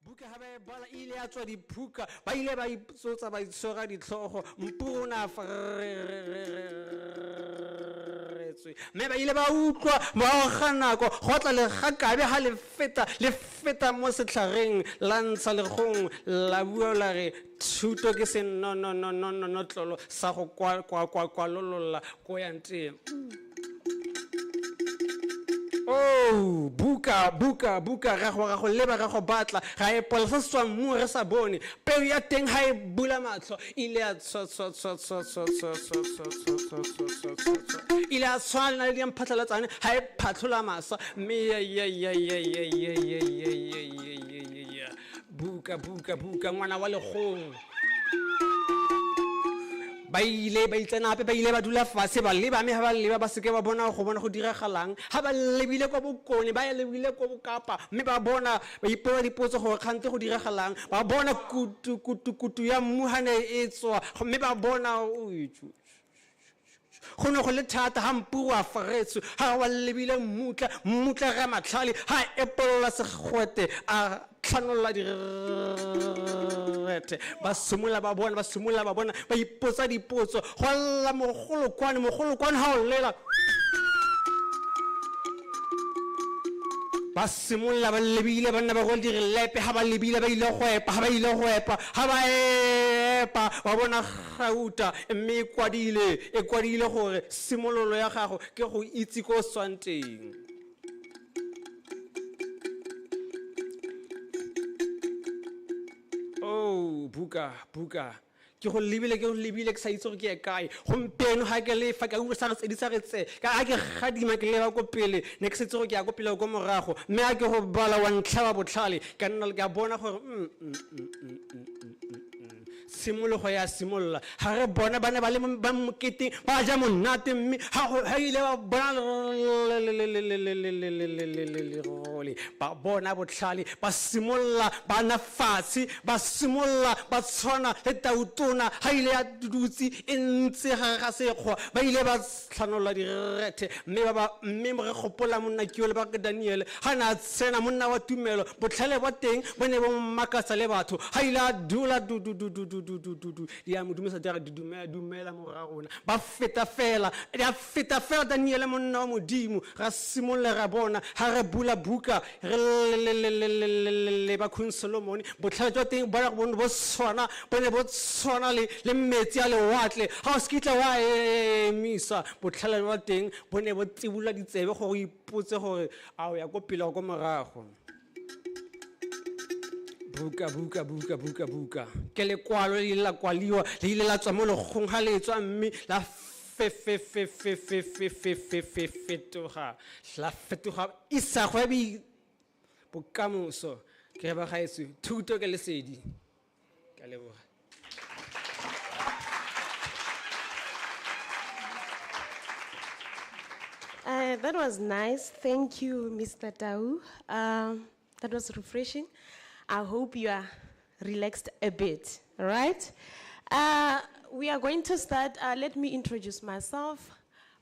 Buka ha ba bala ile a tswa diphuka ba ile ba itsotsa ba itshora ditlhogo mpuna me ba ile ba utlwa ba ga nako go tla le gakabe ha le feta mo setlhareng la ntsha legong la bua la re thuto ke se no tlolo sa go kwa lolola go ya nteng. Oh, buka ga go leba ga go batla ga e polsa tswa mo re sa bone pero ya teng ha e bula matlho ile a ile a tshwana le mphatlalatsane ha e phatlola masa me buka ngwana wa legong ba ile ba itsena ba ile ba dula fase ba leba me ha ba leba ba seke ba bona go diragalang ha ba lebile kwa bokone ba lebile kwa bokapa me ba bona ba ipoa dipotso go kgante go diragalang ba bona kutu ya muhane e tswa me ba bona go ne go le thata ha mpu wa faretso ha wa lebile mutla ga matlhale ha epolla segwete a tlhanolla direte ba simula ba bona ba ipotsa dipotso go lla mogolo kwane ha o lela ba simula ba lebile ba nna ba go direpe ha ba lebile ba ile go epa ha ba epa ba bona gauta mme e kwadile gore simololo ya gago ke go itse go swanteng. Oh, buka ke go lebile ke sa itse gore ke kae gompeno ha ke le fa ka o sa re sa retse ka a ke gadima ke leba go pele ne ke setse go ke ya go pele go morago mme a ke go bala wa ntlha wa botlhale ka nna ke bona gore simologo ya simolla ha re bona bana ba le ba mokete ba ja monate mme ha ile ba bona hole ba bona botlhale ba simolla ba na fatshe ba simolla ba tshwana le tautona ha ile ya dutsi e ntse ga sekgwa ba ile ba tlhanola direthe mme re gopola monna ke yo le ba ke Daniel ha na tsena monna wa tumelo botlhale ba teng bone bo makatsa le batho ha ile a dula ya modumisa dira dumela mora rona ba feta fela Daniel monna wa modimo ra simolla ra bona ha re bula buka re ba khun Solomon botlhale jwa teng ba go bona bo tshwana bone bo tshwana le metsi a le watle ha o skitla wa emisa botlhale jwa teng bone bo tsibula ditsebe go ipotse gore a o ya go pila go morago buka ke le kwalo le la kwaliwa le ile la tswa mo legong ha le tswa mme la fetoga isa go bi bokamoso ke ba gaetso thuto ke lesedi ka leboga. That was nice. Thank you, Mr. Tau. That was refreshing. I hope you are relaxed a bit, all right? We are going to start. Let me introduce myself.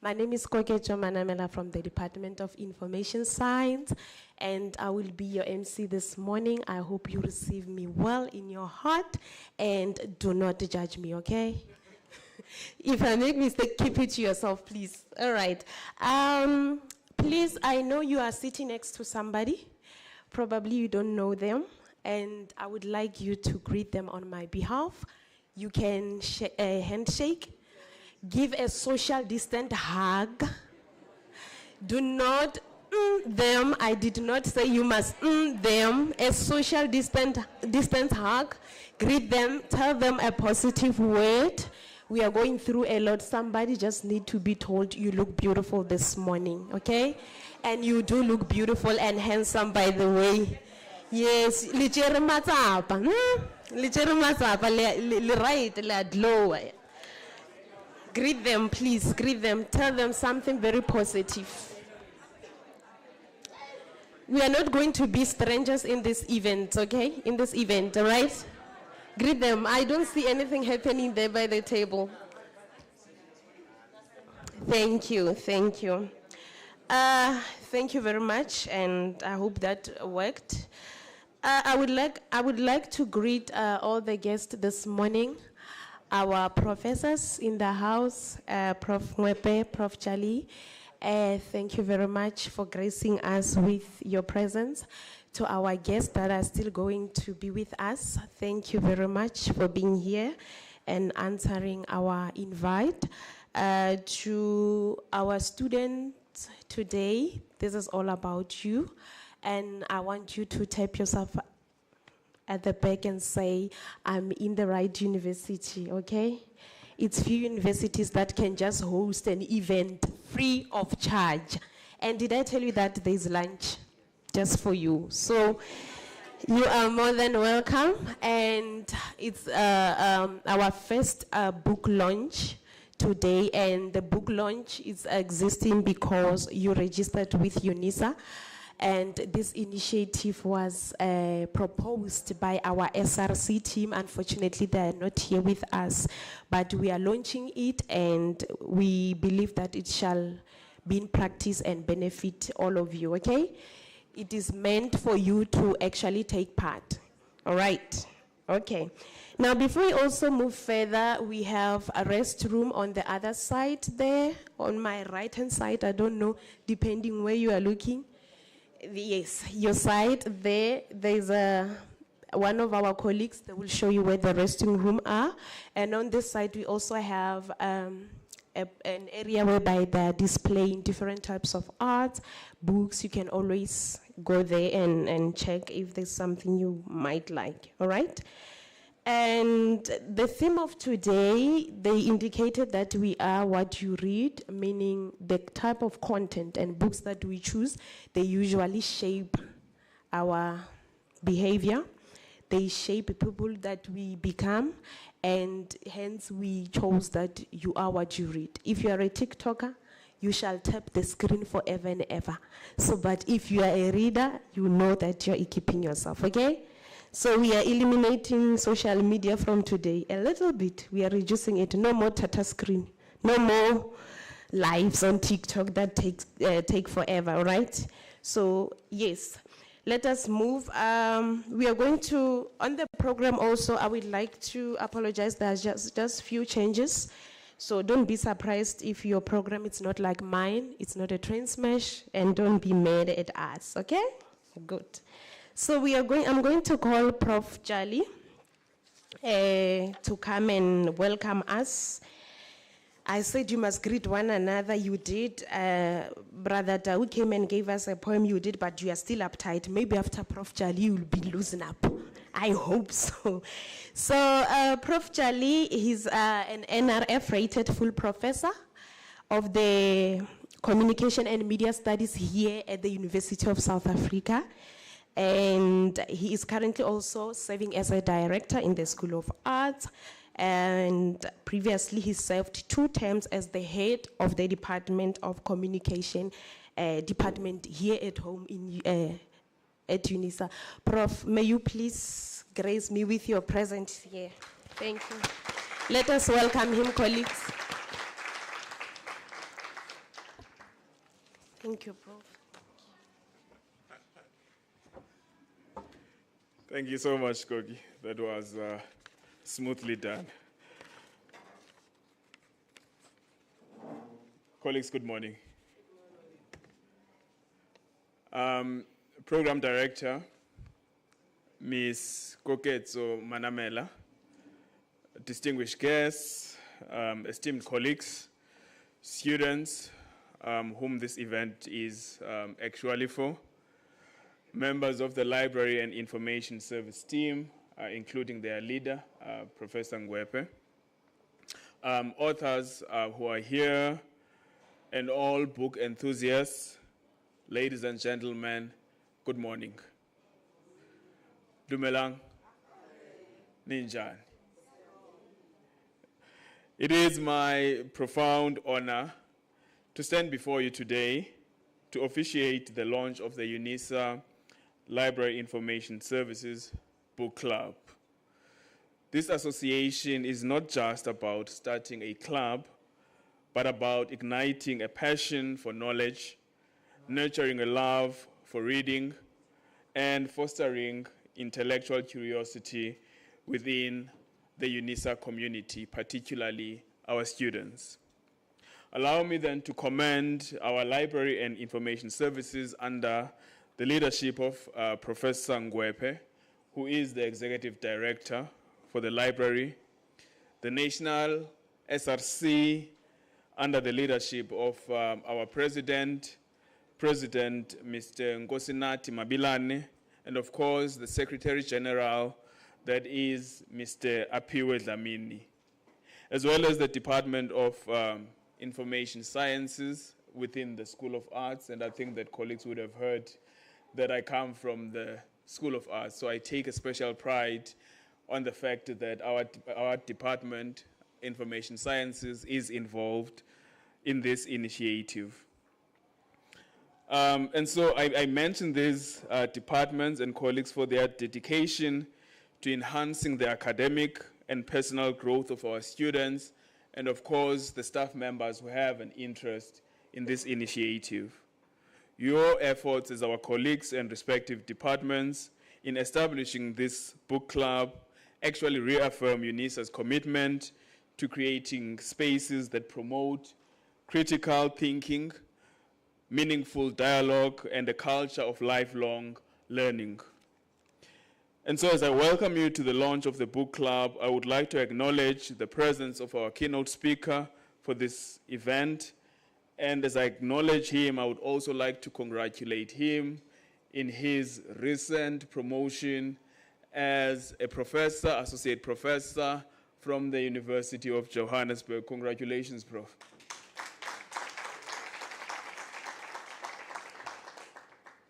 My name is Kokecho Manamela from the Department of Information Science, and I will be your MC this morning. I hope you receive me well in your heart, and do not judge me, okay? If I make mistake, keep it to yourself, please. All right. Please, I know you are sitting next to somebody. Probably you don't know them, and I would like you to greet them on my behalf. You can handshake, give a social distant hug. Do not them. I did not say you must them. A social distance hug. Greet them, tell them a positive word. We are going through a lot. Somebody just need to be told you look beautiful this morning, okay? And you do look beautiful and handsome, by the way. Yes, lichere matsapa, le right, le glow. Greet them, please, greet them. Tell them something very positive. We are not going to be strangers in this event, okay? In this event, all right? Greet them. I don't see anything happening there by the table. Thank you, thank you. Thank you very much, and I hope that worked. I would like to greet all the guests this morning, our professors in the house, Prof. Mwepe, Prof. Charlie. Thank you very much for gracing us with your presence. To our guests that are still going to be with us, thank you very much for being here and answering our invite. To our students today, this is all about you, and I want you to tap yourself at the back and say, I'm in the right university, okay? It's few universities that can just host an event free of charge. And did I tell you that there's lunch just for you? So you are more than welcome. And it's our first book launch today. And the book launch is existing because you registered with Unisa. And this initiative was proposed by our SRC team. Unfortunately, they are not here with us, but we are launching it, and we believe that it shall be in practice and benefit all of you, okay? It is meant for you to actually take part, all right? Okay. Now, before we also move further, we have a restroom on the other side there, on my right-hand side, I don't know, depending where you are looking. Yes, your side there's one of our colleagues that will show you where the resting room are. And on this side, we also have an area whereby they're displaying different types of art, books. You can always go there and check if there's something you might like, all right? And the theme of today, they indicated that we are what you read, meaning the type of content and books that we choose, they usually shape our behavior. They shape people that we become, and hence we chose that you are what you read. If you are a TikToker, you shall tap the screen forever and ever. So, but if you are a reader, you know that you're equipping yourself, okay? So we are eliminating social media from today a little bit. We are reducing it. No more Tata screen. No more lives on TikTok that take forever, right? So yes, let us move. We are going to, on the program also, I would like to apologize. There's just few changes. So don't be surprised if your program is not like mine. It's not a train smash, and don't be mad at us, okay? Good. So I'm going to call Prof. Jali to come and welcome us. I said you must greet one another. You did. Brother Dawu came and gave us a poem. You did, but you are still uptight. Maybe after Prof. Jali, you'll be loosened up. I hope so. So Prof. Jali, he's an NRF-rated full professor of the Communication and Media Studies here at the University of South Africa. And he is currently also serving as a director in the School of Arts. And previously he served 2 terms as the head of the Department of Communication department here at home at Unisa. Prof, may you please grace me with your presence here. Thank you. Let us welcome him, colleagues. Thank you, Prof. Thank you so much, Kogi. That was smoothly done. Colleagues, good morning. Program Director, Ms. Koketso Manamela, distinguished guests, esteemed colleagues, students whom this event is actually for, members of the Library and Information Service team, including their leader, Professor Ngwepe, authors who are here, and all book enthusiasts, ladies and gentlemen, good morning. Dumelang, Ninjan. It is my profound honor to stand before you today to officiate the launch of the Unisa Library Information Services Book Club. This association is not just about starting a club, but about igniting a passion for knowledge, nurturing a love for reading, and fostering intellectual curiosity within the Unisa community, particularly our students. Allow me then to commend our Library and Information Services under the leadership of Professor Ngwepe, who is the Executive Director for the library, the National SRC under the leadership of our President Mr. Nkosinati Mabilane, and of course the Secretary General, that is Mr. Aphiwe Dlamini, as well as the Department of Information Sciences within the School of Arts. And I think that colleagues would have heard that I come from the School of Arts, so I take a special pride on the fact that our department, Information Sciences, is involved in this initiative. And so I mentioned these departments and colleagues for their dedication to enhancing the academic and personal growth of our students, and of course the staff members who have an interest in this initiative. Your efforts as our colleagues and respective departments in establishing this book club actually reaffirm Unisa's commitment to creating spaces that promote critical thinking, meaningful dialogue, and a culture of lifelong learning. And so as I welcome you to the launch of the book club, I would like to acknowledge the presence of our keynote speaker for this event. And as I acknowledge him, I would also like to congratulate him in his recent promotion as a professor, associate professor from the University of Johannesburg. Congratulations, Prof.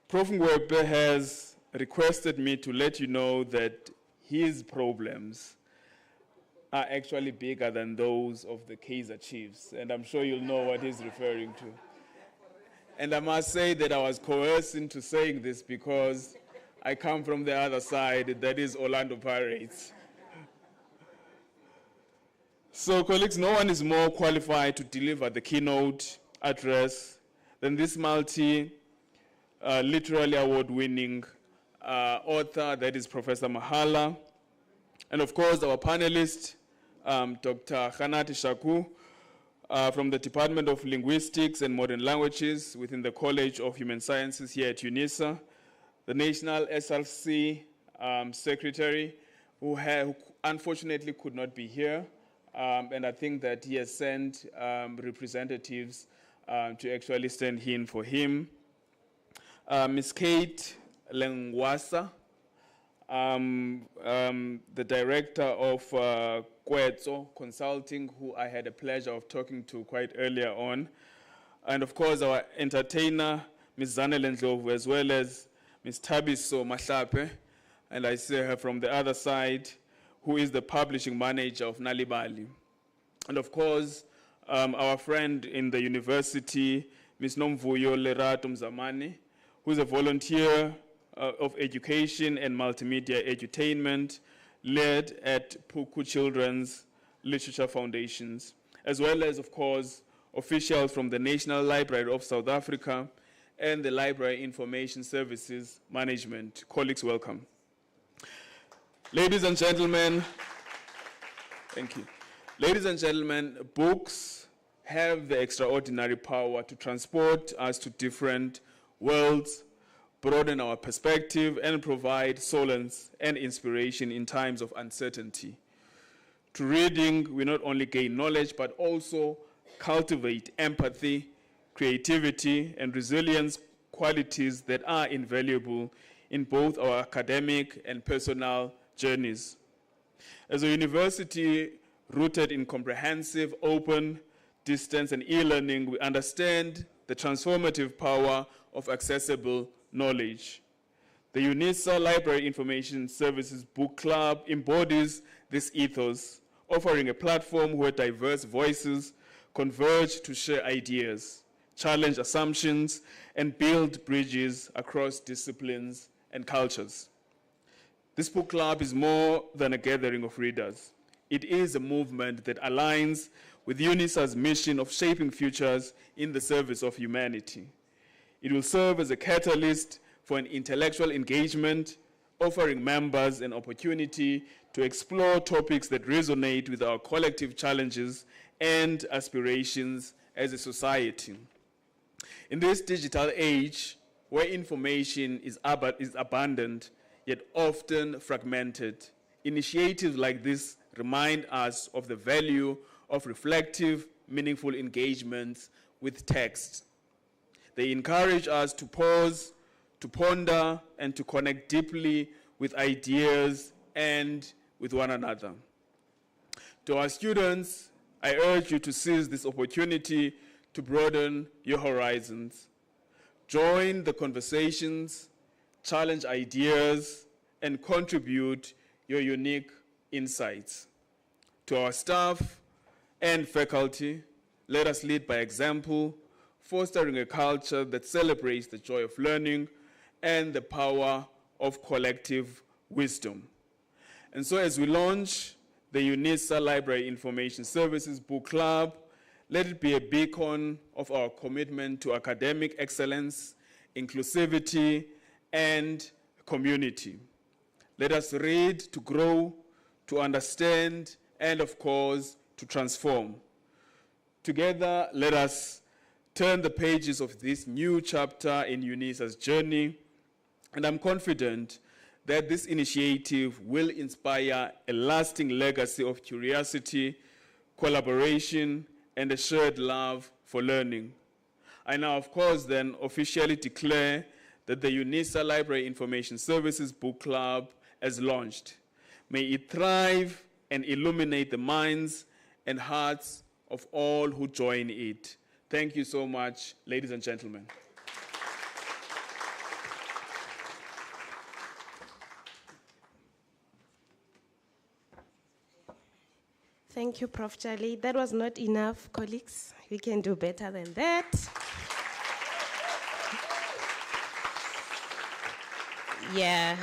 Prof. Ngwepe has requested me to let you know that his problems are actually bigger than those of the Kaizer Chiefs. And I'm sure you'll know what he's referring to. And I must say that I was coerced into saying this because I come from the other side, that is Orlando Pirates. So, colleagues, no one is more qualified to deliver the keynote address than this literally award-winning author, that is Professor Mahala. And of course, our panelist, Dr. Khanati Shaku, from the Department of Linguistics and Modern Languages within the College of Human Sciences here at Unisa, the National SLC Secretary, who unfortunately could not be here, and I think that he has sent representatives to actually stand in for him. Ms. Kate Lengwasa, the director of Kwetso Consulting, who I had a pleasure of talking to quite earlier on. And of course, our entertainer, Ms. Zanele Ndlovu, as well as Ms. Thabiso Mahlape, and I see her from the other side, who is the publishing manager of Nalibali. And of course, our friend in the university, Ms. Nomvuyo Lerato Mzamani, who is a volunteer of education and multimedia edutainment led at Puku Children's Literature Foundations, as well as, of course, officials from the National Library of South Africa and the Library Information Services Management. Colleagues, welcome. Ladies and gentlemen, thank you. Ladies and gentlemen, books have the extraordinary power to transport us to different worlds, broaden our perspective, and provide solace and inspiration in times of uncertainty. Through reading, we not only gain knowledge, but also cultivate empathy, creativity, and resilience, qualities that are invaluable in both our academic and personal journeys. As a university rooted in comprehensive, open, distance, and e-learning, we understand the transformative power of accessible knowledge. The Unisa Library Information Services Book Club embodies this ethos, offering a platform where diverse voices converge to share ideas, challenge assumptions, and build bridges across disciplines and cultures. This book club is more than a gathering of readers. It is a movement that aligns with Unisa's mission of shaping futures in the service of humanity. It will serve as a catalyst for an intellectual engagement, offering members an opportunity to explore topics that resonate with our collective challenges and aspirations as a society. In this digital age, where information is abundant, yet often fragmented, initiatives like this remind us of the value of reflective, meaningful engagements with text. They encourage us to pause, to ponder, and to connect deeply with ideas and with one another. To our students, I urge you to seize this opportunity to broaden your horizons. Join the conversations, challenge ideas, and contribute your unique insights. To our staff and faculty, let us lead by example, fostering a culture that celebrates the joy of learning and the power of collective wisdom. And so as we launch the Unisa Library Information Services Book Club, let it be a beacon of our commitment to academic excellence, inclusivity, and community. Let us read to grow, to understand, and of course, to transform. Together, let us turn the pages of this new chapter in Unisa's journey, and I'm confident that this initiative will inspire a lasting legacy of curiosity, collaboration, and a shared love for learning. I now, of course, then officially declare that the Unisa Library Information Services Book Club has launched. May it thrive and illuminate the minds and hearts of all who join it. Thank you so much, ladies and gentlemen. Thank you, Prof. Charlie. That was not enough, colleagues. We can do better than that. Yeah,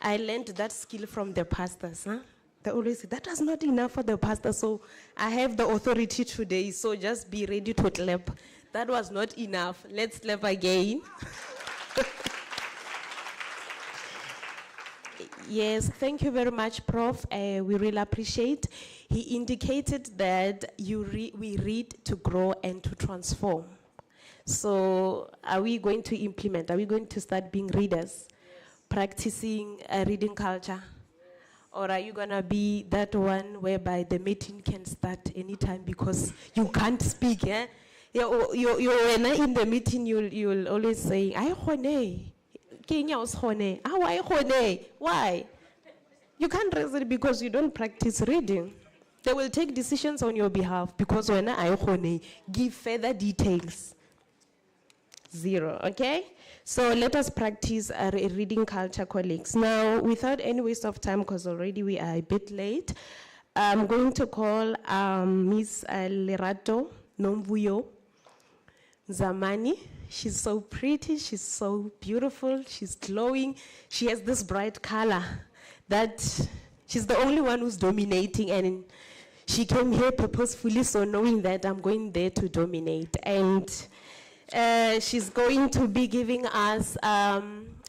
I learned that skill from the pastors. Huh? They always say, that was not enough for the pastor, so I have the authority today, so just be ready to clap. That was not enough. Let's clap again. Yes, thank you very much, Prof. We really appreciate. He indicated that we read to grow and to transform. So are we going to implement? Are we going to start being readers? Practicing a reading culture? Or are you going to be that one whereby the meeting can start anytime because you can't speak? Eh? When in the meeting, you'll always say, I hone. Why? You can't read because you don't practice reading. They will take decisions on your behalf because when I give further details. 0, okay? So let us practice a reading culture, colleagues. Now, without any waste of time, because already we are a bit late, I'm going to call Miss Lerato Nomvuyo Zamani. She's so pretty, she's so beautiful, she's glowing. She has this bright color that she's the only one who's dominating, and she came here purposefully, so knowing that I'm going there to dominate. And she's going to be giving us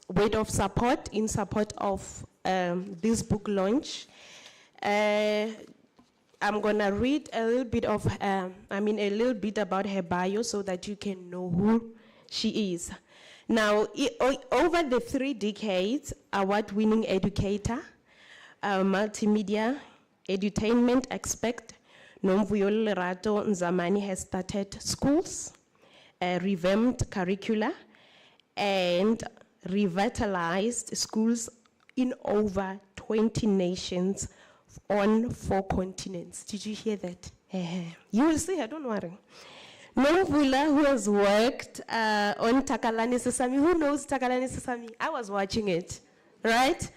word of support in support of this book launch. I'm gonna read a little bit of, a little bit about her bio so that you can know who she is. Now, over the 3 decades, award-winning educator, multimedia, edutainment expert, Nomvuyo Lerato Nzamani has started schools, revamped curricula, and revitalized schools in over 20 nations on 4 continents. Did you hear that? You will see her, don't worry. Nomvula, who has worked on Takalani Sesame. Who knows Takalani Sesame? I was watching it, right?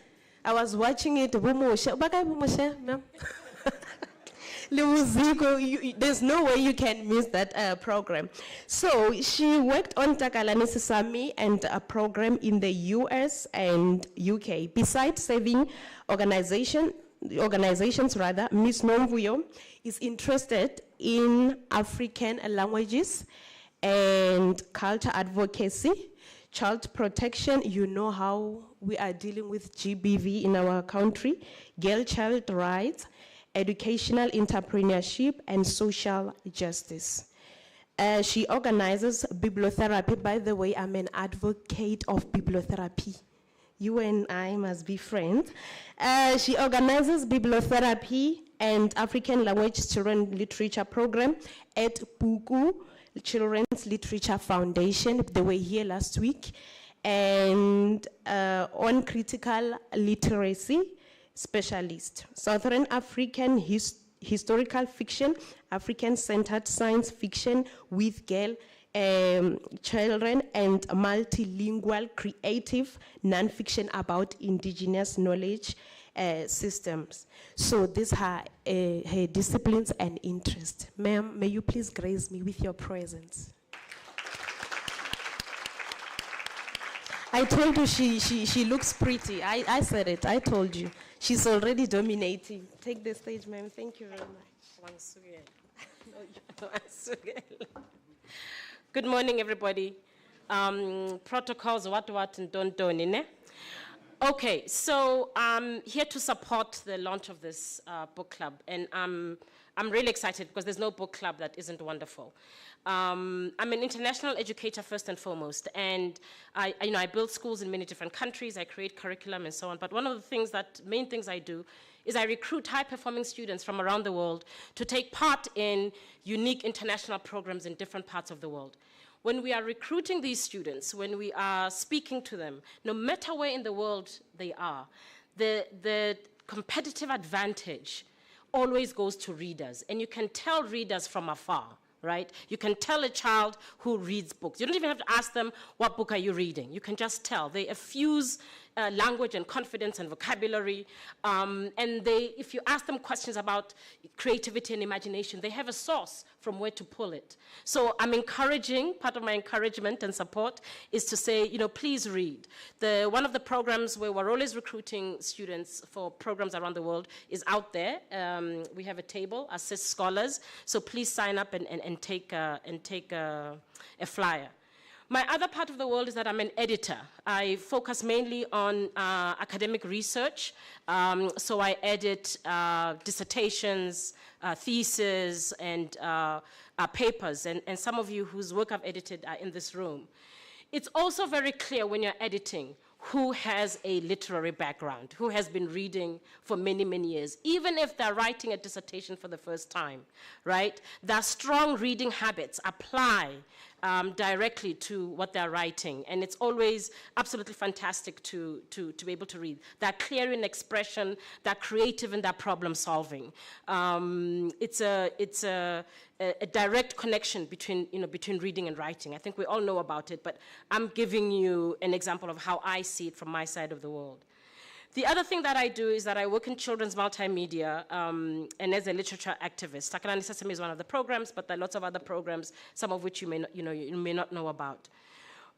I was watching it. There's no way you can miss that program. So she worked on Takalani Sesame and a program in the US and UK. Besides serving organizations, Miss Nomvuyo is interested in African languages and culture advocacy, child protection. You know how we are dealing with GBV in our country, girl child rights, educational entrepreneurship, and social justice. She organizes bibliotherapy. By the way, I'm an advocate of bibliotherapy. You and I must be friends. She organizes bibliotherapy and African language children literature program at Puku Children's Literature Foundation. They were here last week. And on critical literacy specialist. Southern African historical fiction, African-centered science fiction with girl children, and multilingual creative nonfiction about indigenous knowledge systems. So these are her disciplines and interests. Ma'am, may you please grace me with your presence. I told you she looks pretty. I said it, I told you. She's already dominating. Take the stage, ma'am. Thank you very much. Good morning, everybody. Protocols, what, and don't, ne? Okay, so I'm here to support the launch of this book club, and I'm really excited because there's no book club that isn't wonderful. I'm an international educator first and foremost, and I build schools in many different countries, I create curriculum and so on, but one of the main things I do is I recruit high-performing students from around the world to take part in unique international programs in different parts of the world. When we are recruiting these students, when we are speaking to them, no matter where in the world they are, the competitive advantage always goes to readers, and you can tell readers from afar, right? You can tell a child who reads books. You don't even have to ask them, what book are you reading? You can just tell. They effuse language and confidence and vocabulary. And if you ask them questions about creativity and imagination, they have a source from where to pull it. So I'm encouraging, part of my encouragement and support is to say, please read. One of the programs where we're always recruiting students for programs around the world is out there. We have a table, Assist Scholars. So please sign up and take a flyer. My other part of the world is that I'm an editor. I focus mainly on academic research. So I edit dissertations, theses, and papers. And some of you whose work I've edited are in this room. It's also very clear when you're editing who has a literary background, who has been reading for many, many years, even if they're writing a dissertation for the first time, right? Their strong reading habits apply directly to what they're writing, and it's always absolutely fantastic to be able to read. They're clear in expression, they're creative in their problem solving. It's a direct connection between reading and writing. I think we all know about it, but I'm giving you an example of how I see it from my side of the world. The other thing that I do is that I work in children's multimedia and as a literature activist. Takalani Sesame is one of the programs, but there are lots of other programs, some of which you may not know about.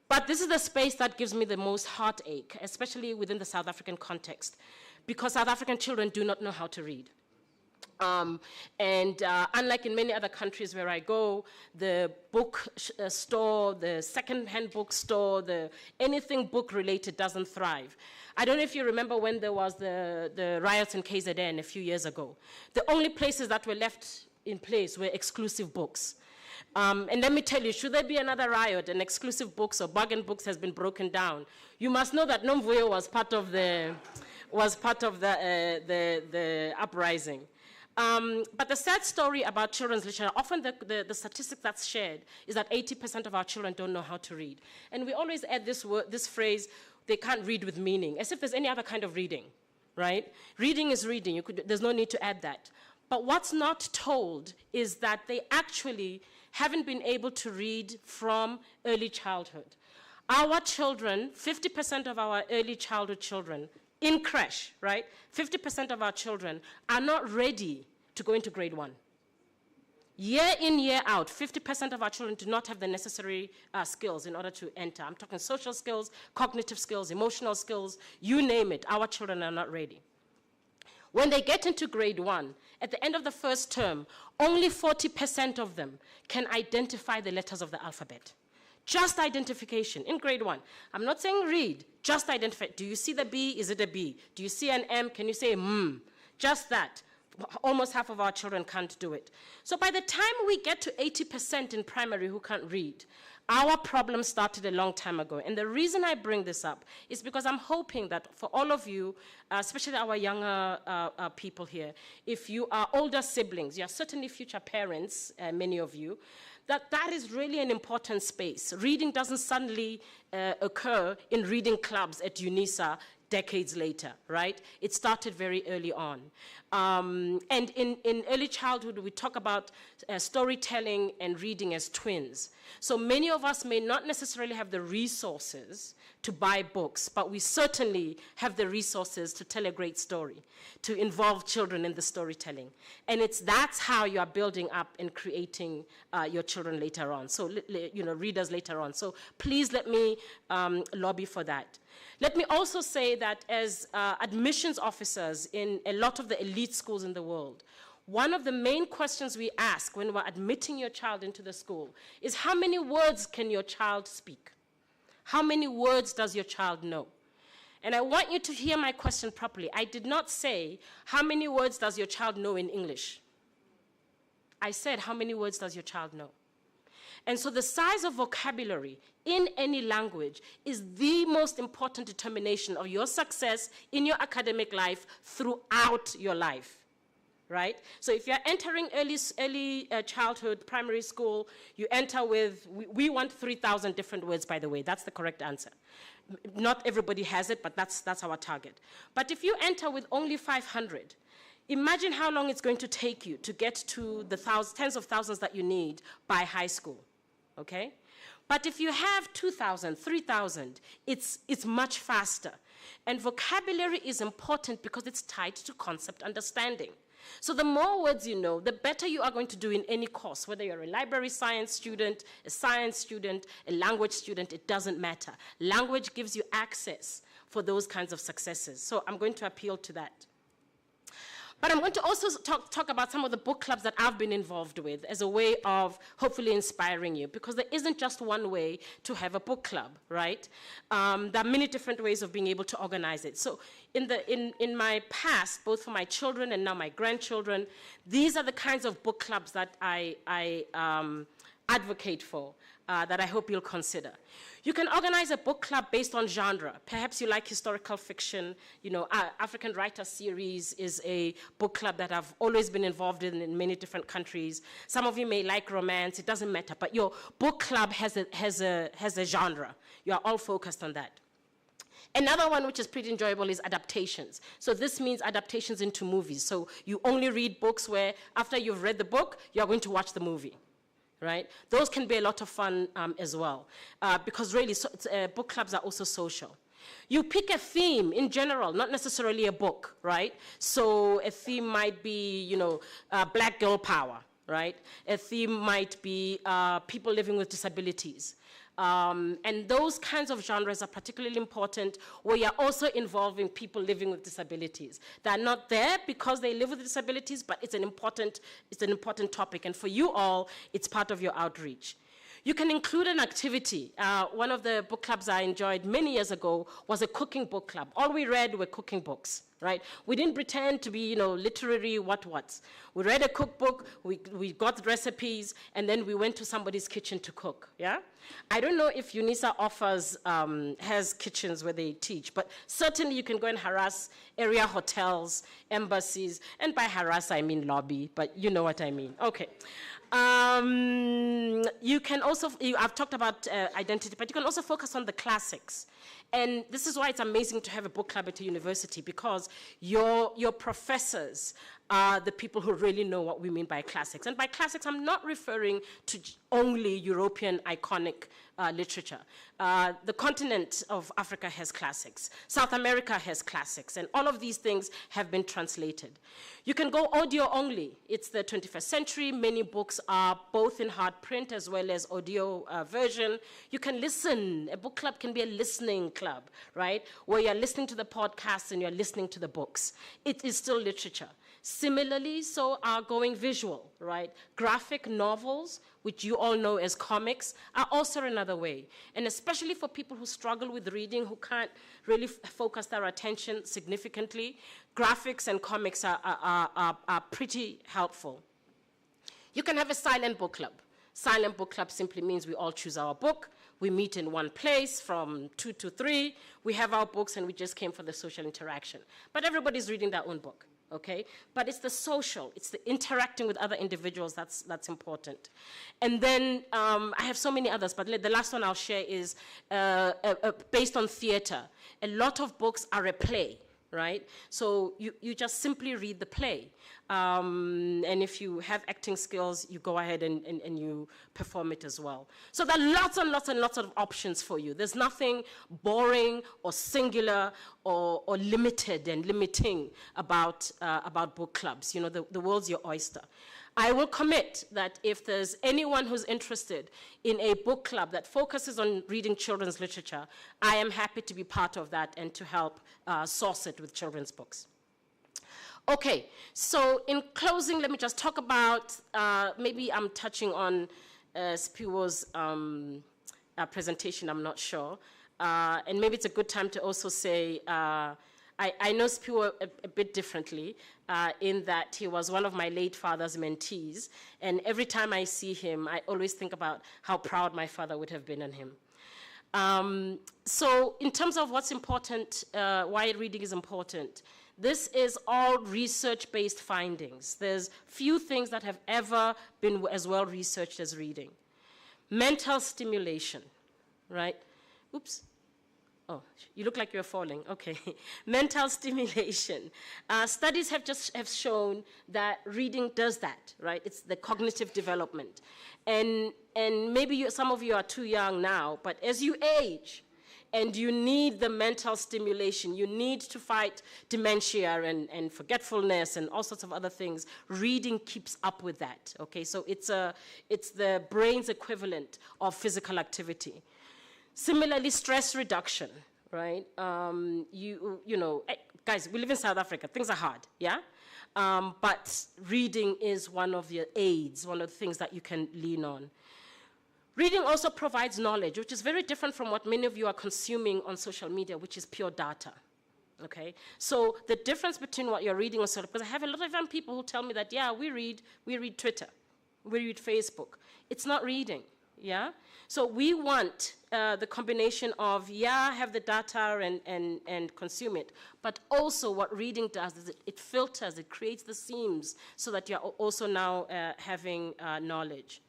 But this is the space that gives me the most heartache, especially within the South African context, because South African children do not know how to read. Unlike in many other countries where I go, the book store, the second-hand book store, anything book-related doesn't thrive. I don't know if you remember when there was the riots in KZN a few years ago. The only places that were left in place were exclusive books. And let me tell you, should there be another riot and exclusive books or bargain books has been broken down, you must know that Nomvuyo was part of the uprising. But the sad story about children's literature, often the statistic that's shared is that 80% of our children don't know how to read. And we always add this phrase, they can't read with meaning, as if there's any other kind of reading, right? Reading is reading, there's no need to add that. But what's not told is that they actually haven't been able to read from early childhood. Our children, 50% of our early childhood children, in creche, right? 50% of our children are not ready to go into grade 1. Year in, year out, 50% of our children do not have the necessary skills in order to enter. I'm talking social skills, cognitive skills, emotional skills, you name it, our children are not ready. When they get into grade 1, at the end of the first term, only 40% of them can identify the letters of the alphabet. Just identification in grade 1. I'm not saying read, just identify. Do you see the B? Is it a B? Do you see an M? Can you say M? Just that. Almost half of our children can't do it. So by the time we get to 80% in primary who can't read, our problem started a long time ago. And the reason I bring this up is because I'm hoping that for all of you, especially our younger people here, if you are older siblings, you're certainly future parents, many of you, that is really an important space. Reading doesn't suddenly occur in reading clubs at Unisa decades later, right? It started very early on. And in early childhood, we talk about storytelling and reading as twins. So many of us may not necessarily have the resources to buy books, but we certainly have the resources to tell a great story, to involve children in the storytelling. And that's how you are building up and creating your children later on, so readers later on. So please let me lobby for that. Let me also say that as admissions officers in a lot of the elite schools in the world, one of the main questions we ask when we're admitting your child into the school is how many words can your child speak? How many words does your child know? And I want you to hear my question properly. I did not say, how many words does your child know in English? I said, how many words does your child know? And so the size of vocabulary in any language is the most important determination of your success in your academic life throughout your life, right? So if you're entering early childhood, primary school, you enter with, we want 3,000 different words, by the way. That's the correct answer. Not everybody has it, but that's our target. But if you enter with only 500, imagine how long it's going to take you to get to the tens of thousands that you need by high school. Okay? But if you have 2,000, 3,000, it's much faster. And vocabulary is important because it's tied to concept understanding. So the more words you know, the better you are going to do in any course, whether you're a library science student, a science student, a language student, it doesn't matter. Language gives you access for those kinds of successes. So I'm going to appeal to that. But I'm going to also talk about some of the book clubs that I've been involved with as a way of hopefully inspiring you, because there isn't just one way to have a book club, right? There are many different ways of being able to organize it. So in my past, both for my children and now my grandchildren, these are the kinds of book clubs that I advocate for, that I hope you'll consider. You can organize a book club based on genre. Perhaps you like historical fiction. You know, African Writer Series is a book club that I've always been involved in many different countries. Some of you may like romance, it doesn't matter, but your book club has a genre. You are all focused on that. Another one which is pretty enjoyable is adaptations. So this means adaptations into movies. So you only read books where after you've read the book, you're going to watch the movie. Right? Those can be a lot of fun as well, because really book clubs are also social. You pick a theme in general, not necessarily a book, right? So a theme might be, you know, black girl power, right? A theme might be people living with disabilities. And those kinds of genres are particularly important where you're also involving people living with disabilities. They're not there because they live with disabilities, but it's an important topic. And for you all, it's part of your outreach. You can include an activity. One of the book clubs I enjoyed many years ago was a cooking book club. All we read were cooking books, right? We didn't pretend to be, you know, literary whats. We read a cookbook, we got recipes, and then we went to somebody's kitchen to cook, yeah? I don't know if Unisa has kitchens where they teach, but certainly you can go and harass area hotels, embassies, and by harass I mean lobby, but you know what I mean. Okay. You can also, I've talked about identity, but you can also focus on the classics. And this is why it's amazing to have a book club at a university, because your professors are the people who really know what we mean by classics. And by classics, I'm not referring to only European iconic literature. The continent of Africa has classics. South America has classics. And all of these things have been translated. You can go audio only. It's the 21st century. Many books are both in hard print as well as audio version. You can listen. A book club can be a listening club, right? Where you're listening to the podcasts and you're listening to the books. It is still literature. Similarly, so are going visual, right? Graphic novels, which you all know as comics, are also another way. And especially for people who struggle with reading, who can't really focus their attention significantly, graphics and comics are pretty helpful. You can have a silent book club. Silent book club simply means we all choose our book. We meet in one place from 2 to 3. We have our books and we just came for the social interaction. But everybody's reading their own book. Okay, but it's the social, it's the interacting with other individuals that's important. And then I have so many others, but the last one I'll share is based on theater. A lot of books are a play, right? So you just simply read the play. And if you have acting skills, you go ahead and you perform it as well. So there are lots and lots and lots of options for you. There's nothing boring or singular or limited and limiting about book clubs. You know, the world's your oyster. I will commit that if there's anyone who's interested in a book club that focuses on reading children's literature, I am happy to be part of that and to help source it with children's books. Okay, so in closing, let me just talk about, maybe I'm touching on Siphiwo's presentation, I'm not sure. And maybe it's a good time to also say, I know Siphiwo a bit differently in that he was one of my late father's mentees. And every time I see him, I always think about how proud my father would have been on him. So in terms of what's important, why reading is important, this is all research-based findings. There's few things that have ever been as well researched as reading. Mental stimulation, right? Oops. Oh, you look like you're falling. Okay. Mental stimulation. Studies have shown that reading does that, right? It's the cognitive development. And maybe some of you are too young now, but as you age, and you need the mental stimulation. You need to fight dementia and forgetfulness and all sorts of other things. Reading keeps up with that, okay? So it's the brain's equivalent of physical activity. Similarly, stress reduction, right? You know, guys, we live in South Africa. Things are hard, yeah? But reading is one of your aids, one of the things that you can lean on. Reading also provides knowledge, which is very different from what many of you are consuming on social media, which is pure data, okay? So the difference between what you're reading on social, because I have a lot of young people who tell me that, yeah, we read Twitter, we read Facebook. It's not reading, yeah? So we want the combination of, yeah, have the data and consume it, but also what reading does is it filters, it creates the seams so that you're also now having knowledge.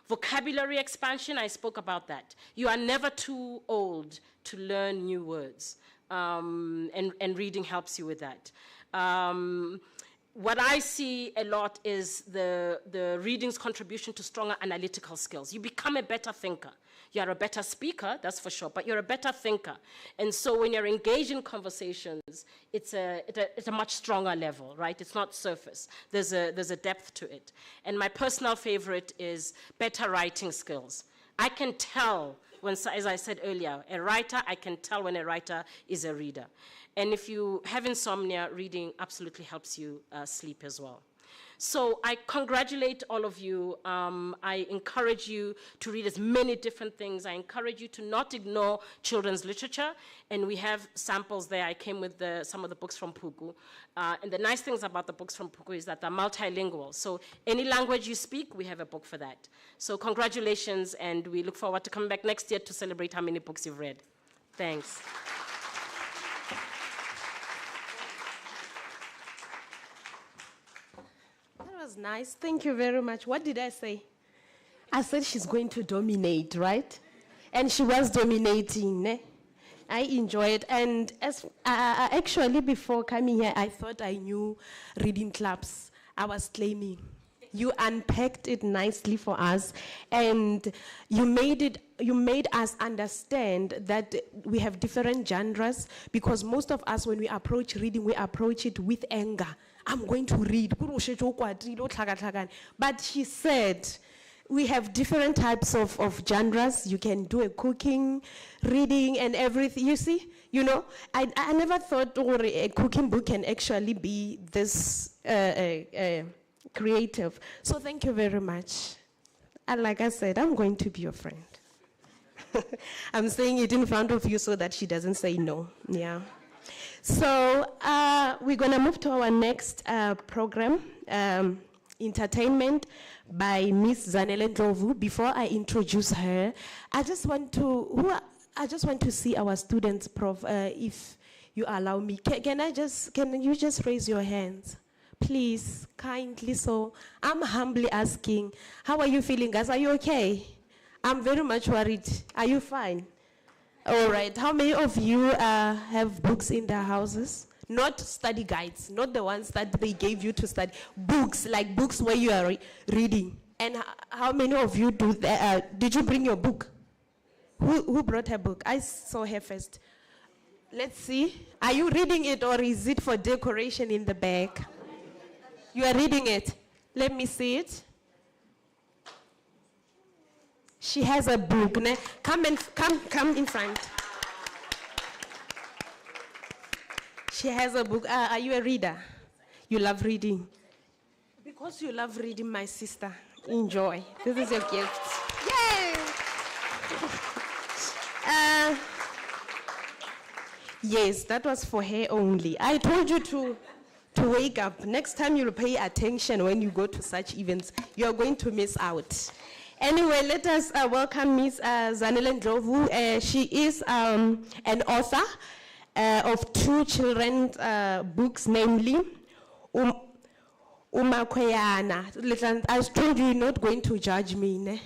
Vocabulary expansion, I spoke about that. You are never too old to learn new words, and reading helps you with that. What I see a lot is the reading's contribution to stronger analytical skills. You become a better thinker. You're a better speaker, that's for sure, but you're a better thinker. And so when you're engaged in conversations, it's a much stronger level, right? It's not surface. There's a depth to it. And my personal favorite is better writing skills. I can tell when, as I said earlier, a writer, I can tell when a writer is a reader. And if you have insomnia, reading absolutely helps you sleep as well. So I congratulate all of you. I encourage you to read as many different things. I encourage you to not ignore children's literature. And we have samples there. I came with some of the books from Puku. And the nice things about the books from Puku is that they're multilingual. So any language you speak, we have a book for that. So congratulations, and we look forward to coming back next year to celebrate how many books you've read. Thanks. Was nice. Thank you very much. What did I say? I said she's going to dominate, right? And she was dominating. Ne? I enjoy it. And as actually before coming here, I thought I knew reading clubs. I was claiming. You unpacked it nicely for us, and you made us understand that we have different genres, because most of us, when we approach reading, we approach it with anger. I'm going to read. But she said, we have different types of genres. You can do a cooking, reading, and everything. You see, you know, I never thought a cooking book can actually be this creative. So thank you very much. And like I said, I'm going to be your friend. I'm saying it in front of you so that she doesn't say no. Yeah. So we're going to move to our next program, Entertainment by Miss Zanele Ndlovu. Before I introduce her, I just want to see our students, Prof, if you allow me. Can you just raise your hands? Please, kindly. So I'm humbly asking, how are you feeling, guys? Are you okay? I'm very much worried. Are you fine? All right. How many of you have books in their houses? Not study guides, not the ones that they gave you to study. Books, like books where you are reading. And how many of you do that? Did you bring your book? Who brought her book? I saw her first. Let's see. Are you reading it, or is it for decoration in the back? You are reading it. Let me see it. She has a book. Come in front. She has a book. Are you a reader? You love reading. Because you love reading, my sister, enjoy. This is your gift. Yay! Yes, that was for her only. I told you to wake up. Next time you'll pay attention when you go to such events. You're going to miss out. Anyway, let us welcome Ms. Zanele Ndlovu. She is an author of 2 children's books, namely Umakweyana. I told you you're not going to judge me. Ne?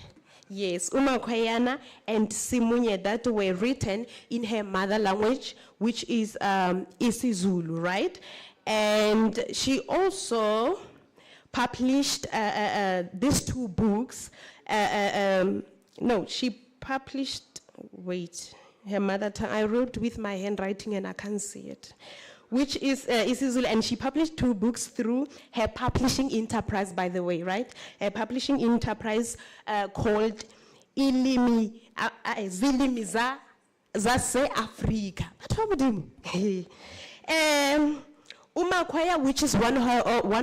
Yes, Umakweyana and Simunye, that were written in her mother language, which is isiZulu, right? And she also published these 2 books. No, she published, wait, her mother tongue. I wrote with my handwriting and I can't see it. Which is isiZulu, and she published 2 books through her publishing enterprise, by the way, right? A publishing enterprise called Zilimi Zase Africa. Umakwaya, which is one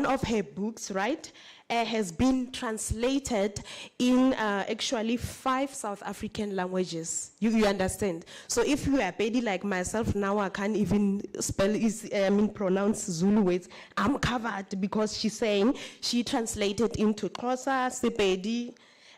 of her books, right, has been translated in actually 5 South African languages. You understand? So if you are Pedi like myself, now I can't even pronounce Zulu words. I'm covered because she's saying she translated into Xhosa, Sepedi,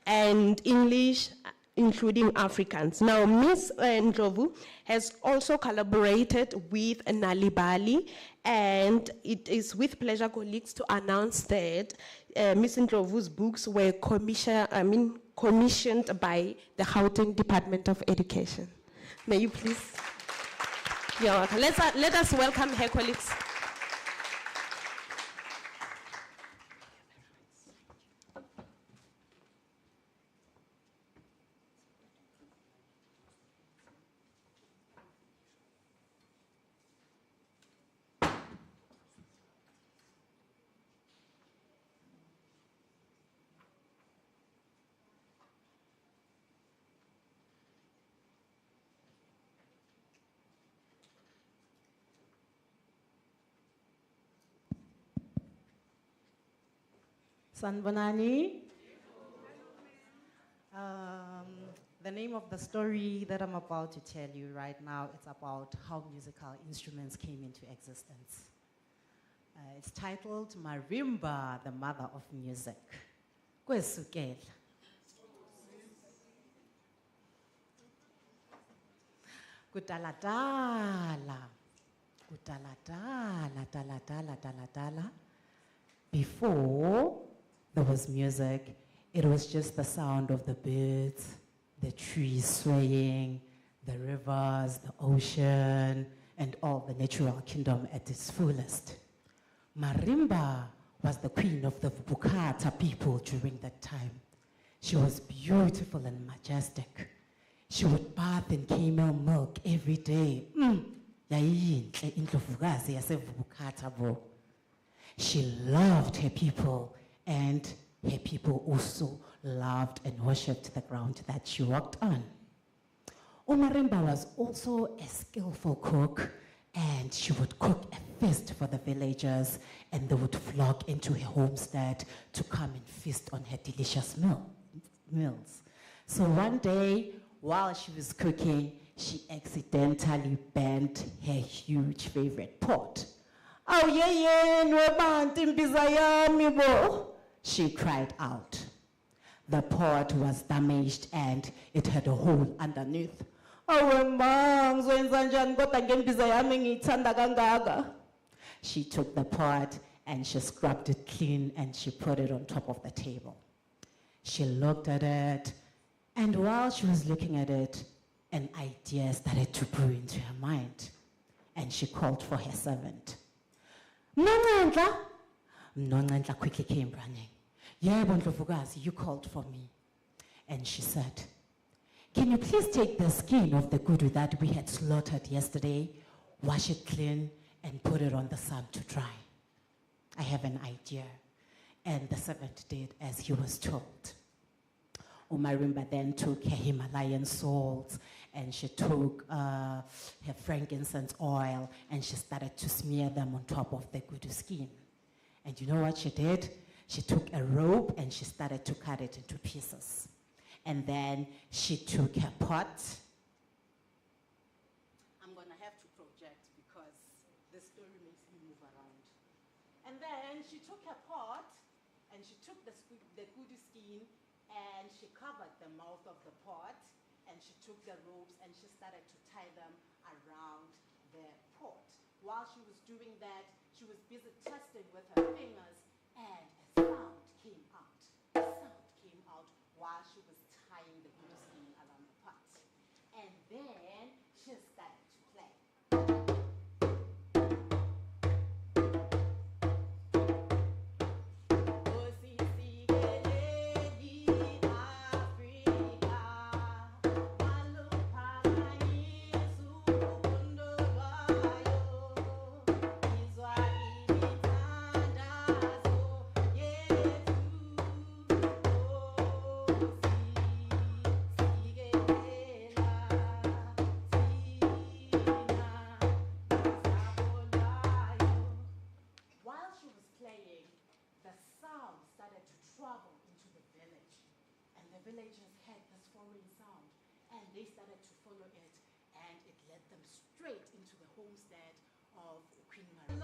and English, including Africans. Now, Ms. Ndlovu has also collaborated with Nalibali, and it is with pleasure, colleagues, to announce that Ms. Ndlovu's books were commissioned by the Gauteng Department of Education. May you please? You're welcome. Let us welcome her colleagues. Sanbonani. The name of the story that I'm about to tell you right now, it's about how musical instruments came into existence. It's titled Marimba, the Mother of Music. Kwesukela. Kudala. Before there was music, it was just the sound of the birds, the trees swaying, the rivers, the ocean, and all the natural kingdom at its fullest. Marimba was the queen of the Bukata people during that time. She was beautiful and majestic. She would bath in camel milk every day. She loved her people, and her people also loved and worshipped the ground that she walked on. Marimba was also a skillful cook, and she would cook a feast for the villagers, and they would flock into her homestead to come and feast on her delicious meals. So one day, while she was cooking, she accidentally bent her huge favorite pot. Oh yeah, she cried out. The pot was damaged and it had a hole underneath. She took the pot and she scrubbed it clean and she put it on top of the table. She looked at it, and while she was looking at it, an idea started to brew into her mind, and she called for her servant. Mnonandla quickly came running. Yebo Ndlovukazi, you called for me. And she said, can you please take the skin of the kudu that we had slaughtered yesterday, wash it clean, and put it on the sun to dry? I have an idea. And the servant did as he was told. Marimba then took her Himalayan salts, and she took her frankincense oil, and she started to smear them on top of the kudu skin. And you know what she did? She took a rope and she started to cut it into pieces. And then she took her pot. I'm going to have to project because the story makes me move around. And then she took her pot and she took the kudu skin and she covered the mouth of the pot, and she took the ropes and she started to tie them around the pot. While she was doing that, she was busy testing with her fingers, and a sound came out. A sound came out while she was tying the kudu skin around the pot. And then she started to play. villagers heard this foreign sound, and they started to follow it, and it led them straight into the homestead of Queen Maria.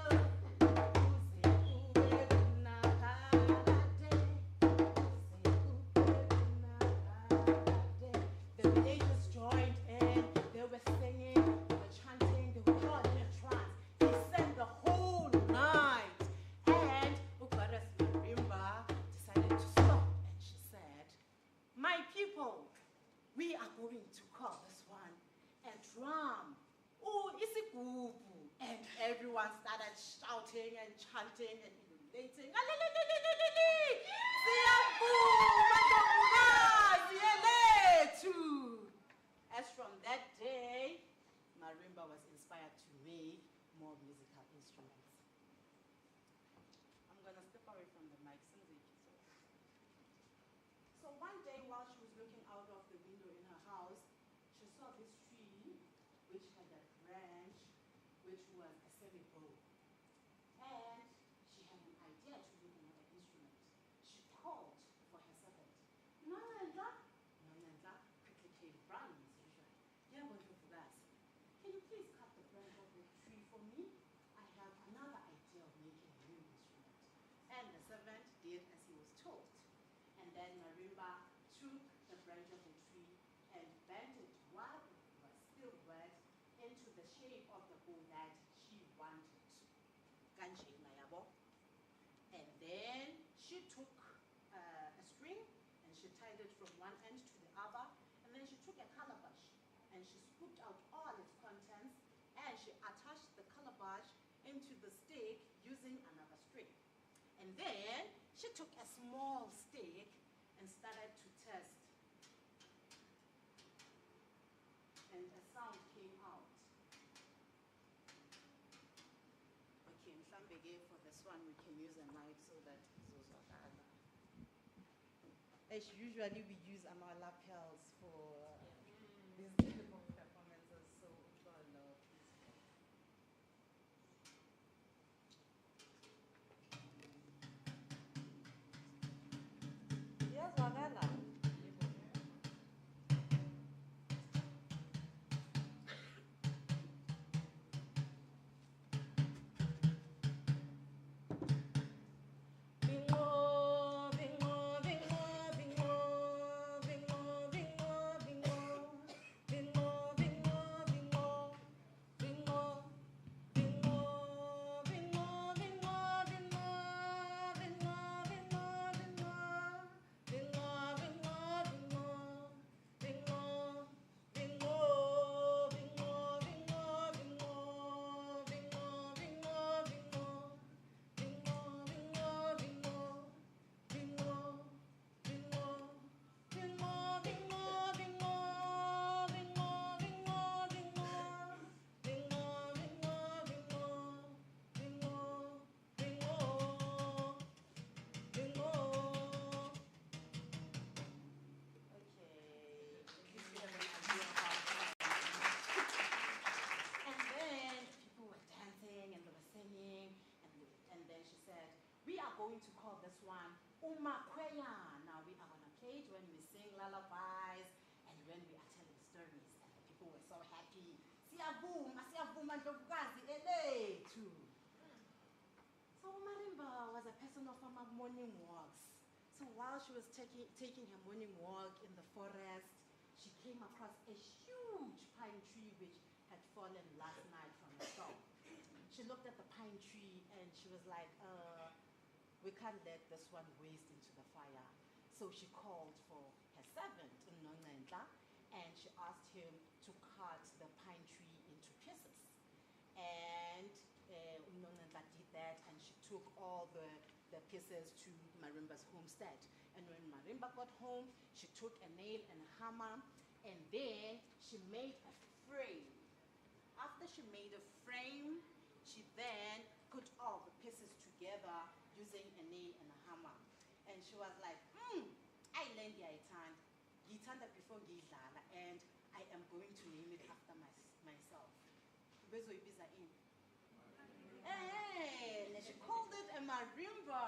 The villagers joined in, they were singing, they were chanting, they were all in a trance. They sang the whole night. And Ukwaras Marimba decided to stop, and she said, "My people, we are going to call this one a drum. Oh, isigubu." And everyone started shouting and chanting and illuminating. As from that day, Marimba was inspired to make more musical instruments. I'm going to step away from the mic. So one day while she was looking out of the window in her house, she saw this tree which had a branch which was a semi-bow. And she had an idea to make another instrument. She called for her servant. Nonanda quickly came running as usual. "Yeah, but can you please cut the branch of the tree for me? I have another idea of making a new instrument." And the servant did as he was told. And then Marimba took the branch of the tree and bent it while it was still wet into the shape of the bow that she wanted. And then she took a string and she tied it from one end to the other. And then she took a calabash and she scooped out all its contents and she attached the calabash into the stick using another string. And then she took a small stick and started to test. And a sound came out. Okay, Mhlambege, for this one we can use a mic so that zozwakala. As usually we use our lapels for these type of performances, so yes, Wagala. Going to call this one Umakweya. Now we are going to play it when we sing lullabies and when we are telling stories. And the people were so happy. Siyavuma Ndlovukazi elethu. So Marimba was a person of her morning walks. So while she was taking her morning walk in the forest, she came across a huge pine tree which had fallen last night from the top. She looked at the pine tree and she was like, we can't let this one waste into the fire. So she called for her servant, Unonendla, and she asked him to cut the pine tree into pieces. And Unonendla did that, and she took all the pieces to Marimba's homestead. And when Marimba got home, she took a nail and a hammer, and then she made a frame. After she made a frame, she then put all the pieces together using a nail and a hammer. And she was like, I learned Gitanda before Gidlala, and I am going to name it after myself. Hey, she called it a marimba.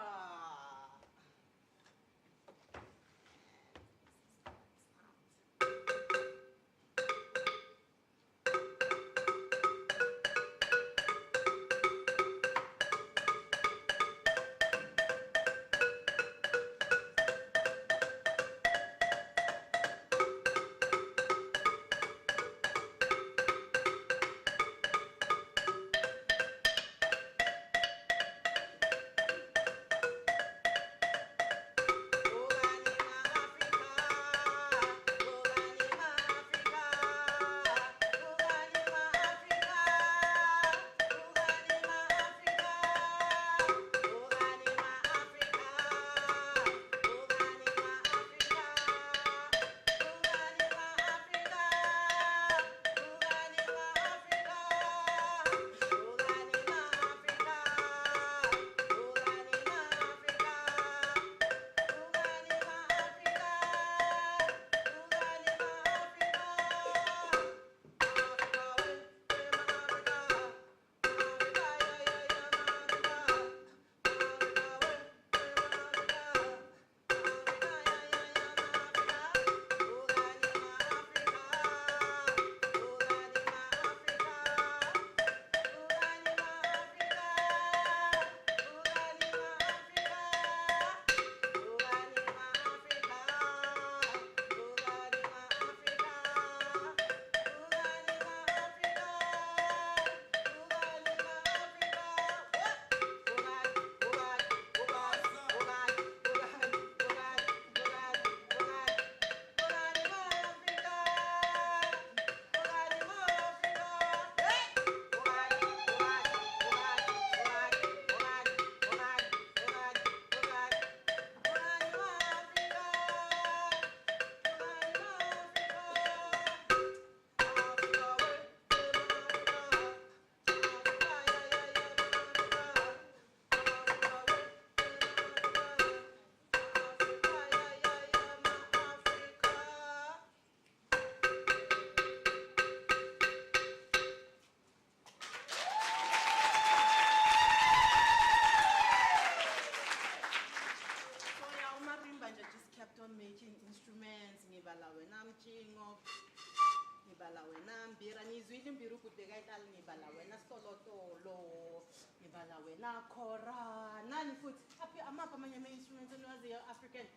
Nakora. Nani futhi. Amaphi amanye ama-instruments eniwaziyo African?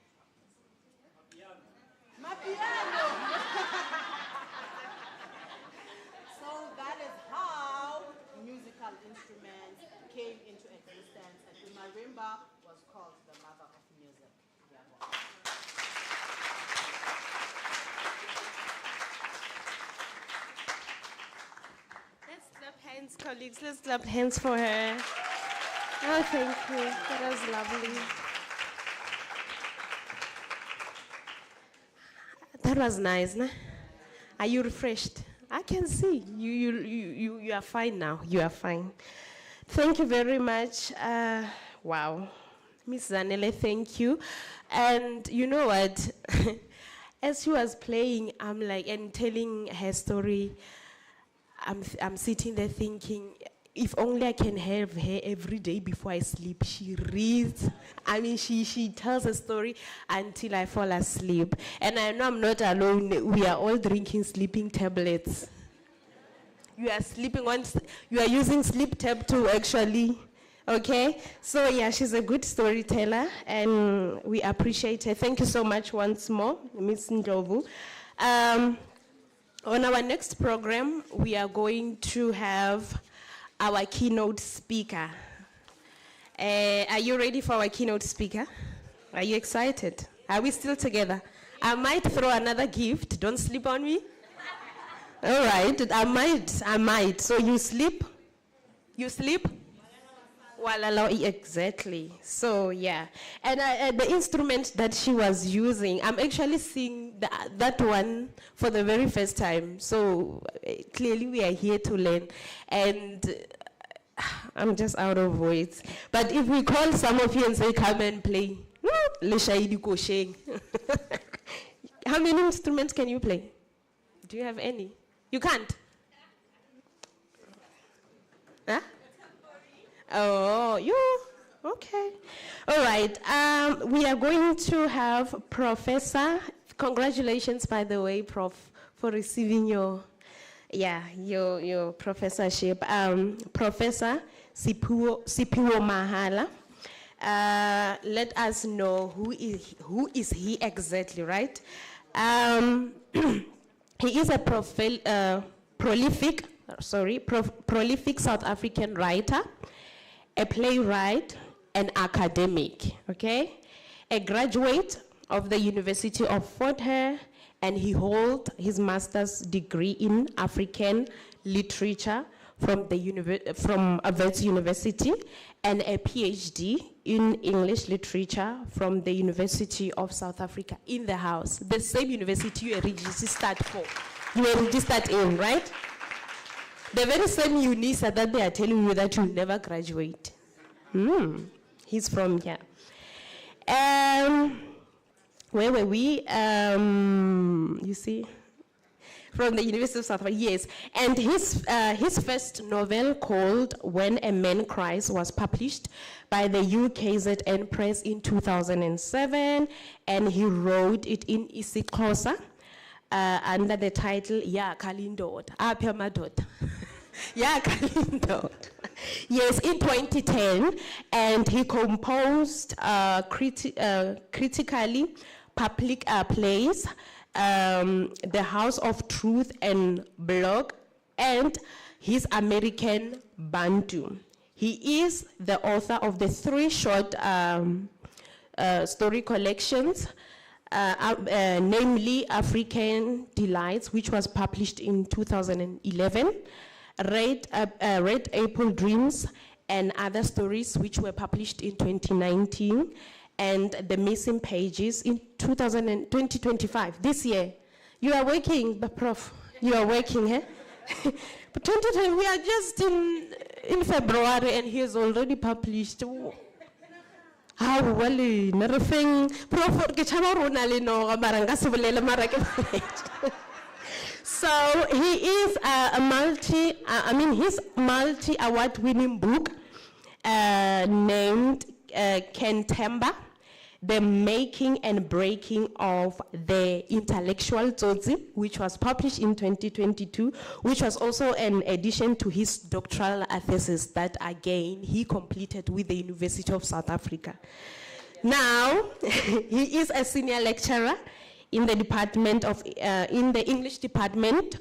Mapiano. So that is how musical instruments came into existence, and the marimba was called the mother of music. Let's clap hands, colleagues. Let's clap hands for her. Oh, thank you. That was lovely. That was nice, nah? Are you refreshed? I can see. You are fine now. You are fine. Thank you very much. Wow. Miss Zanele, thank you. And you know what? As she was playing, I'm like, and telling her story, I'm sitting there thinking, if only I can have her every day before I sleep. She reads. I mean, she tells a story until I fall asleep. And I know I'm not alone. We are all drinking sleeping tablets. You are sleeping on, you are using sleep tab too, actually. Okay? So yeah, she's a good storyteller, and we appreciate her. Thank you so much once more, Ms. Ndlovu. On our next program, we are going to have our keynote speaker. Are you ready for our keynote speaker? Are you excited? Are we still together? I might throw another gift. Don't sleep on me. All right, I might. So you sleep? You sleep? Walala, exactly. So yeah, and the instrument that she was using, I'm actually seeing that one for the very first time. So clearly we are here to learn, and I'm just out of words. But if we call some of you and say, come and play, how many instruments can you play? Do you have any? You can't? Huh? Oh, you? Okay. All right. We are going to have Professor, congratulations, by the way, Prof, for receiving your professorship. Professor Siphiwo Mahala. Let us know who is he exactly, right? He is a prolific South African writer, a playwright, an academic, okay? A graduate of the University of Fort Hare, and he holds his master's degree in African literature from Wits University, and a PhD in English literature from the University of South Africa, in the house, the same university you were registered for. You were registered in, right? The very same Unisa that they are telling you that you'll never graduate. He's from here. Where were we? You see? From the University of South Africa, yes. And his first novel, called When a Man Cries, was published by the UKZN Press in 2007, and he wrote it in isiXhosa under the title Ya Kalindoda, Apha Madoda. Ya Kalindoda. Yes, in 2010, and he composed critically public plays, The House of Truth and Blog, and his American Bantu. He is the author of the 3 short story collections, namely African Delights, which was published in 2011, Red April Dreams, and Other Stories, which were published in 2019, and The Missing Pages in 2025, this year. You are working, the Prof. You are working, eh? But 2020, we are just in February, and he has already published. How well, nothing. Prof. So he is his multi-award winning book named Kentemba, The Making and Breaking of the Intellectual Tsotsi, which was published in 2022, which was also an addition to his doctoral thesis that again he completed with the University of South Africa. Now, he is a senior lecturer in the department of, in the English department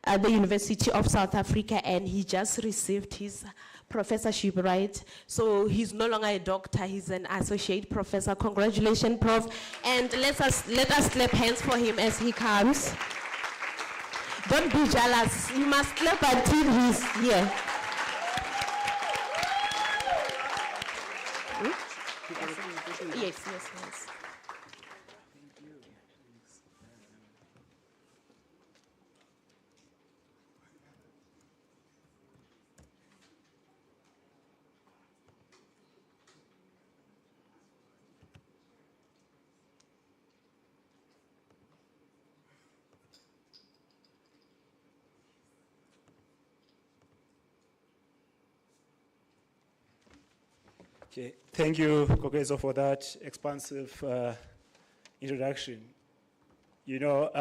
at the University of South Africa, and he just received his professorship, right? So he's no longer a doctor, he's an associate professor. Congratulations, Prof. And let us clap hands for him as he comes. Don't be jealous, you must clap until he's here. Yes, yes, yes. Okay, thank you, Kokezo, for that expansive introduction. You know,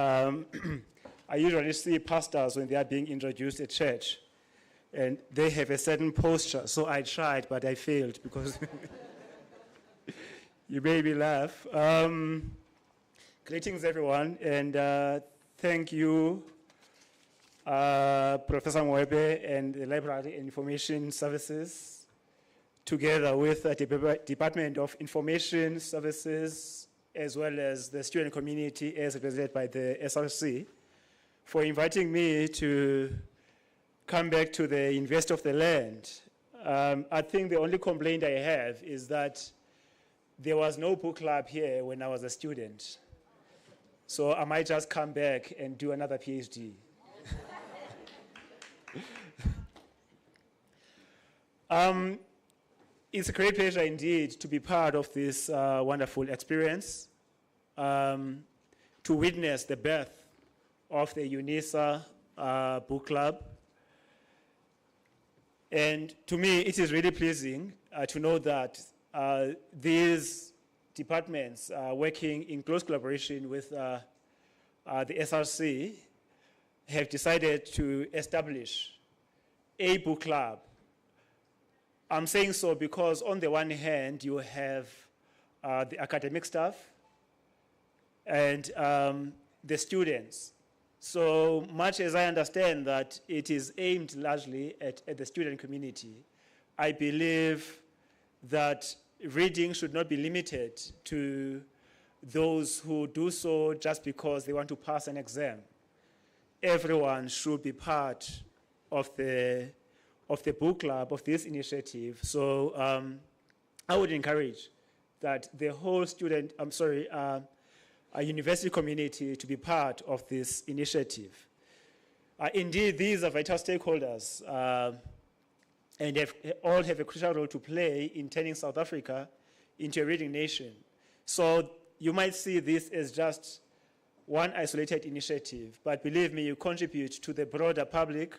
I usually see pastors when they are being introduced at church, and they have a certain posture. So I tried, but I failed because you made me laugh. Greetings, everyone, and thank you, Professor Mwebe and the Library and Information Services, together with the Department of Information Services, as well as the student community as represented by the SRC, for inviting me to come back to the University of the Land. I think the only complaint I have is that there was no book club here when I was a student. So I might just come back and do another PhD. It's a great pleasure indeed to be part of this wonderful experience, to witness the birth of the Unisa book club. And to me, it is really pleasing to know that these departments working in close collaboration with the SRC have decided to establish a book club. I'm saying so because on the one hand, you have the academic staff and the students. So much as I understand that it is aimed largely at the student community, I believe that reading should not be limited to those who do so just because they want to pass an exam. Everyone should be part of the book club, of this initiative. So I would encourage that the whole university community to be part of this initiative. Indeed, these are vital stakeholders and all have a crucial role to play in turning South Africa into a reading nation. So you might see this as just one isolated initiative, but believe me, you contribute to the broader public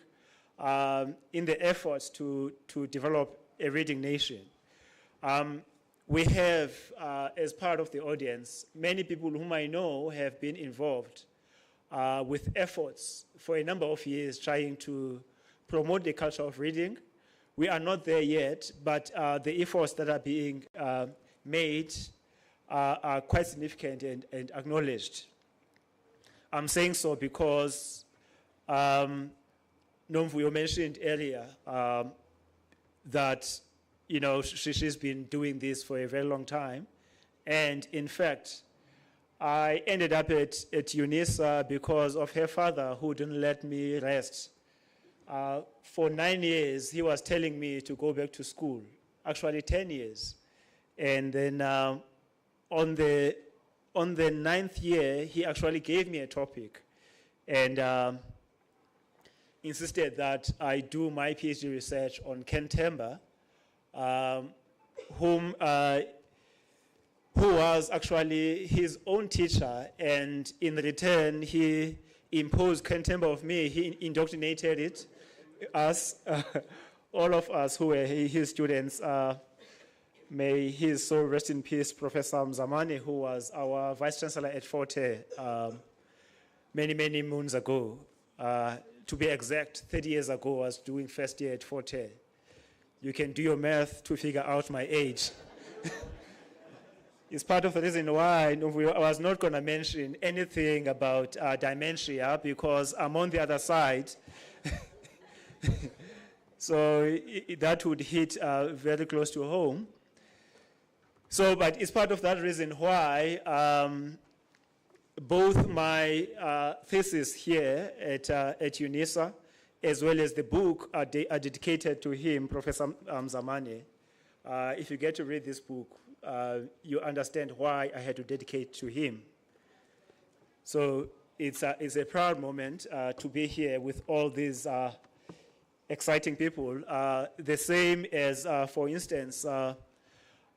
in the efforts to develop a reading nation. We have, as part of the audience, many people whom I know have been involved with efforts for a number of years trying to promote the culture of reading. We are not there yet, but the efforts that are being made are quite significant and acknowledged. I'm saying so because Nomvuyo mentioned earlier that she's been doing this for a very long time. And in fact, I ended up at Unisa because of her father who didn't let me rest. For 9 years, he was telling me to go back to school, actually 10 years. And then on the 9th year, he actually gave me a topic and insisted that I do my PhD research on Ken Temba, who was actually his own teacher, and in return, he imposed Ken Temba of me. He indoctrinated us, all of us who were his students, may his soul rest in peace, Professor Mzamani, who was our Vice Chancellor at Forte many, many moons ago. To be exact, 30 years ago, I was doing first year at Forte. You can do your math to figure out my age. It's part of the reason why I was not going to mention anything about dementia, because I'm on the other side. So that would hit very close to home. So, but it's part of that reason why both my thesis here at Unisa, as well as the book, are dedicated to him, Professor Mzamani. If you get to read this book, you understand why I had to dedicate to him. So it's a proud moment to be here with all these exciting people. The same as, for instance,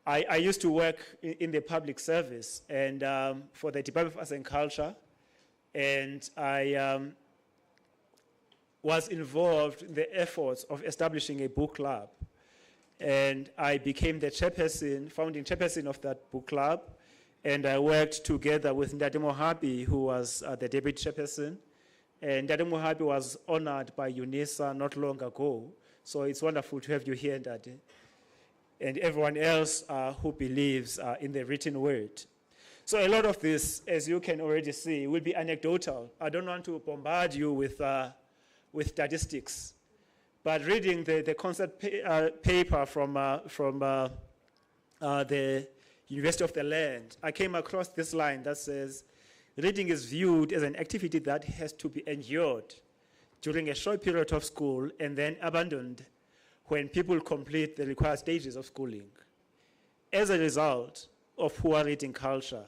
I used to work in the public service and for the Department of Arts and Culture, and I was involved in the efforts of establishing a book club. And I became the chairperson, founding chairperson of that book club, and I worked together with Ndade Mohabi, who was the deputy chairperson. And Ndade Mohabi was honored by Unisa not long ago, so it's wonderful to have you here, Ndade, and everyone else who believes in the written word. So a lot of this, as you can already see, will be anecdotal. I don't want to bombard you with statistics, but reading the concept paper from the University of the Land, I came across this line that says, reading is viewed as an activity that has to be endured during a short period of school and then abandoned when people complete the required stages of schooling. As a result of poor reading culture,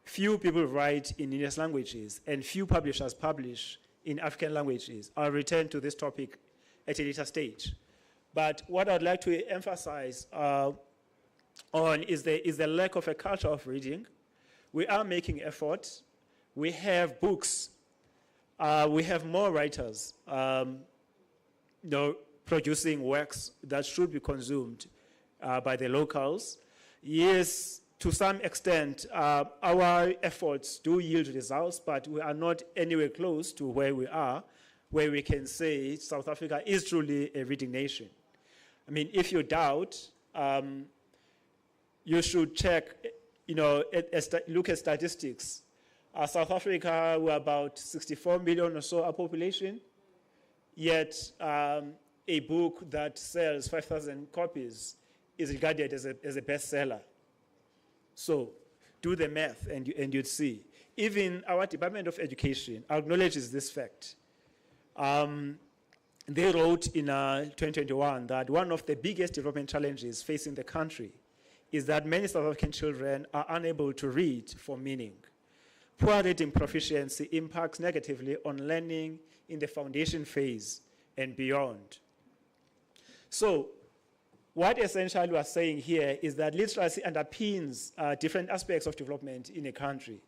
few people write in English languages and few publishers publish in African languages. I'll return to this topic at a later stage. But what I'd like to emphasize on is the lack of a culture of reading. We are making efforts. We have books. We have more writers producing works that should be consumed by the locals. Yes, to some extent, our efforts do yield results, but we are not anywhere close to where we are, where we can say South Africa is truly a reading nation. I mean, if you doubt, you should check, look at statistics. South Africa, we're about 64 million or so our population, yet a book that sells 5,000 copies is regarded as a bestseller. So do the math and you'd see. Even our Department of Education acknowledges this fact. They wrote in 2021 that one of the biggest development challenges facing the country is that many South African children are unable to read for meaning. Poor reading proficiency impacts negatively on learning in the foundation phase and beyond. So what essentially we are saying here is that literacy underpins different aspects of development in a country.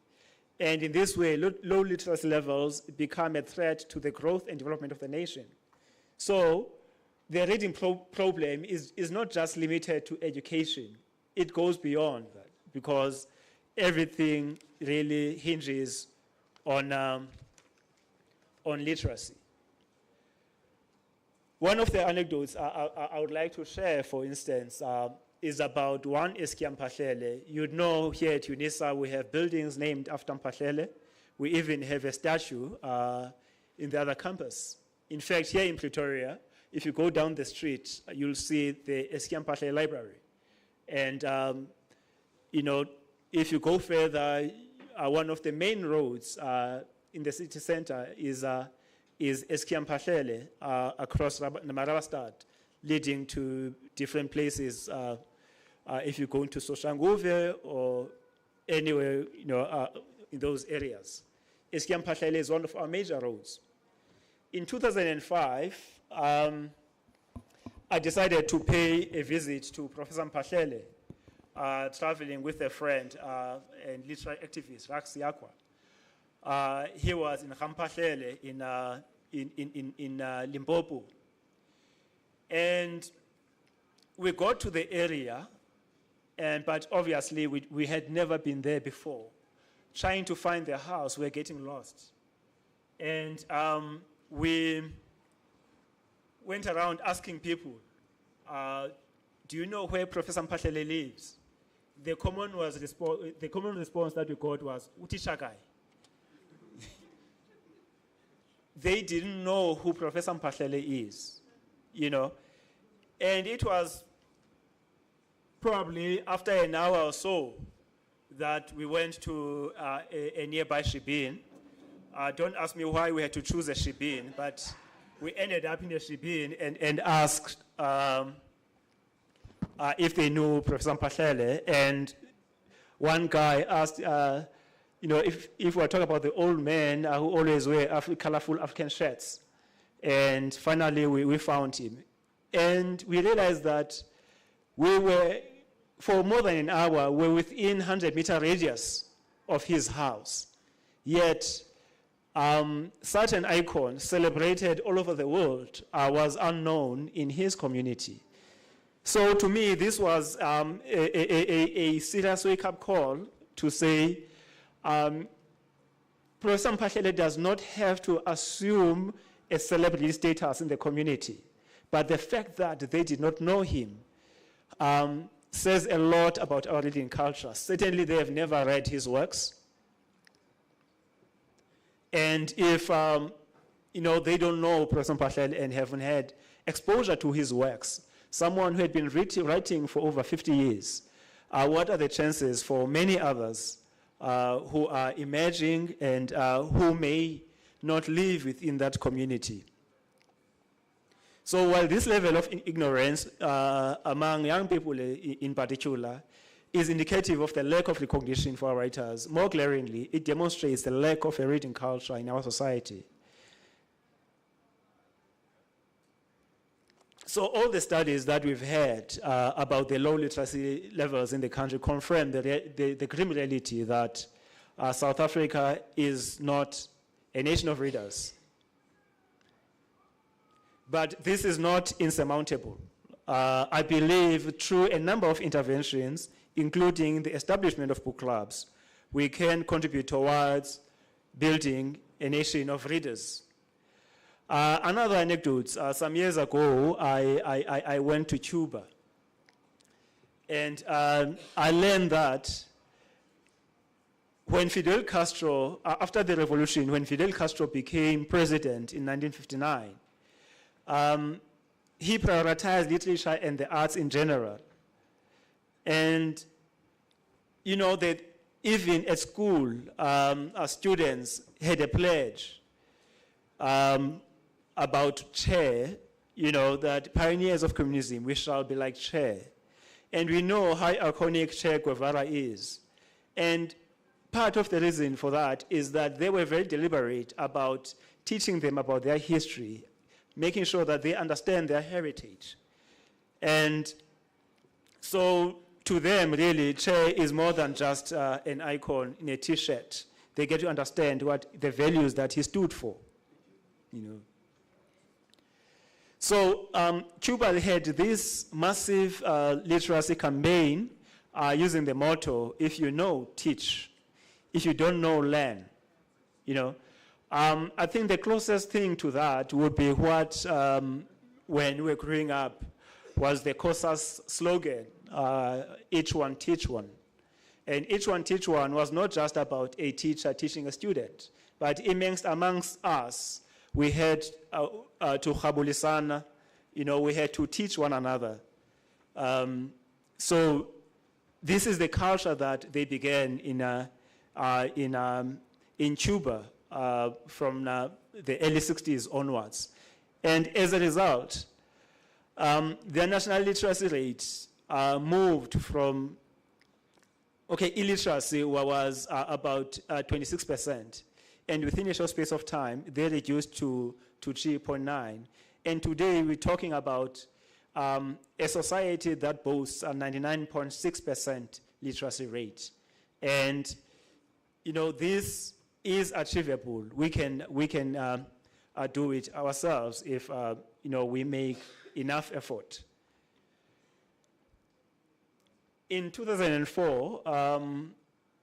And in this way, low literacy levels become a threat to the growth and development of the nation. So the reading problem is not just limited to education. It goes beyond that because everything really hinges on literacy. One of the anecdotes I would like to share, for instance, is about one Eskia Mphahlele. You'd know here at Unisa we have buildings named after Mphahlele. We even have a statue in the other campus. In fact, here in Pretoria, if you go down the street, you'll see the Eskia Mphahlele Library. And, if you go further, one of the main roads in the city center is Eskia Mphahlele across Marabastad, leading to different places. If you go into Soshanguve or anywhere, in those areas. Eskia Mphahlele is one of our major roads. In 2005, I decided to pay a visit to Professor Mphahlele, traveling with a friend and literary activist, Rax Yakwa. He was in Mphahlele in Limpopo. And we got to the area, but obviously we had never been there before. Trying to find the house, we're getting lost. And we went around asking people, do you know where Professor Mpahlele lives? The common response that we got was, Utishakai. They didn't know who Professor Mpahlele is, you know. And it was probably after an hour or so that we went to a nearby shebeen. Don't ask me why we had to choose a shebeen, but we ended up in a shebeen and asked if they knew Professor Mpahlele. And one guy asked, you know, if we're talking about the old men who always wear colorful African shirts. And finally, we found him. And we realized that we were, for more than an hour, we were within 100-meter radius of his house. Yet, such an icon, celebrated all over the world, was unknown in his community. So to me, this was a serious wake-up call to say, Professor Mpahlele does not have to assume a celebrity status in the community. But the fact that they did not know him says a lot about our reading culture. Certainly, they have never read his works. And if you know, they don't know Professor Mpahlele and haven't had exposure to his works, someone who had been writing for over 50 years, what are the chances for many others who are emerging and who may not live within that community? So while this level of ignorance among young people in particular is indicative of the lack of recognition for our writers, more glaringly, it demonstrates the lack of a reading culture in our society. So all the studies that we've had about the low literacy levels in the country confirm the grim reality that South Africa is not a nation of readers. But this is not insurmountable. I believe through a number of interventions, including the establishment of book clubs, we can contribute towards building a nation of readers. Another anecdote, some years ago, I went to Cuba. And I learned that when Fidel Castro, after the revolution, when Fidel Castro became president in 1959, he prioritized literature and the arts in general. And, you know, that even at school, our students had a pledge about Che, you know, that pioneers of communism, we shall be like Che. And we know how iconic Che Guevara is. And part of the reason for that is that they were very deliberate about teaching them about their history, making sure that they understand their heritage. And so to them, really, Che is more than just an icon in a T-shirt. They get to understand what the values that he stood for, you know. So Cuba had this massive literacy campaign using the motto, if you know, teach. If you don't know, learn, you know. I think the closest thing to that would be what, when we were growing up, was the COSA's slogan, each one teach one. And each one teach one was not just about a teacher teaching a student, but amongst us, we had to chabulisana, you know, we had to teach one another. So this is the culture that they began in Cuba from the early 60s onwards. And as a result, their national literacy rates moved from, illiteracy was about 26%. And within a short space of time, they reduced to 3.9. And today, we're talking about a society that boasts a 99.6% literacy rate. And, you know, this is achievable. We can do it ourselves if, you know, we make enough effort. In 2004,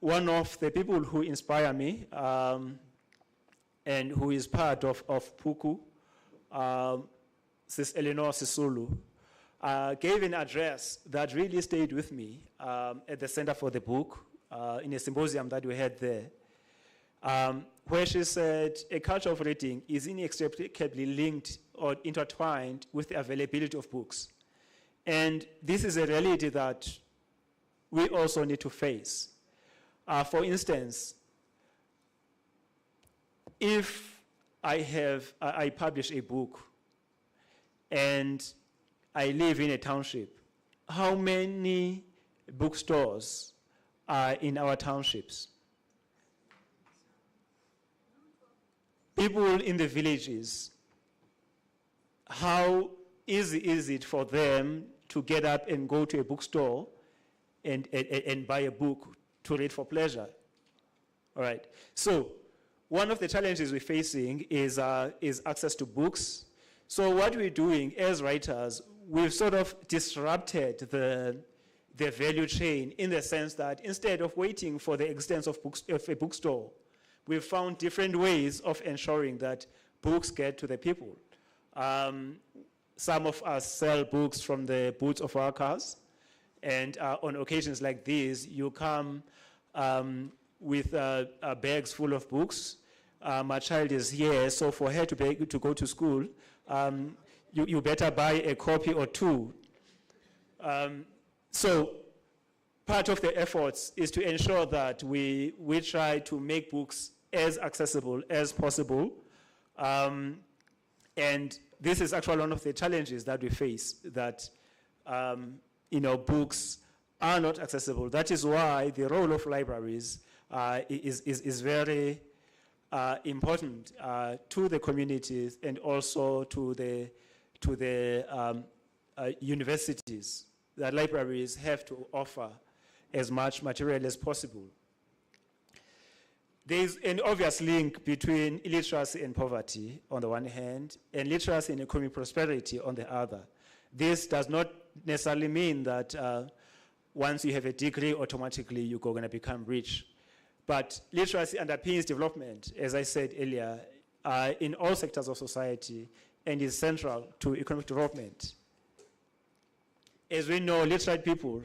one of the people who inspire me and who is part of Puku, Sis Eleanor Sisulu, gave an address that really stayed with me at the Center for the Book in a symposium that we had there, where she said a culture of reading is inextricably linked or intertwined with the availability of books. And this is a reality that we also need to face. For instance, if I publish a book and I live in a township, how many bookstores are in our townships? People in the villages, how easy is it for them to get up and go to a bookstore and buy a book to read for pleasure? All right. So one of the challenges we're facing is access to books. So what we're doing as writers, we've sort of disrupted the value chain in the sense that instead of waiting for the existence of a bookstore, we've found different ways of ensuring that books get to the people. Some of us sell books from the boots of our cars, and on occasions like these, you come with bags full of books. My child is here, so for her to go to school, you better buy a copy or two. So part of the efforts is to ensure that we try to make books as accessible as possible. And this is actually one of the challenges that we face, that books are not accessible. That is why the role of libraries is very important to the communities and also to the universities. That libraries have to offer as much material as possible. There's an obvious link between illiteracy and poverty on the one hand, and literacy and economic prosperity on the other. This does not necessarily mean that once you have a degree, automatically you're going to become rich. But literacy underpins development, as I said earlier, in all sectors of society, and is central to economic development. As we know, literate people,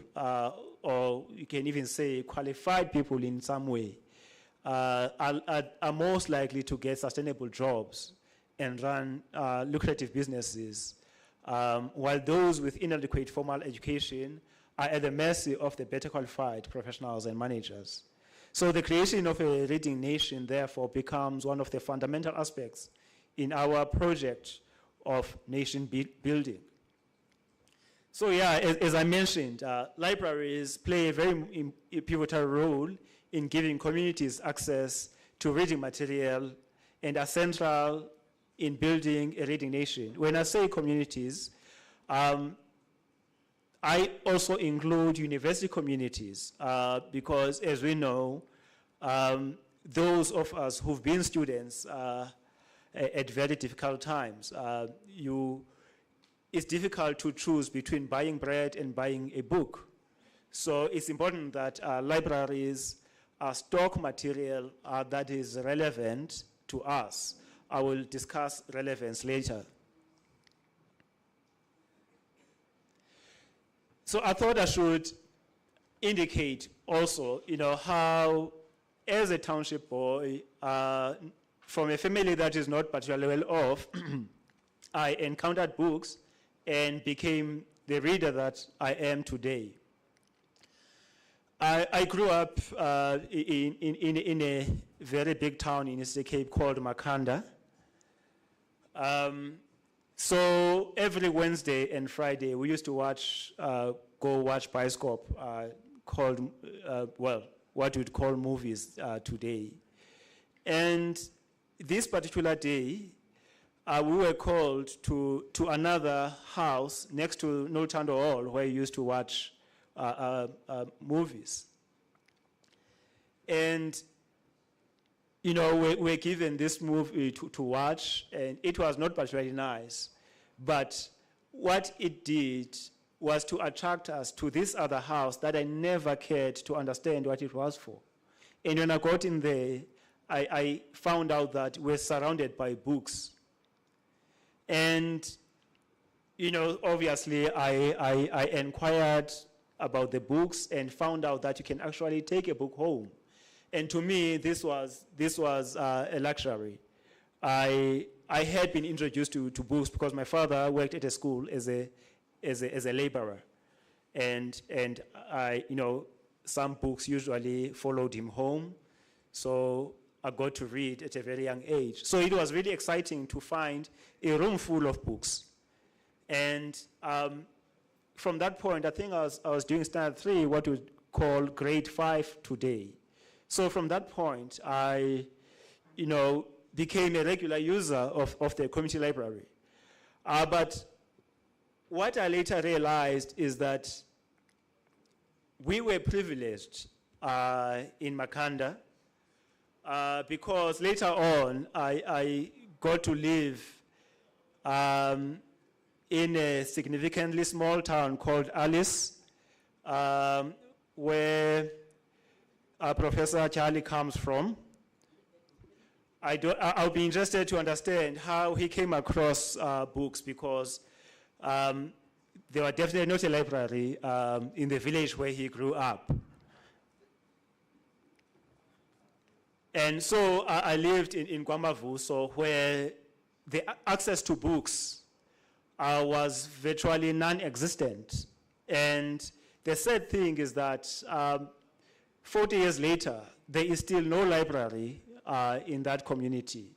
or you can even say qualified people in some way, are most likely to get sustainable jobs and run lucrative businesses, while those with inadequate formal education are at the mercy of the better qualified professionals and managers. So the creation of a reading nation, therefore, becomes one of the fundamental aspects in our project of nation building. So yeah, as I mentioned, libraries play a very pivotal role in giving communities access to reading material and are central in building a reading nation. When I say communities, I also include university communities because, as we know, those of us who've been students at very difficult times, it's difficult to choose between buying bread and buying a book. So it's important that libraries stock material that is relevant to us. I will discuss relevance later. So I thought I should indicate also, how, as a township boy, from a family that is not particularly well off, I encountered books and became the reader that I am today. I grew up in a very big town in Eastern Cape called Makhanda. So every Wednesday and Friday, we used to go watch Bioscope, called, what we'd call movies today. And this particular day, we were called to another house next to Noltando Hall, where we used to watch movies. And, we're given this movie to watch, and it was not particularly nice. But what it did was to attract us to this other house that I never cared to understand what it was for. And when I got in there, I found out that we're surrounded by books. And, obviously I inquired about the books and found out that you can actually take a book home. And to me, this was a luxury. I had been introduced to books because my father worked at a school as a laborer. And I, some books usually followed him home. So I got to read at a very young age. So it was really exciting to find a room full of books. And from that point, I think I was doing standard 3, what we call grade 5 today. So from that point, I, became a regular user of the community library. But what I later realized is that we were privileged in Makhanda because later on I got to live in a significantly small town called Alice, where Professor Charlie comes from. I'll be interested to understand how he came across books because there were definitely not a library in the village where he grew up. And so I lived in Kwamavu, so where the access to books was virtually non-existent. And the sad thing is that 40 years later, there is still no library in that community.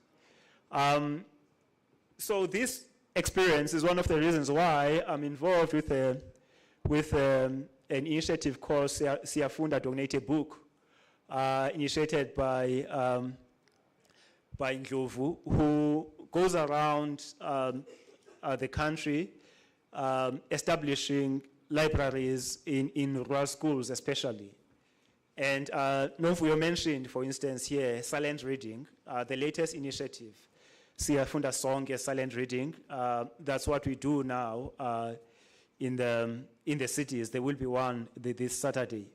So this experience is one of the reasons why I'm involved with an initiative called Siyafunda Donate a Book, initiated by Ndlovu, who goes around the country establishing libraries in rural schools especially. And Nomfuyo mentioned, for instance, here, silent reading, the latest initiative, Siyafunda Song is silent reading. That's what we do now in the cities. There will be one this Saturday.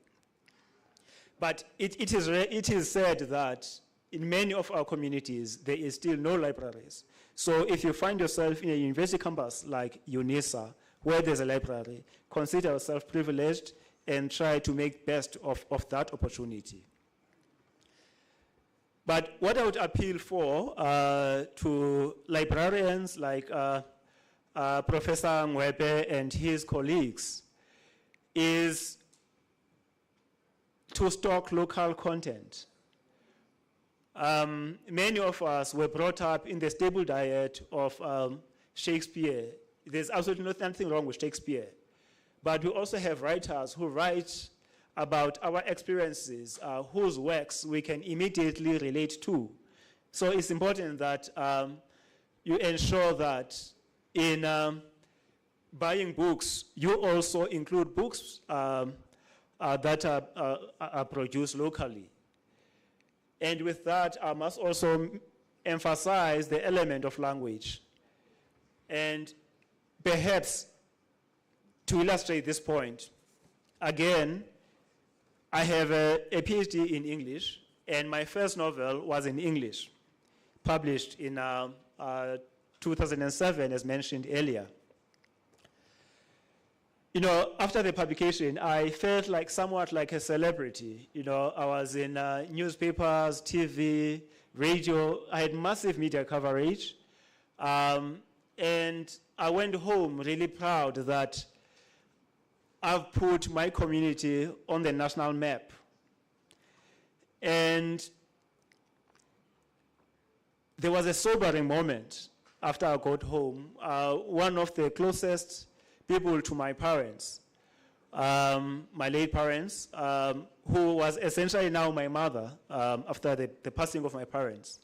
But it is said that in many of our communities, there is still no libraries. So if you find yourself in a university campus like Unisa, where there's a library, consider yourself privileged and try to make best of that opportunity. But what I would appeal for to librarians like Professor Ngwebe and his colleagues is to stock local content. Many of us were brought up in the stable diet of Shakespeare. There's absolutely nothing wrong with Shakespeare. But we also have writers who write about our experiences, whose works we can immediately relate to. So it's important that you ensure that in buying books, you also include books that are produced locally. And with that, I must also emphasize the element of language. And perhaps to illustrate this point, again, I have a PhD in English, and my first novel was in English, published in 2007, as mentioned earlier. After the publication, I felt somewhat like a celebrity. I was in newspapers, TV, radio. I had massive media coverage. And I went home really proud that I've put my community on the national map. And there was a sobering moment after I got home. One of the closest people to my parents, my late parents, who was essentially now my mother after the passing of my parents,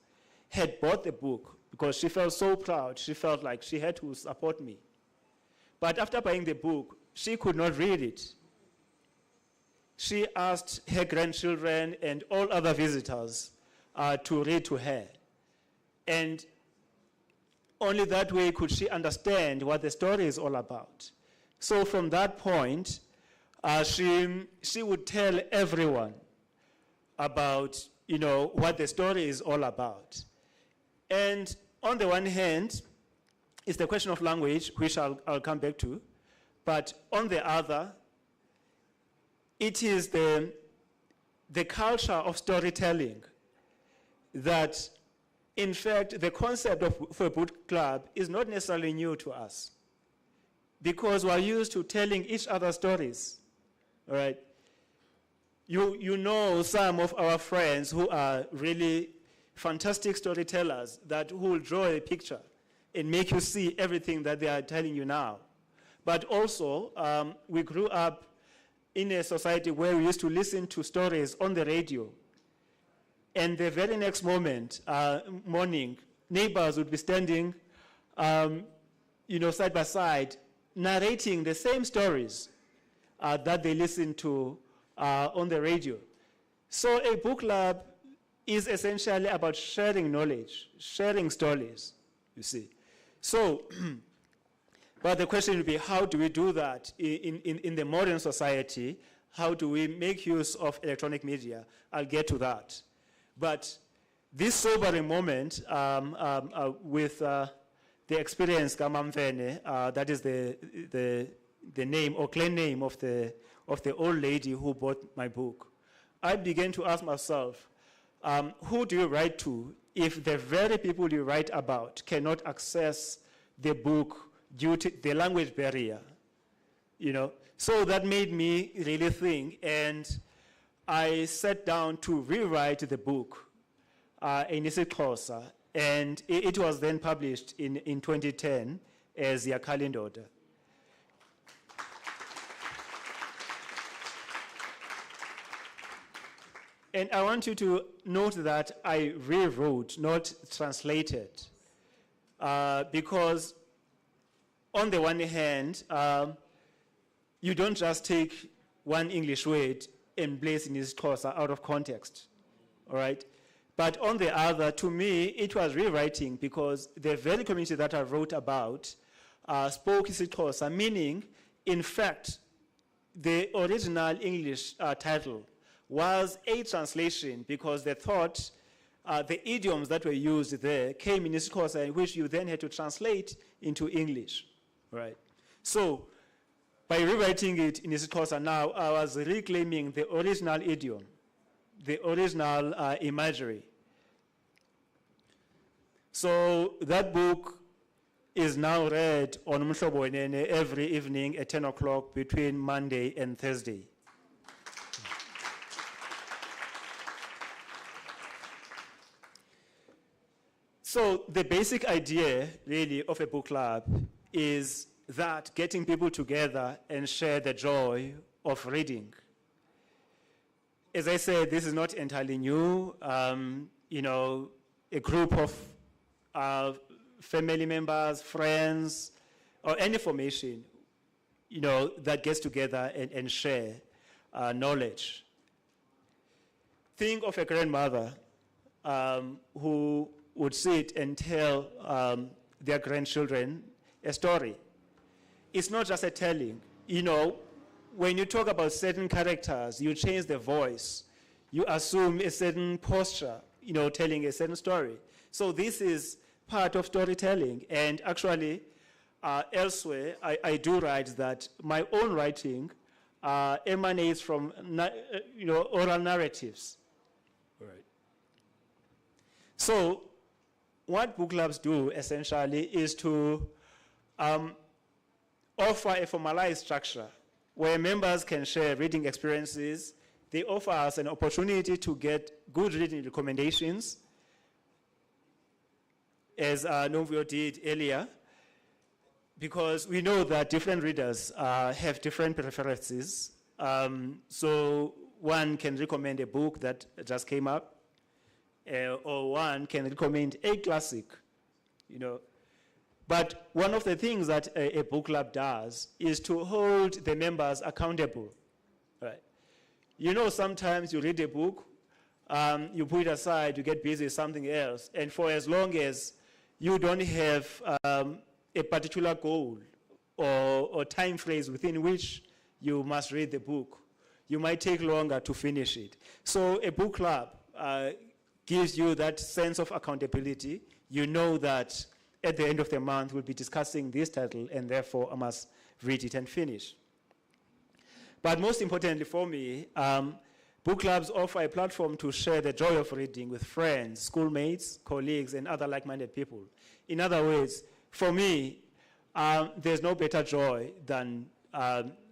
had bought the book because she felt so proud. She felt like she had to support me. But after buying the book, she could not read it. She asked her grandchildren and all other visitors to read to her. And only that way could she understand what the story is all about. So from that point, she would tell everyone about, what the story is all about. And on the one hand, it's the question of language, which I'll come back to. But on the other, it is the culture of storytelling that, in fact, the concept of a book club is not necessarily new to us, because we're used to telling each other stories, all right? You know some of our friends who are really fantastic storytellers who will draw a picture and make you see everything that they are telling you now. But also, we grew up in a society where we used to listen to stories on the radio. And the very next morning, neighbors would be standing, side by side, narrating the same stories that they listened to on the radio. So a book club is essentially about sharing knowledge, sharing stories, you see. So, but the question would be, how do we do that in the modern society? How do we make use of electronic media? I'll get to that. But this sobering moment with the experience Kamamvene, that is the name or clan name of the old lady who bought my book, I began to ask myself, who do you write to if the very people you write about cannot access the book due to the language barrier? So that made me really think, and I sat down to rewrite the book in isiXhosa, and it was then published in 2010 as Yakalindoda. And I want you to note that I rewrote, not translated, because on the one hand, you don't just take one English word and place in isiXhosa out of context, all right? But on the other, to me, it was rewriting because the very community that I wrote about spoke isiXhosa, meaning, in fact, the original English title was a translation because they thought the idioms that were used there came in isiXhosa, which you then had to translate into English, right? So by rewriting it in isiXhosa now, I was reclaiming the original idiom, the original imagery. So that book is now read on Mhlobo Wenene every evening at 10 o'clock between Monday and Thursday. So the basic idea, really, of a book club is that getting people together and share the joy of reading. As I said, this is not entirely new. A group of family members, friends, or any formation, that gets together and share knowledge. Think of a grandmother who would sit and tell their grandchildren a story. It's not just a telling. When you talk about certain characters, you change the voice. You assume a certain posture, telling a certain story. So this is part of storytelling. And actually, elsewhere, I do write that my own writing emanates from oral narratives. All right. So what book clubs do, essentially, is to offer a formalized structure where members can share reading experiences. They offer us an opportunity to get good reading recommendations, as Novio did earlier, because we know that different readers have different preferences. So one can recommend a book that just came up, or one can recommend a classic, But one of the things that a book club does is to hold the members accountable, right? Sometimes you read a book, you put it aside, you get busy with something else, and for as long as you don't have a particular goal or time frames within which you must read the book. You might take longer to finish it. So a book club gives you that sense of accountability. You know that at the end of the month we'll be discussing this title, and therefore I must read it and finish. But most importantly for me, book clubs offer a platform to share the joy of reading with friends, schoolmates, colleagues, and other like-minded people. In other words, for me, there's no better joy than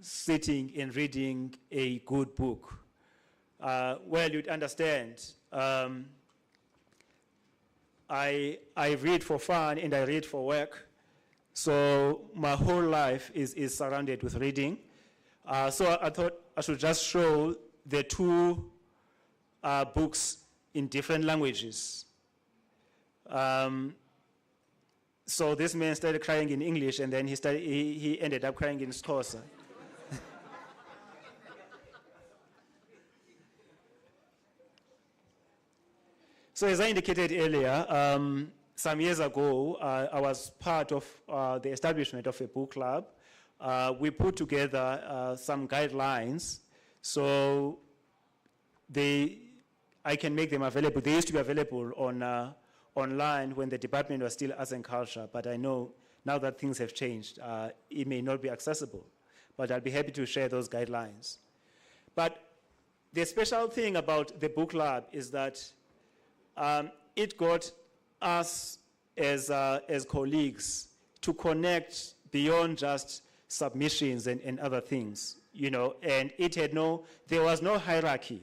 sitting and reading a good book. Well, you'd understand, I read for fun and I read for work. So my whole life is surrounded with reading. So I thought I should just show the two books in different languages. So this man started crying in English, and then he ended up crying in Xhosa. So as I indicated earlier, some years ago, I was part of the establishment of a book club. We put together some guidelines, so I can make them available. They used to be available on online when the department was still Arts and Culture, but I know now that things have changed, it may not be accessible, but I'll be happy to share those guidelines. But the special thing about the book club is that it got us as colleagues to connect beyond just submissions and other things, you know, and there was no hierarchy.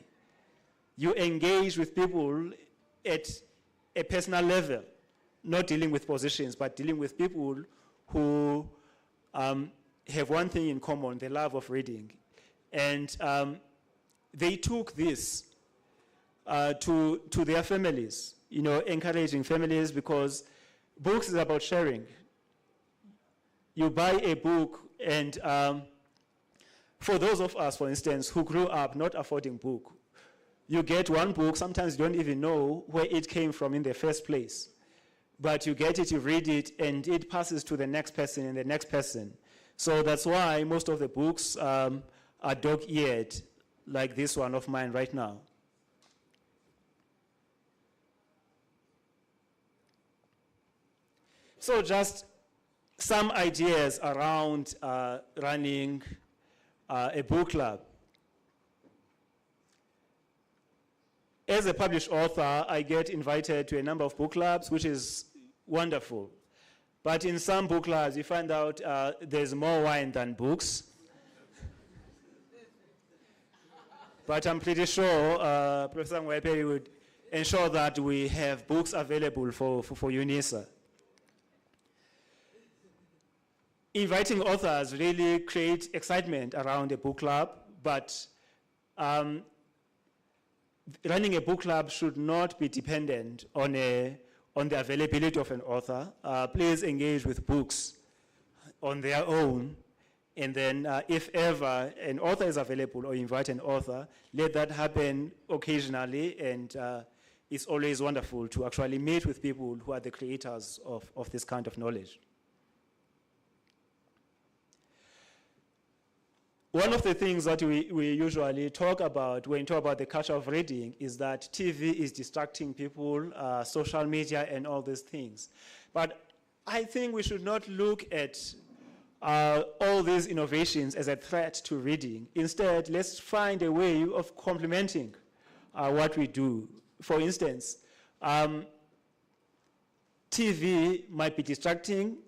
You engage with people at a personal level, not dealing with positions, but dealing with people who have one thing in common, the love of reading. And they took this to their families, you know, encouraging families, because books is about sharing. You buy a book, and for those of us, for instance, who grew up not affording book, you get one book, sometimes you don't even know where it came from in the first place. But you get it, you read it, and it passes to the next person and the next person. So that's why most of the books are dog-eared, like this one of mine right now. So just some ideas around running a book club. As a published author, I get invited to a number of book clubs, which is wonderful. But in some book clubs, you find out there's more wine than books. But I'm pretty sure Professor Ngwepe would ensure that we have books available for Unisa. Inviting authors really creates excitement around a book club, but running a book club should not be dependent on the availability of an author. Please engage with books on their own, and then if ever an author is available or invite an author, let that happen occasionally, and it's always wonderful to actually meet with people who are the creators of this kind of knowledge. One of the things that we usually talk about when we talk about the culture of reading is that TV is distracting people, social media and all these things. But I think we should not look at all these innovations as a threat to reading. Instead, let's find a way of complementing what we do. For instance, TV might be distracting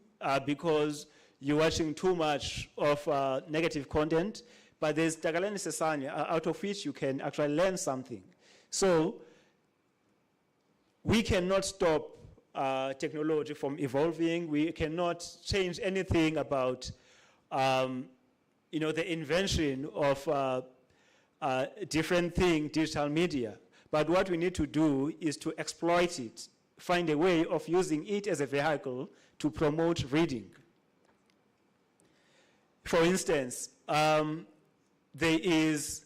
because you're watching too much of negative content, but there's Tagalani Sesanya, out of which you can actually learn something. So we cannot stop technology from evolving. We cannot change anything about the invention of different thing, digital media. But what we need to do is to exploit it, find a way of using it as a vehicle to promote reading. For instance, there is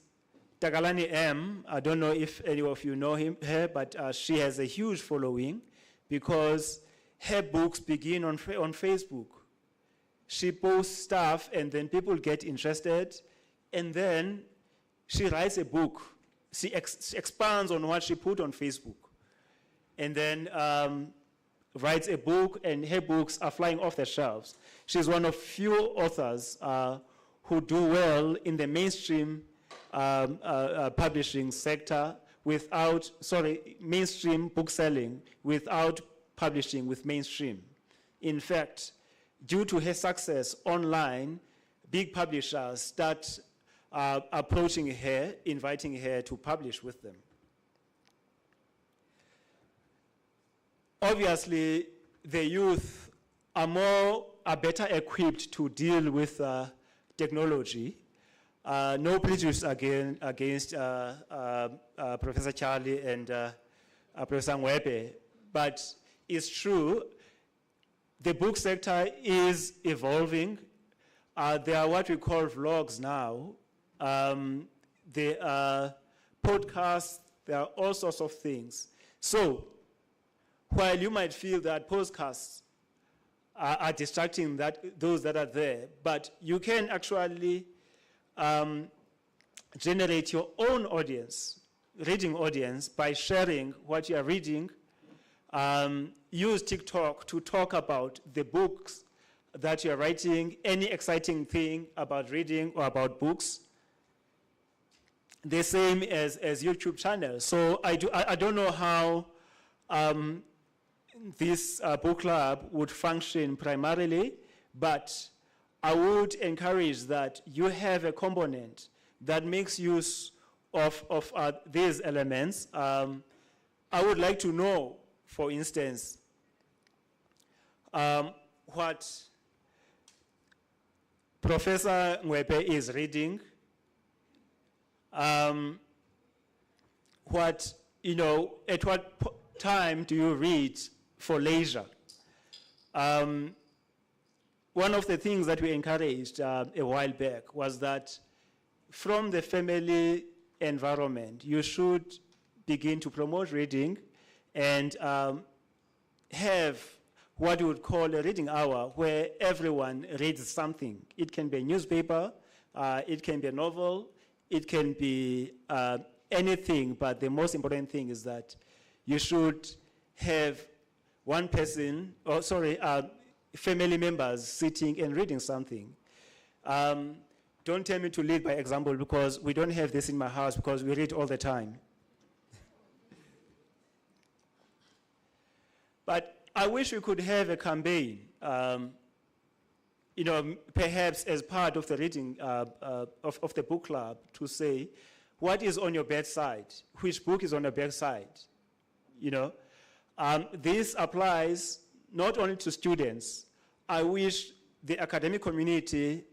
Tagalani M. I don't know if any of you know her, but she has a huge following because her books begin on Facebook. she posts stuff and then people get interested, and then she writes a book. She expands on what she put on Facebook, and then writes a book, and her books are flying off the shelves. She's one of few authors who do well in the mainstream publishing sector mainstream book selling without publishing with mainstream. In fact, due to her success online, big publishers start approaching her, inviting her to publish with them. Obviously, the youth are better equipped to deal with technology. No prejudice against Professor Charlie and Professor Ngwebe, but it's true, the book sector is evolving. There are what we call vlogs now. There are podcasts, there are all sorts of things. So, while you might feel that podcasts are distracting those that are there, but you can actually generate your own audience, reading audience, by sharing what you are reading. Use TikTok to talk about the books that you are writing, any exciting thing about reading or about books. The same as YouTube channels. So I don't know how this book club would function primarily, but I would encourage that you have a component that makes use of these elements. I would like to know, for instance, what Professor Ngwebe is reading, at what time do you read for leisure? One of the things that we encouraged a while back was that from the family environment, you should begin to promote reading and have what you would call a reading hour where everyone reads something. It can be a newspaper, it can be a novel, it can be anything, but the most important thing is that you should have one person, family members sitting and reading something. Don't tell me to lead by example, because we don't have this in my house because we read all the time. But I wish we could have a campaign, perhaps as part of the reading of the book club, to say, what is on your bedside? Which book is on your bedside? This applies not only to students. I wish the academic community,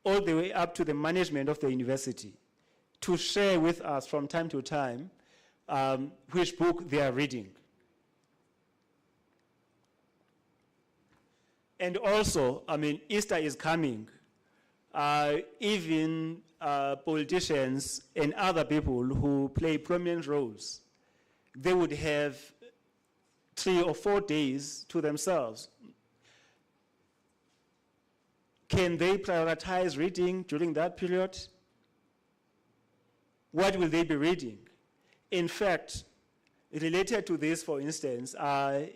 all the way up to the management of the university, to share with us from time to time which book they are reading. And also, Easter is coming. Even politicians and other people who play prominent roles, they would have 3 or 4 days to themselves. Can they prioritize reading during that period? What will they be reading? In fact, related to this, for instance,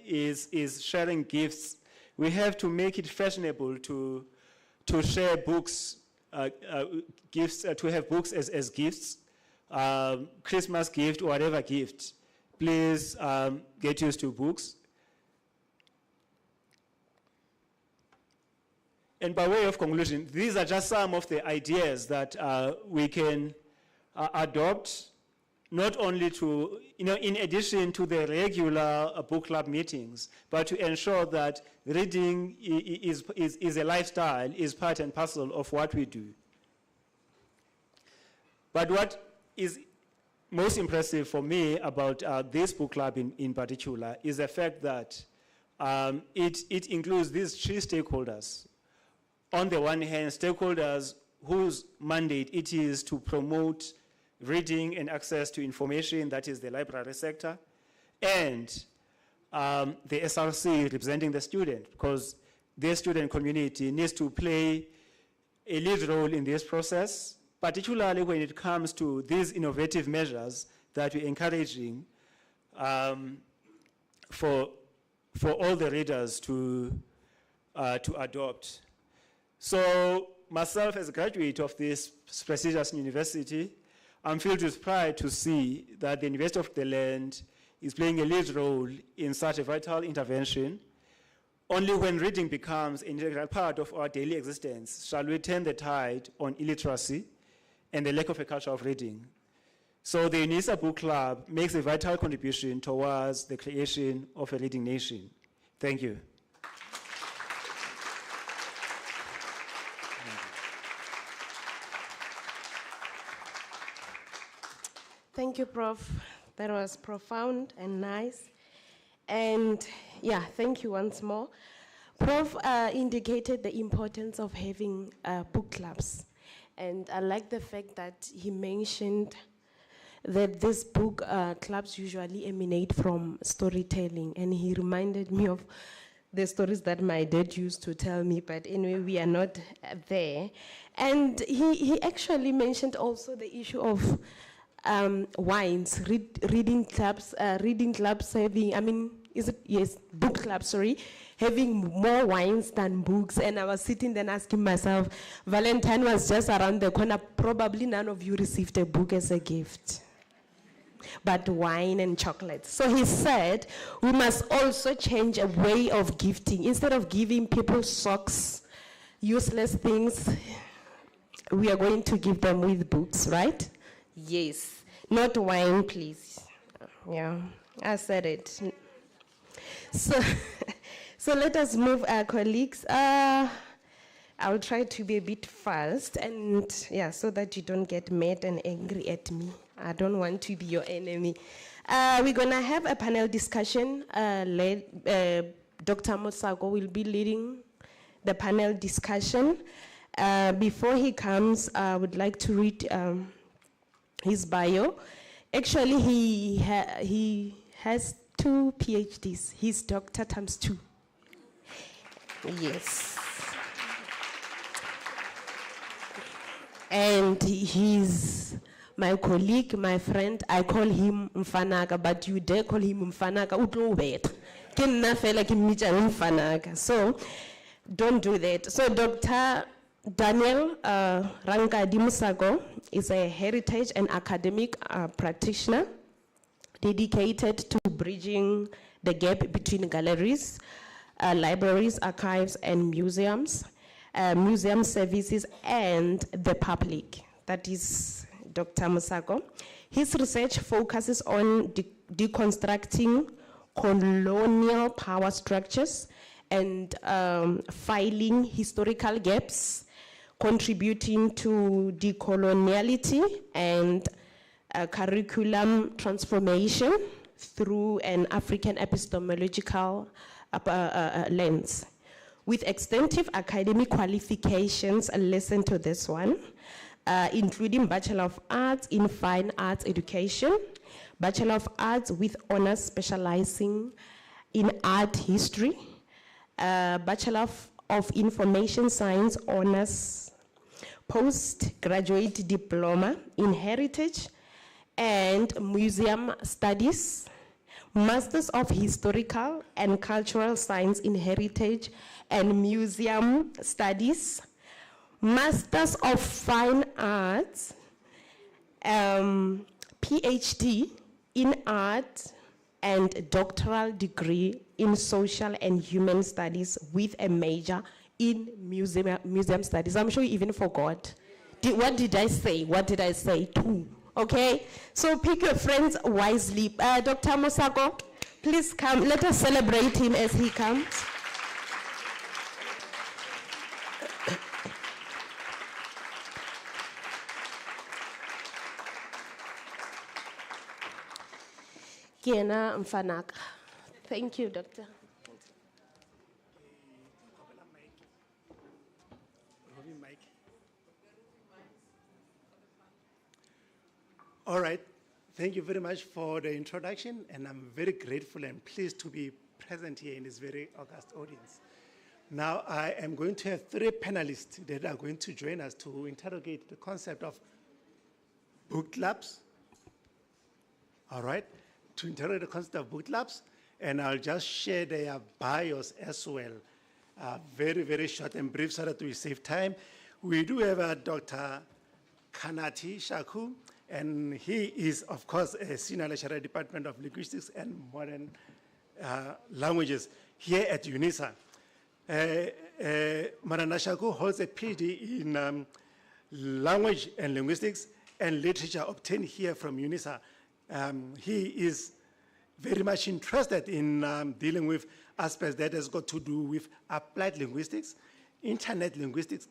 is sharing gifts. We have to make it fashionable to share books, gifts, to have books as gifts, Christmas gift, whatever gift. Please get used to books. And by way of conclusion, these are just some of the ideas that we can adopt, not only to, in addition to the regular book club meetings, but to ensure that reading is a lifestyle, is part and parcel of what we do. But what is most impressive for me about this book club in particular is the fact that it includes these 3 stakeholders. On the one hand, stakeholders whose mandate it is to promote reading and access to information, that is the library sector, and the SRC representing the student, because the student community needs to play a lead role in this process, particularly when it comes to these innovative measures that we're encouraging for all the readers to adopt. So myself, as a graduate of this prestigious university, I'm filled with pride to see that the University of the Land is playing a lead role in such a vital intervention. Only when reading becomes an integral part of our daily existence shall we turn the tide on illiteracy and the lack of a culture of reading. So the Unisa Book Club makes a vital contribution towards the creation of a reading nation. Thank you. Thank you, Prof. That was profound and nice. And yeah, thank you once more. Prof indicated the importance of having book clubs. And I like the fact that he mentioned that these book clubs usually emanate from storytelling. And he reminded me of the stories that my dad used to tell me, but anyway, we are not there. And he actually mentioned also the issue of wines, reading clubs having, book clubs, sorry, having more wines than books. And I was sitting there asking myself, Valentine was just around the corner, probably none of you received a book as a gift, but wine and chocolate. So he said, we must also change a way of gifting. Instead of giving people socks, useless things, we are going to give them with books, right? Yes, not wine, please. Yeah, I said it. So let us move, colleagues. I'll try to be a bit fast, and yeah, so that you don't get mad and angry at me. I don't want to be your enemy. We're gonna have a panel discussion. Dr. Mosago will be leading the panel discussion. Before he comes, I would like to read his bio. Actually, he has 2 PhDs. He's doctor times 2. Yes. And he's my colleague, my friend. I call him Mfanaga, but you dare call him Mfanaga, utlo bet. Kenna fela kimija Mfanaga. So don't do that. So Dr. Daniel Rankadi Musago is a heritage and academic practitioner dedicated to bridging the gap between galleries, libraries, archives, and museums, museum services, and the public. That is Dr. Musago. His research focuses on deconstructing colonial power structures and filing historical gaps, contributing to decoloniality and curriculum transformation through an African epistemological lens. With extensive academic qualifications, listen to this one, including Bachelor of Arts in Fine Arts Education, Bachelor of Arts with honors specializing in art history, Bachelor of Information Science honors, postgraduate diploma in heritage and museum studies, Masters of Historical and Cultural Science in heritage and museum studies, Masters of Fine Arts, PhD in art, and doctoral degree in social and human studies with a major in museum studies. I'm sure you even forgot. What did I say? What did I say? 2. Okay? So pick your friends wisely. Dr. Mosago, please come. Let us celebrate him as he comes. Kiena Mfanaka. Thank you, Doctor. All right. Thank you very much for the introduction, and I'm very grateful and pleased to be present here in this very august audience. Now I am going to have 3 panelists that are going to join us to interrogate the concept of book clubs. All right, to interrogate the concept of book clubs, and I'll just share their bios as well. Very, very short and brief so that we save time. We do have Dr. Kanati Shaku, and he is, of course, a senior lecturer at the Department of Linguistics and Modern Languages here at Unisa. Marana Shaku holds a PhD in language and linguistics and literature obtained here from Unisa. He is very much interested in dealing with aspects that has got to do with applied linguistics, internet linguistics,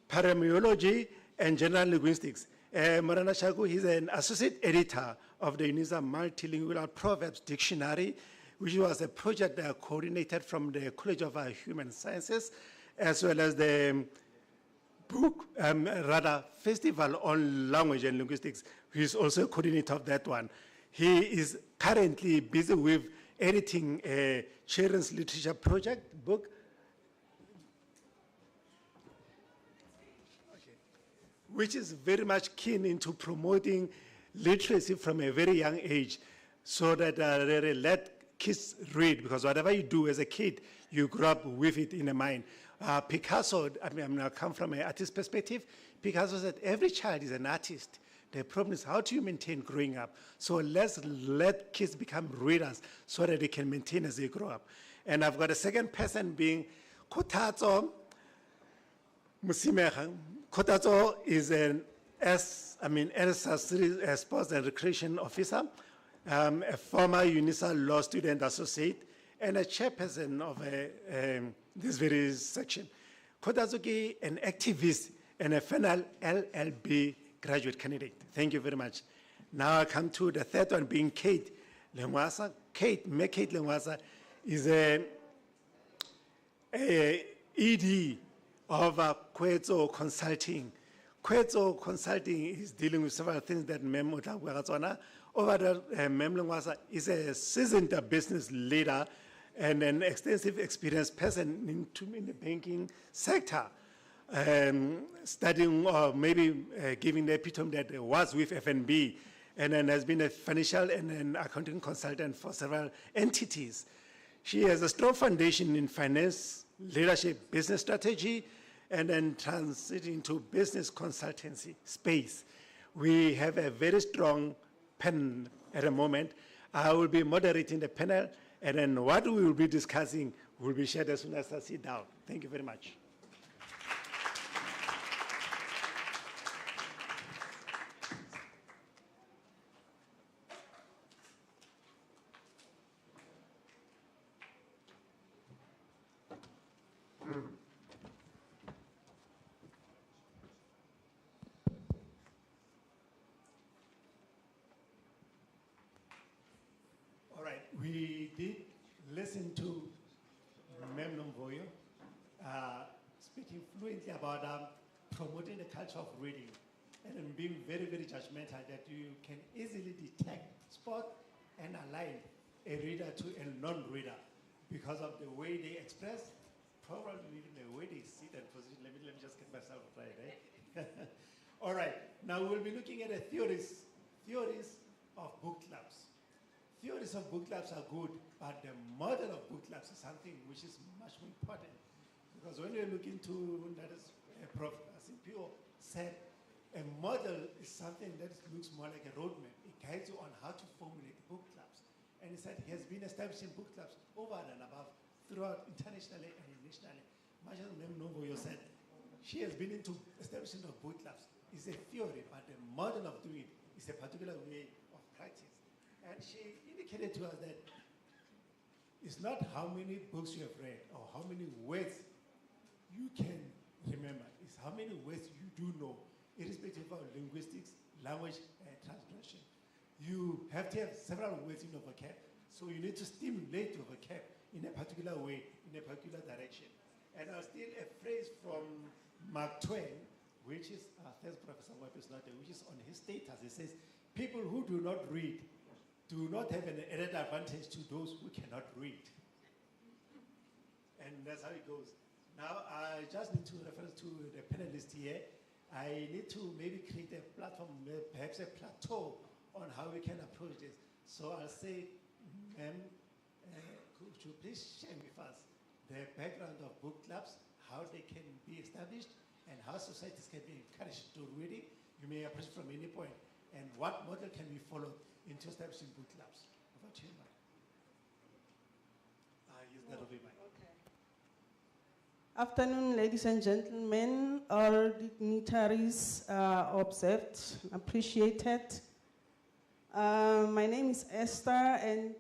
paremiology, and general linguistics. Marana Shaku is an associate editor of the Unisa Multilingual Proverbs Dictionary, which was a project that I coordinated from the College of Human Sciences, as well as the Festival on Language and Linguistics. He is also a coordinator of that one. He is currently busy with editing a children's literature project book, which is very much keen into promoting literacy from a very young age, so that they let kids read, because whatever you do as a kid, you grow up with it in the mind. Picasso, I come from an artist perspective. Picasso said every child is an artist. The problem is, how do you maintain growing up? So let's let kids become readers so that they can maintain as they grow up. And I've got a second person being Kotatso Musimeha. Kotatso is an NSA Sports and Recreation Officer, a former Unisa Law Student Associate, and a chairperson of this very section. Kotatsuki, an activist and a final LLB graduate candidate. Thank you very much. Now I come to the third one, being Kate Lengwasa. Kate Lengwasa is a ED of Kwetso Consulting. Kwetso Consulting is dealing with several things that Mem Otakwagatswana. Over there, Mem Lengwasa is a seasoned business leader and an extensive experienced person in the banking sector. Studying or maybe giving the epitome that was with FNB, and then has been a financial and an accounting consultant for several entities. She has a strong foundation in finance, leadership, business strategy, and then transiting into business consultancy space. We have a very strong panel at the moment. I will be moderating the panel, and then what we will be discussing will be shared as soon as I sit down. Thank you very much. All right, we did listen to Mem Nomvoyo speaking fluently about promoting the culture of reading and being very, very judgmental, that you can easily detect, spot, and align a reader to a non-reader because of the way they express, probably even the way they sit and position. Let me just get myself right, eh? All right, now we'll be looking at the theories of book clubs. Theories of book clubs are good, but the model of book clubs is something which is much more important. Because when you look into, that is, Prof. Siphiwo said, a model is something that looks more like a roadmap. It guides you on how to formulate book clubs. And he said he has been establishing book clubs over and above throughout internationally and nationally. Much as Mem Nomvoyo said, she has been into establishing of book clubs. It's a theory, but the model of doing it is a particular way of practice. And she indicated to us that it's not how many books you have read or how many words you can remember. It's how many words you do know, irrespective of linguistics, language, and transgression. You have to have several words in your vocab, so you need to stimulate your vocab in a particular way, in a particular direction. And I'll steal a phrase from Mark Twain, which is, thanks Professor Webb is not there, which is on his status. He says, people who do not read do not have an added advantage to those who cannot read. and that's how it goes. Now, I just need to refer to the panelists here. I need to maybe create a platform, perhaps a plateau on how we can approach this. So I'll say, ma'am, could you please share with us the background of book clubs, how they can be established, and how societies can be encouraged to reading? You may approach from any point. And what model can we follow into establishing book clubs? Over to you, ma'am. Use that of mic. Afternoon, ladies and gentlemen. All dignitaries observed, appreciated. My name is Esther, and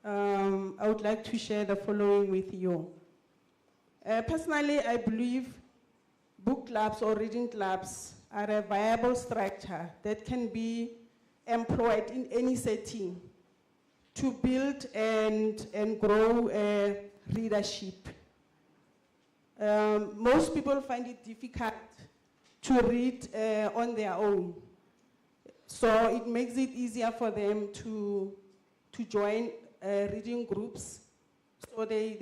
I would like to share the following with you. Personally, I believe book clubs or reading clubs are a viable structure that can be employed in any setting to build and grow readership. Most people find it difficult to read on their own. So it makes it easier for them to join reading groups. So they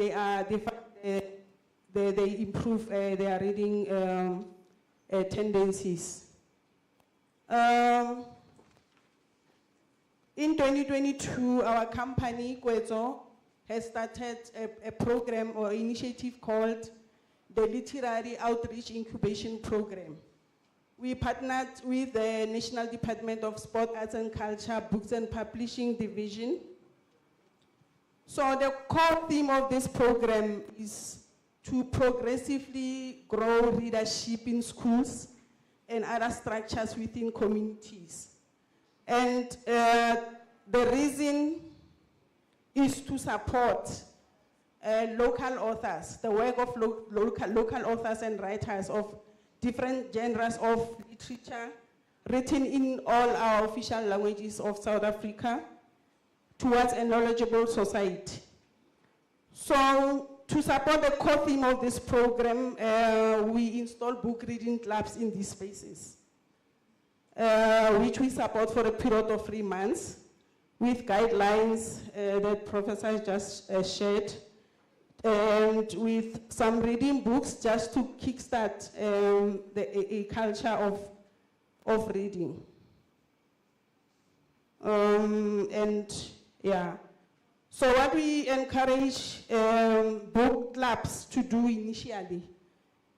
improve their reading tendencies. In 2022, our company, Kwezo, has started a program or initiative called the Literary Outreach Incubation Program. We partnered with the National Department of Sport, Arts and Culture, Books and Publishing Division. So the core theme of this program is to progressively grow readership in schools and other structures within communities. And the reason is to support local authors, the work of local authors and writers of different genres of literature written in all our official languages of South Africa towards a knowledgeable society. So to support the core theme of this program, we install book reading clubs in these spaces, which we support for a period of 3 months with guidelines that Professor just shared, and with some reading books just to kickstart a culture of reading. And yeah, so what we encourage book clubs to do initially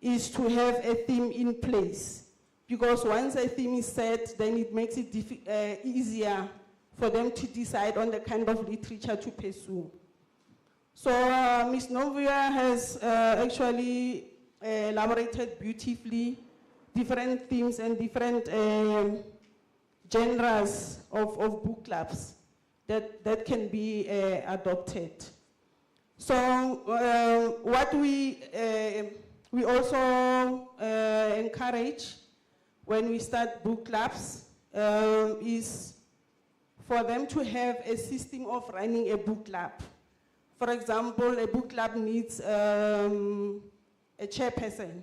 is to have a theme in place, because once a theme is set, then it makes it easier for them to decide on the kind of literature to pursue. So Ms. Novia has actually elaborated beautifully different themes and different genres of book clubs that can be adopted. So what we also encourage when we start book clubs is for them to have a system of running a book club. For example, a book club needs a chairperson,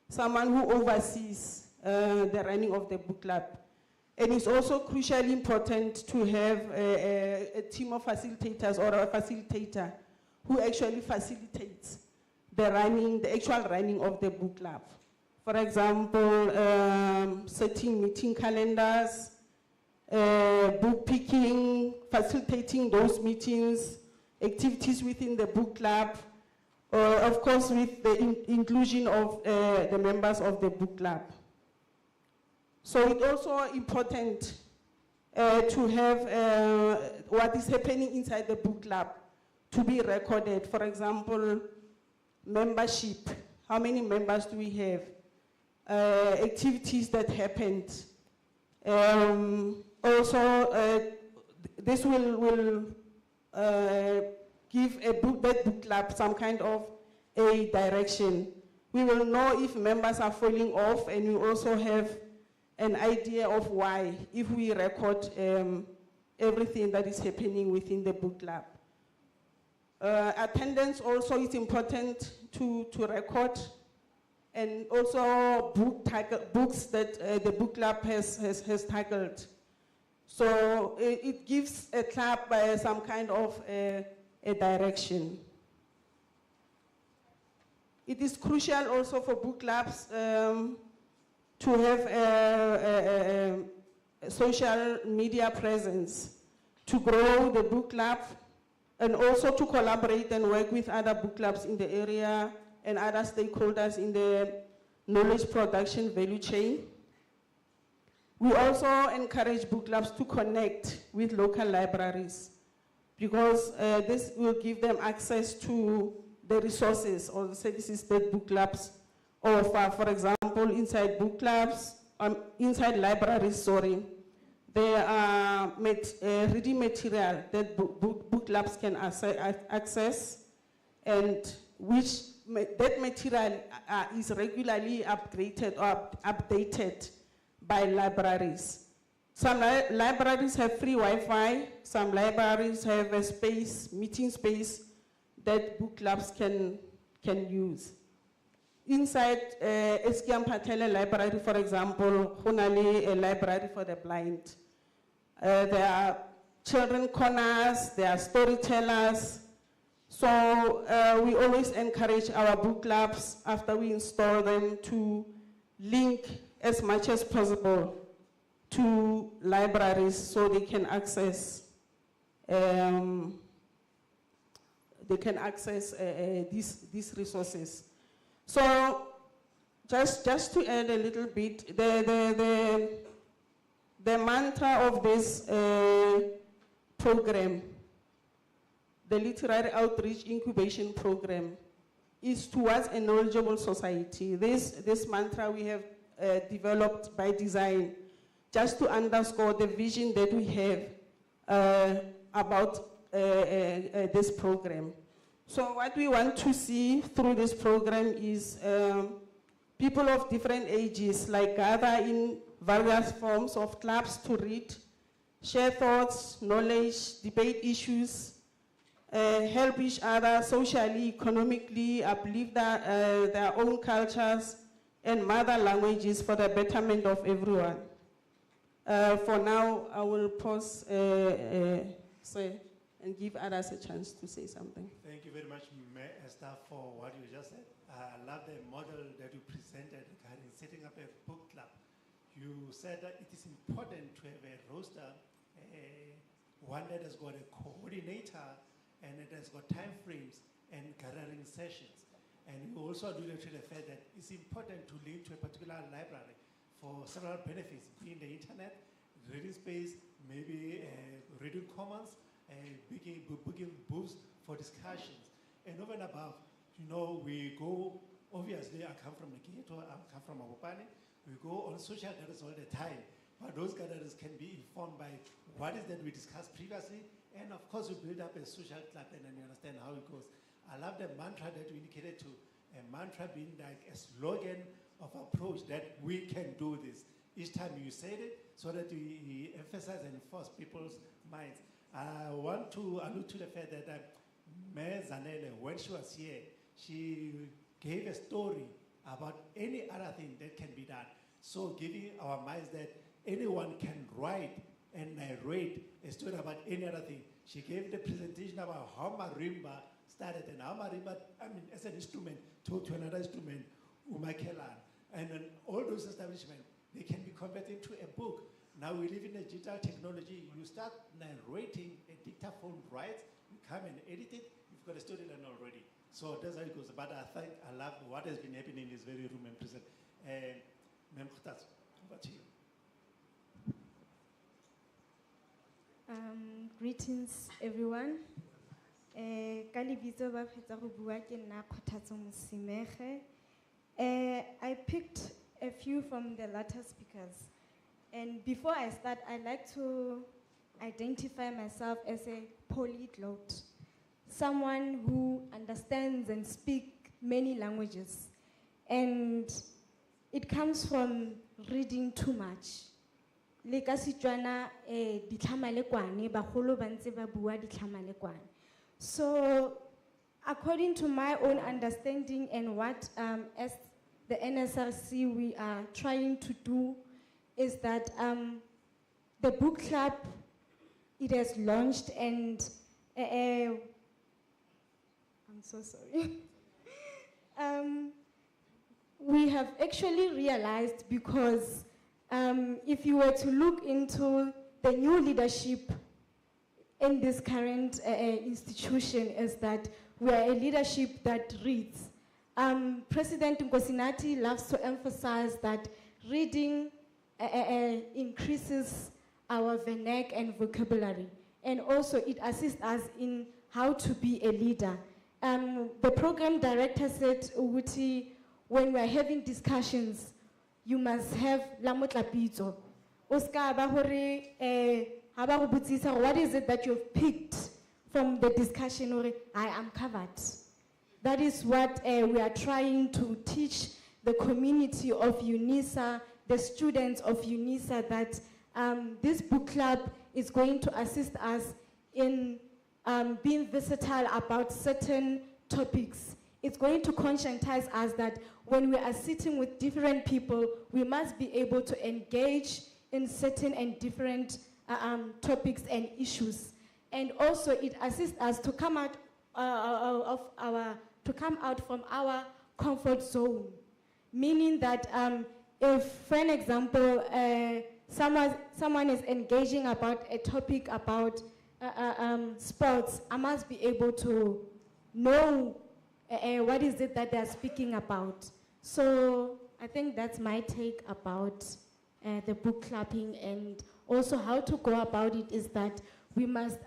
someone who oversees the running of the book club. And it's also crucially important to have a team of facilitators or a facilitator who actually facilitates the actual running of the book club. For example, setting meeting calendars, book picking, facilitating those meetings, activities within the book club, of course with the inclusion of the members of the book club. So it's also important to have what is happening inside the book club to be recorded. For example, membership, how many members do we have? Activities that happened. Also, this will give that book club some kind of a direction. We will know if members are falling off, and we also have an idea of why, if we record everything that is happening within the book club. Attendance also is important to record, and also books that the book club has tackled. So it gives a club some kind of a direction. It is crucial also for book clubs to have a social media presence to grow the book club and also to collaborate and work with other book clubs in the area and other stakeholders in the knowledge production value chain. We also encourage book clubs to connect with local libraries because this will give them access to the resources or the services that book clubs offer. For example, inside book clubs, inside libraries, there are reading material that book clubs can access, and that material is regularly upgraded or updated by libraries. Some libraries have free Wi-Fi, some libraries have a space, meeting space, that book clubs can use. Inside Eskiam Patele Library, for example, Hunali, a library for the blind. There are children corners, there are storytellers. So we always encourage our book clubs, after we install them, to link as much as possible to libraries so they can access these resources. So just to add a little bit, the mantra of this program, the Literary Outreach Incubation Program, is towards a knowledgeable society. This mantra we have developed by design, just to underscore the vision that we have about this program. So what we want to see through this program is people of different ages gather in various forms of clubs to read, share thoughts, knowledge, debate issues, help each other socially, economically, uplift their own cultures and mother languages for the betterment of everyone. For now, I will pause and give others a chance to say something. Thank you very much, Esther, for what you just said. I love the model that you presented regarding setting up a book club. You said that it is important to have a roster, one that has got a coordinator and it has got time frames and gathering sessions. And you also alluded to the fact that it's important to link to a particular library for several benefits, being the internet, reading space, maybe reading commons, booking booths for discussions. And over and above, we go, obviously I come from the Keynote, I come from Abopane, we go on social gatherings all the time, but those gatherings can be informed by what is that we discussed previously, and of course we build up a social club and then you understand how it goes. I love the mantra that you indicated to, a mantra being like a slogan of approach that we can do this. Each time you said it, so that we emphasize and enforce people's minds. I want to allude to the fact that Mayor Zanele, when she was here, she gave a story about any other thing that can be done. So giving our minds that anyone can write and narrate a story about any other thing. She gave the presentation about how marimba started and how marimba, as an instrument, told to another instrument, umakelan. And then all those establishments, they can be converted to a book. Now we live in a digital technology. You start narrating, a dictaphone writes, you come and edit it, you've got a storyline already. So that's how it goes. But I love what has been happening in this very room and present. Ma'am Khutats, over to you. Greetings, everyone. I picked a few from the latter speakers. And before I start, I'd like to identify myself as a polyglot, someone who understands and speaks many languages. And it comes from reading too much. So, according to my own understanding and what as the NSRC we are trying to do is that the book club, it has launched and I'm so sorry. we have actually realized because if you were to look into the new leadership in this current institution, is that we are a leadership that reads. President Nkosinati loves to emphasize that reading increases our vernac and vocabulary, and also it assists us in how to be a leader. The program director said, Uguti, when we're having discussions, you must have la motlapitso. Oska ba hore ha ba go botsisa what is it that you've picked from the discussion, or I am covered. That is what we are trying to teach the community of Unisa, the students of Unisa, that this book club is going to assist us in being versatile about certain topics. It's going to conscientize us that when we are sitting with different people, we must be able to engage in certain and different topics and issues. And also it assists us to come out from our comfort zone. Meaning that if, for an example, someone is engaging about a topic about sports, I must be able to know what is it that they're speaking about. So I think that's my take about the book clubbing, and also how to go about it is that we must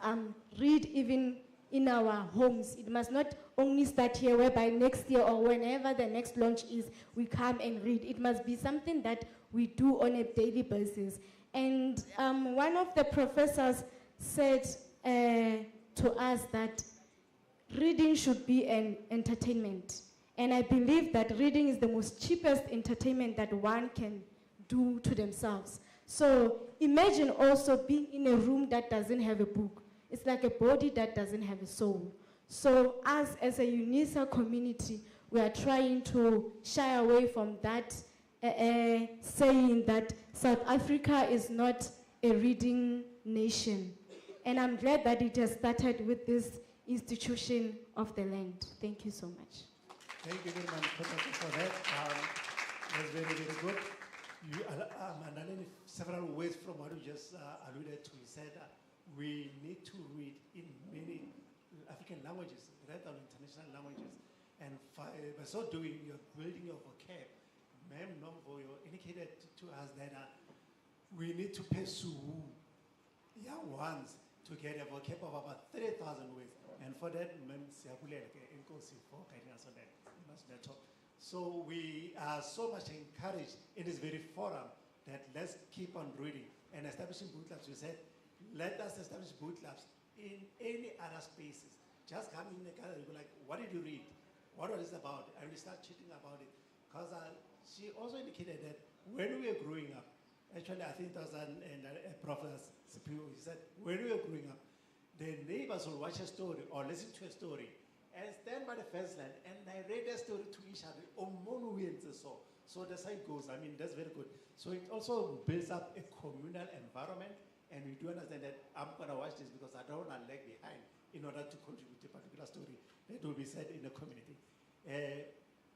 read even in our homes. It must not only start here, whereby next year or whenever the next launch is, we come and read. It must be something that we do on a daily basis. And one of the professors said to us that reading should be an entertainment. And I believe that reading is the most cheapest entertainment that one can do to themselves. So imagine also being in a room that doesn't have a book. It's like a body that doesn't have a soul. So us as a Unisa community, we are trying to shy away from that saying that South Africa is not a reading nation. And I'm glad that it has started with this institution of the land. Thank you so much. Thank you very much for that. That's very, very good. And several ways from what you just alluded to. You said we need to read in many African languages rather than international languages. And by so doing, you're building your vocab. Ma'am Nomvoyo indicated to us that we need to pursue young ones to get a vocab of about 30,000 words. And for that, Ma'am Siyabulele Nkosi for guiding us on that. So we are so much encouraged in this very forum that let's keep on reading and establishing book clubs. We said, let us establish book clubs in any other spaces. Just come in the gallery, go like, what did you read? What was it about? And we start chatting about it. Because she also indicated that when we were growing up, actually I think there was a Professor Siphiwo, he said, when we were growing up, the neighbors will watch a story or listen to a story and stand by the fence line and narrate the story to each other. So that's how it goes. I mean, that's very good. So it also builds up a communal environment, and we do understand that I'm going to watch this because I don't want to lag behind in order to contribute to a particular story that will be said in the community.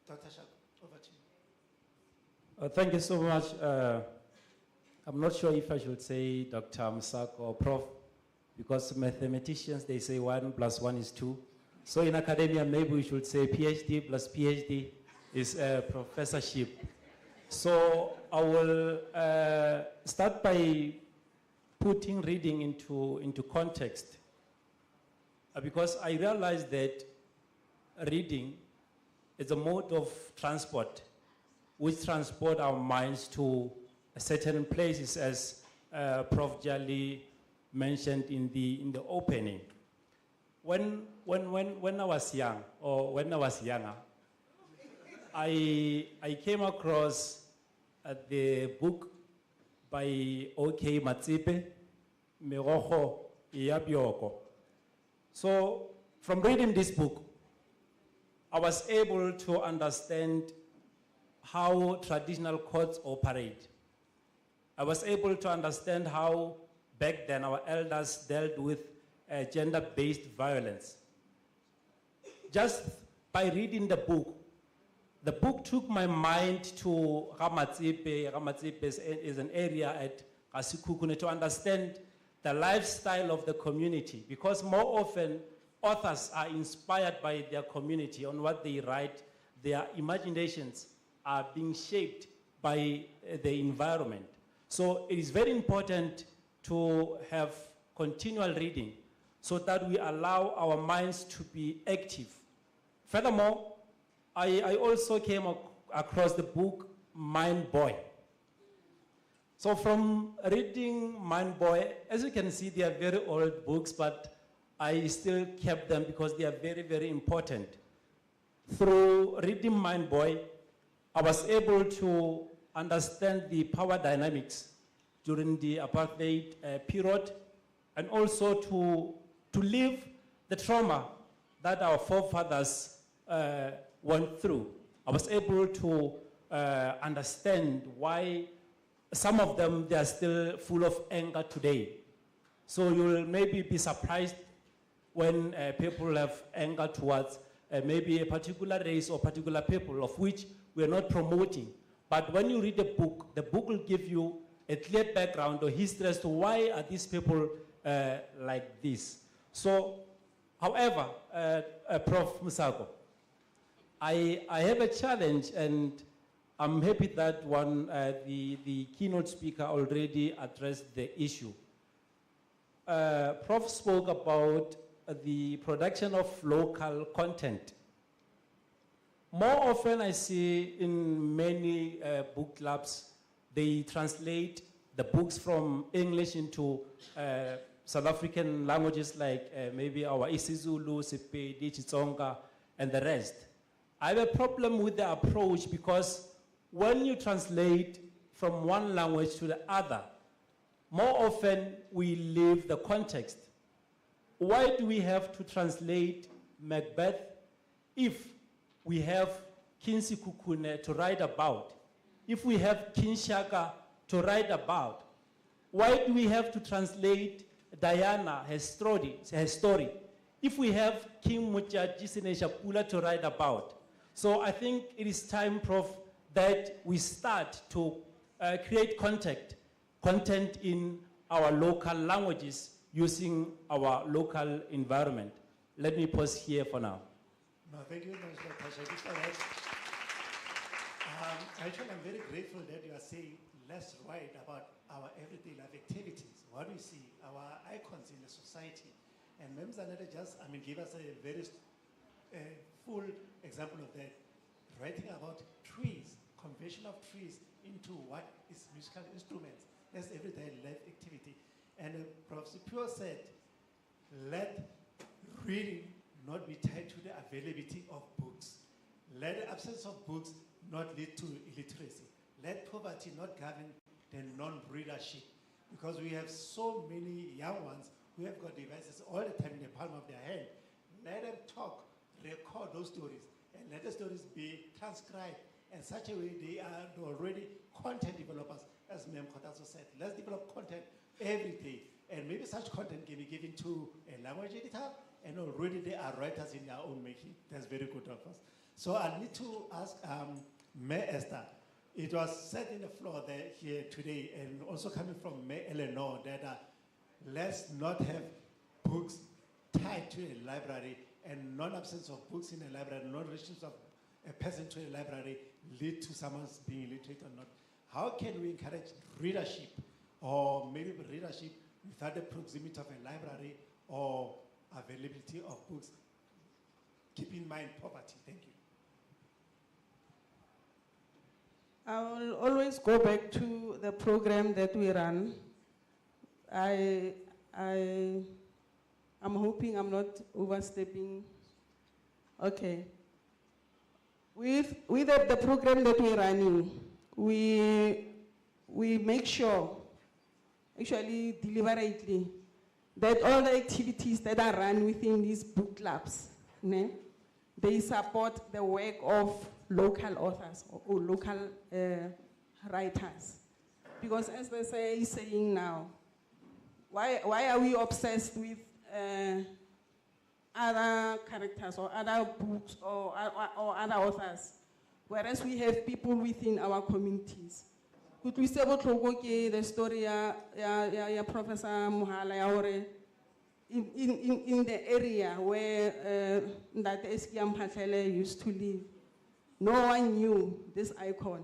Dr. Shak, over to you. Thank you so much. I'm not sure if I should say Dr. Msak or Prof, because mathematicians, they say 1 + 1 is 2. So in academia, maybe we should say PhD plus PhD is a professorship. So I will start by putting reading into context, because I realized that reading is a mode of transport which transport our minds to certain places, as Prof. Jali mentioned in the opening. When I was young, or when I was younger, I came across the book by O.K. Matsipe, Merogo Iyabioko. So from reading this book, I was able to understand how traditional courts operate. I was able to understand how back then our elders dealt with gender-based violence. Just by reading the book, the book took my mind to Ramatsepe. Ramatsepe is an area at Kasikukune to understand the lifestyle of the community, because more often authors are inspired by their community on what they write. Their imaginations are being shaped by the environment. So it is very important to have continual reading so that we allow our minds to be active. Furthermore, I also came across the book Mind Boy. So from reading Mind Boy, as you can see, they are very old books, but I still kept them because they are very, very important. Through reading Mind Boy, I was able to understand the power dynamics during the apartheid period, and also to live the trauma that our forefathers went through. I was able to understand why some of them, they are still full of anger today. So you'll maybe be surprised when people have anger towards maybe a particular race or particular people, of which we are not promoting. But when you read the book will give you a clear background or history as to why are these people like this. So, however, Prof. Musako, I have a challenge, and I'm happy that the keynote speaker already addressed the issue. Prof spoke about the production of local content. More often I see in many book clubs, they translate the books from English into South African languages like maybe our isiZulu, Sepedi, Xitsonga, and the rest. I have a problem with the approach because when you translate from one language to the other, more often we leave the context. Why do we have to translate Macbeth if we have Kinsikukune to write about? If we have Kinshaka to write about? Why do we have to translate Diana, her story? If we have King Muchaji Sineshapula to write about? So I think it is time, Prof, that we start to create content in our local languages using our local environment. Let me pause here for now. No, thank you very much, Dr. Shaki, for that. Actually, I'm very grateful that you are saying let's write about our everyday life activities, what we see, our icons in the society. And Mem Zanetta just, gave us a very full example of that, writing about trees, conversion of trees into what is musical instruments. That's everyday life activity. And Prof. Siphiwo said, let reading not be tied to the availability of books. Let the absence of books not lead to illiteracy. Let poverty not govern the non-readership. Because we have so many young ones who have got devices all the time in the palm of their hand. Let them talk, record those stories, and let the stories be transcribed in such a way they are already content developers, as Mem Kotaso said. Let's develop content every day. And maybe such content can be given to a language editor, and already they are writers in their own making. That's very good of us. So I need to ask Mayor Esther. It was said in the floor there here today, and also coming from Mayor Eleanor, that let's not have books tied to a library, and non-absence of books in a library, non-relations of a person to a library lead to someone's being illiterate or not. How can we encourage readership, or maybe readership without the proximity of a library or availability of books? Keep in mind poverty. Thank you. I will always go back to the program that we run. I'm hoping I'm not overstepping. Okay. With the program that we're running, we make sure, actually deliberately, that all the activities that are run within these book clubs, they support the work of local authors or local writers. Because as they say, saying now, why are we obsessed with other characters or other books or other authors whereas we have people within our communities. The story ya Professor Mahala ya hore in the area where that Eskia Mphatlele used to live, no one knew this icon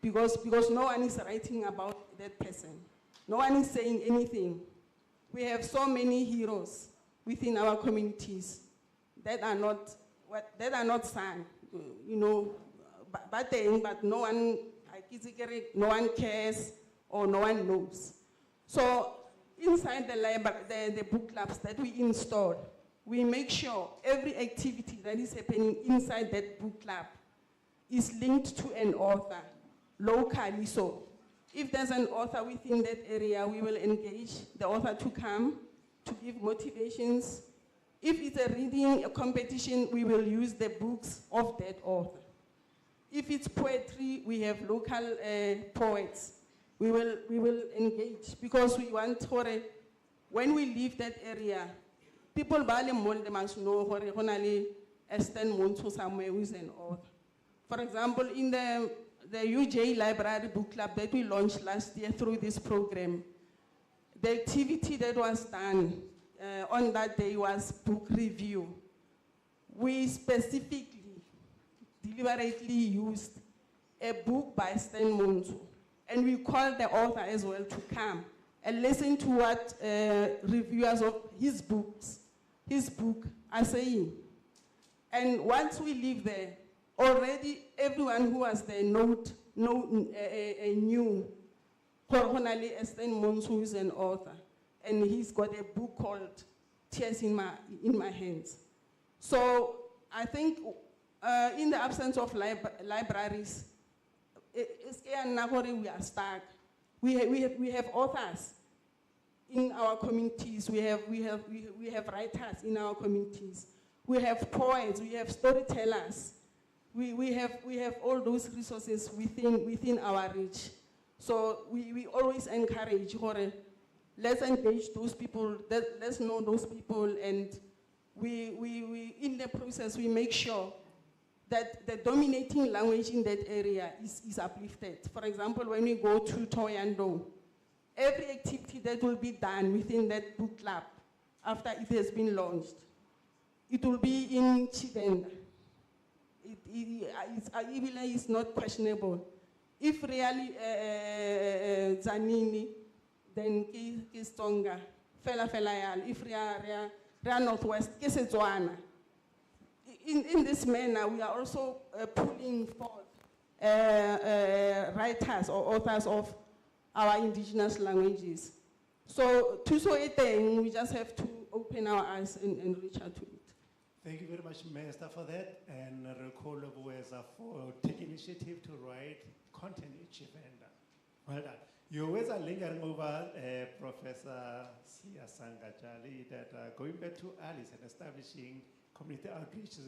because no one is writing about that person. No one is saying anything. We have so many heroes within our communities that are not sung, but no one cares or no one knows. So inside the library, the book clubs that we install, we make sure every activity that is happening inside that book club is linked to an author, locally so. If there's an author within that area, we will engage the author to come, to give motivations. If it's a reading competition, we will use the books of that author. If it's poetry, we have local poets. We will engage because we want when we leave that area, people must know a Stan Monto somewhere who is an author. For example, in the UJ Library Book Club that we launched last year through this program, the activity that was done on that day was book review. We specifically, deliberately used a book by Stan Monto, and we called the author as well to come and listen to what reviewers of his book are saying. And once we leave there, already everyone who was there knew Stan Monto is an author, and he's got a book called Tears in My Hands. So I think in the absence of libraries, we are stuck. We have authors in our communities. We have writers in our communities. We have poets. We have storytellers. We have all those resources within our reach. So we always encourage, let's engage those people, let's know those people, and we in the process, we make sure that the dominating language in that area is uplifted. For example, when we go to Toyando, every activity that will be done within that book club after it has been launched, it will be in Chivenda. It's not questionable. If really Zanini, then Kistonga, Fela Yal, if Ria Northwest, Kisetswana. In this manner, we are also pulling forth writers or authors of our indigenous languages. So, to so eating, we just have to open our eyes and reach out to it. Thank you very much, Master, for that, and recall Bueza for taking initiative to write content each event. Well done. You always are lingering over Professor Sia Sangajali, that going back to Alice and establishing community outreach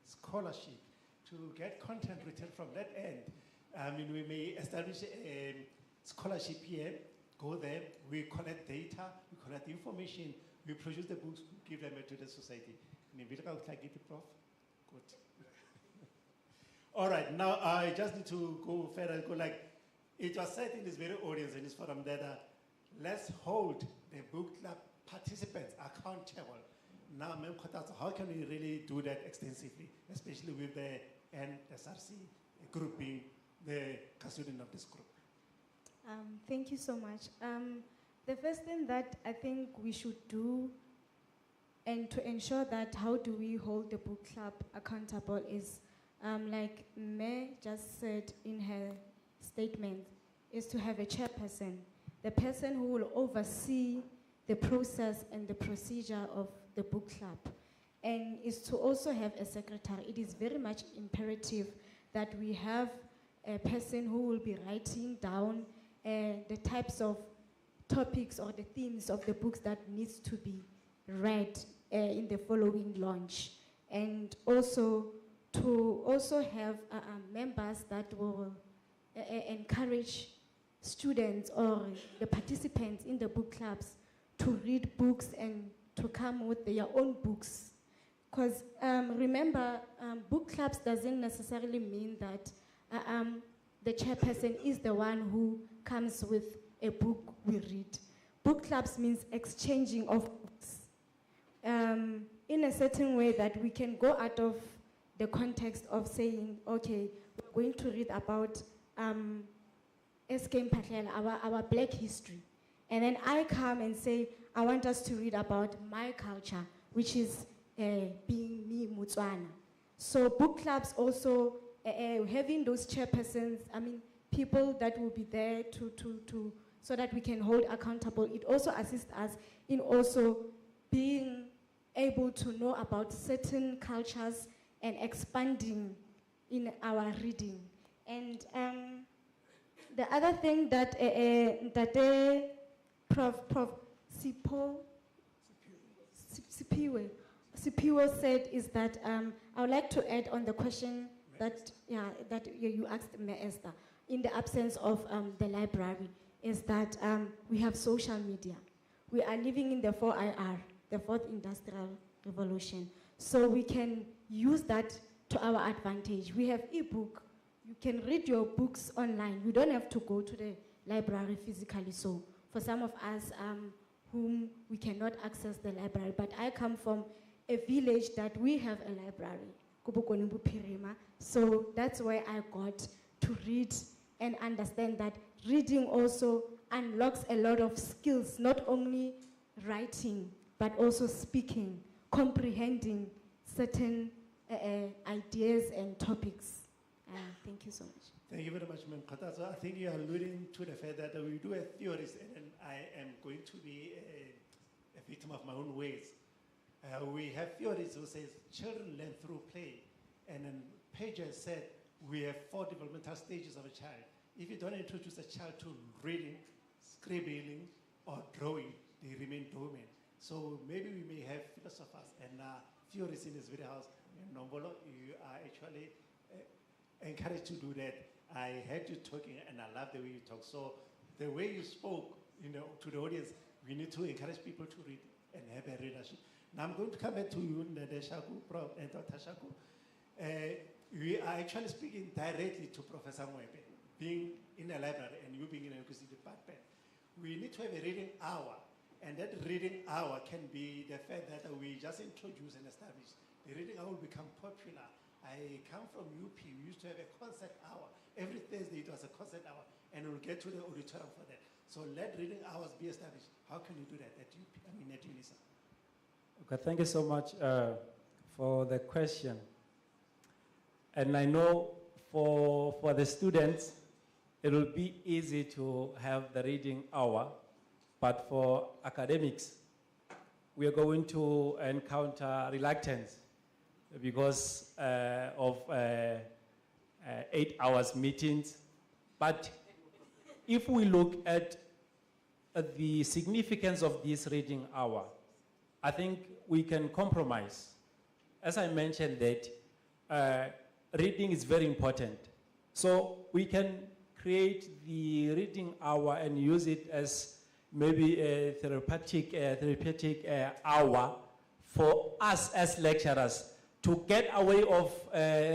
scholarship to get content written from that end. I mean, we may establish a scholarship here, go there, we collect data, we collect information, we produce the books, we give them to the society. Prof? Good. All right, now I just need to go further. It was said in this very audience, in this forum, that let's hold the book club participants accountable. Now, how can we really do that extensively, especially with the NSRC group being the custodian of this group? Thank you so much. The first thing that I think we should do, and to ensure that how do we hold the book club accountable, is like May just said in her statement, is to have a chairperson, the person who will oversee the process and the procedure of the book club, and is to also have a secretary. It is very much imperative that we have a person who will be writing down the types of topics or the themes of the books that needs to be read in the following launch, and also to also have members that will encourage students or the participants in the book clubs to read books and to come with their own books Because remember, book clubs doesn't necessarily mean that the chairperson is the one who comes with a book we read. Book clubs means exchanging of books in a certain way that we can go out of the context of saying, okay, we're going to read about SK Mphahlele, our black history. And then I come and say, I want us to read about my culture, which is being me, Mutswana. So book clubs also, having those chairpersons, I mean, people that will be there so that we can hold accountable. It also assists us in also being able to know about certain cultures and expanding in our reading. And the other thing that Prof. Siphiwo said is that I would like to add on the question that you asked me, Esther, in the absence of the library, is that we have social media. We are living in the 4IR, the fourth industrial revolution. So we can use that to our advantage. We have e-book. You can read your books online. You don't have to go to the library physically. So for some of us whom we cannot access the library, but I come from a village that we have a library, Kubukonimbu Pirima. So that's where I got to read and understand that reading also unlocks a lot of skills, not only writing, but also speaking, comprehending certain ideas and topics. Thank you so much. Thank you very much, Ma'am Khatazo. I think you are alluding to the fact that we do have theories, and I am going to be a victim of my own ways. We have theories who says children learn through play, and then Page has said we have 4 developmental stages of a child. If you don't introduce a child to reading, scribbling, or drawing, they remain dormant. So maybe we may have philosophers and theorists in this video house. Nombolo, you are actually encouraged to do that. I heard you talking, and I love the way you talk. So the way you spoke, to the audience, we need to encourage people to read and have a readership. Now I'm going to come back to you, Nadeshaku, Prof. and Dr. Shaku. We are actually speaking directly to Professor Mwebe, being in a library and you being in a linguistics department. We need to have a reading hour, and that reading hour can be the fact that we just introduce and establish. The reading hour will become popular. I come from UP, we used to have a concert hour. Every Thursday it was a concert hour, and we'll get to the auditorium for that. So let reading hours be established. How can you do that at UP, at Unisa? Okay, thank you so much for the question. And I know for the students, it will be easy to have the reading hour, but for academics, we are going to encounter reluctance because of 8 hours meetings. But if we look at the significance of this reading hour, I think we can compromise. As I mentioned that reading is very important. So we can create the reading hour and use it as maybe a therapeutic hour for us as lecturers to get away of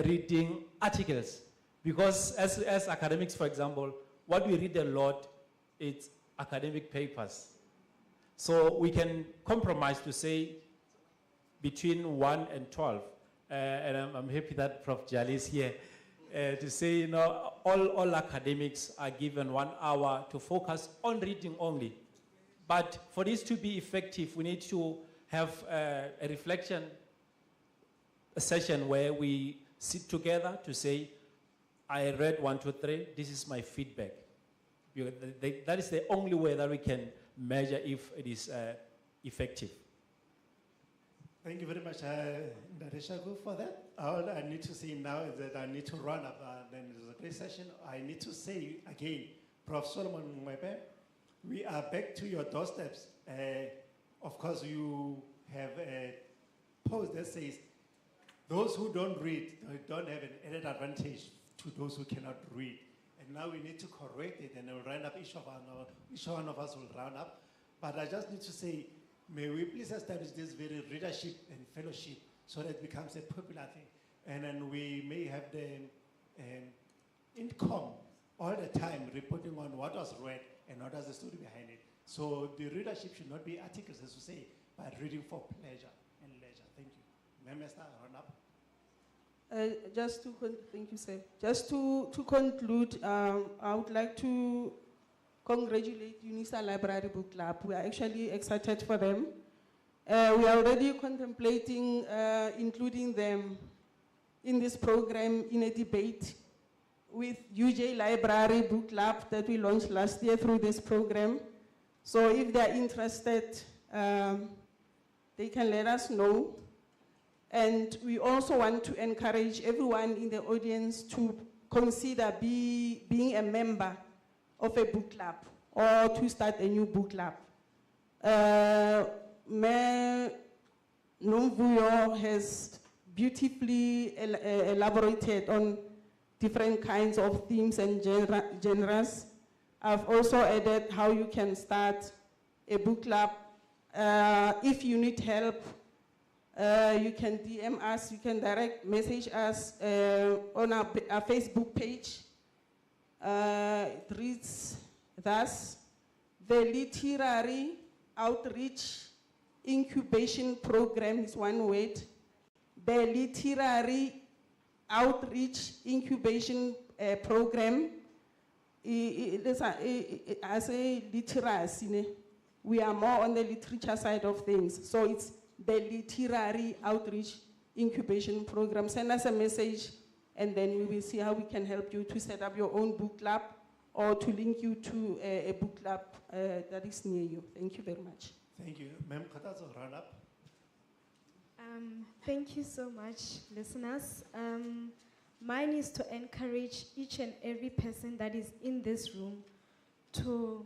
reading articles. Because as academics, for example, what we read a lot is academic papers. So we can compromise to say between 1 and 12. And I'm happy that Prof. Jali is here to say, all academics are given 1 hour to focus on reading only. But for this to be effective, we need to have a reflection session where we sit together to say, I read 1, 2, 3, this is my feedback. That is the only way that we can measure if it is effective. Thank you very much, Nareshaku, for that. All I need to say now is that I need to run up. Then it was a great session. I need to say again, Prof. Solomon Mwebe, we are back to your doorsteps. Of course, you have a post that says, those who don't read don't have an added advantage to those who cannot read. And now we need to correct it, and we'll round up, each one of us will round up. But I just need to say, may we please establish this very readership and fellowship so that it becomes a popular thing. And then we may have the income all the time reporting on what was read and what was the story behind it. So the readership should not be articles, as you say, but reading for pleasure and leisure. Thank you. Mr. Run up. Thank you, sir. Just to conclude, I would like to congratulate Unisa Library Book Club. We are actually excited for them. We are already contemplating including them in this program in a debate with UJ Library Book Club that we launched last year through this program. So if they're interested, they can let us know. And we also want to encourage everyone in the audience to consider being a member of a book club or to start a new book club. Mayor Nomvuyo has beautifully elaborated on different kinds of themes and genres. I've also added how you can start a book club. If you need help, you can DM us, you can direct message us on our Facebook page. It reads thus: the Literary Outreach Incubation Program is one word. The Literary Outreach Incubation Program, as a literacy, we are more on the literature side of things. So it's the Literary Outreach Incubation Program. Send us a message and then we will see how we can help you to set up your own book club or to link you to a book club that is near you. Thank you very much. Thank you. Ma'am, Khatazo, run up. Thank you so much, listeners. Mine is to encourage each and every person that is in this room to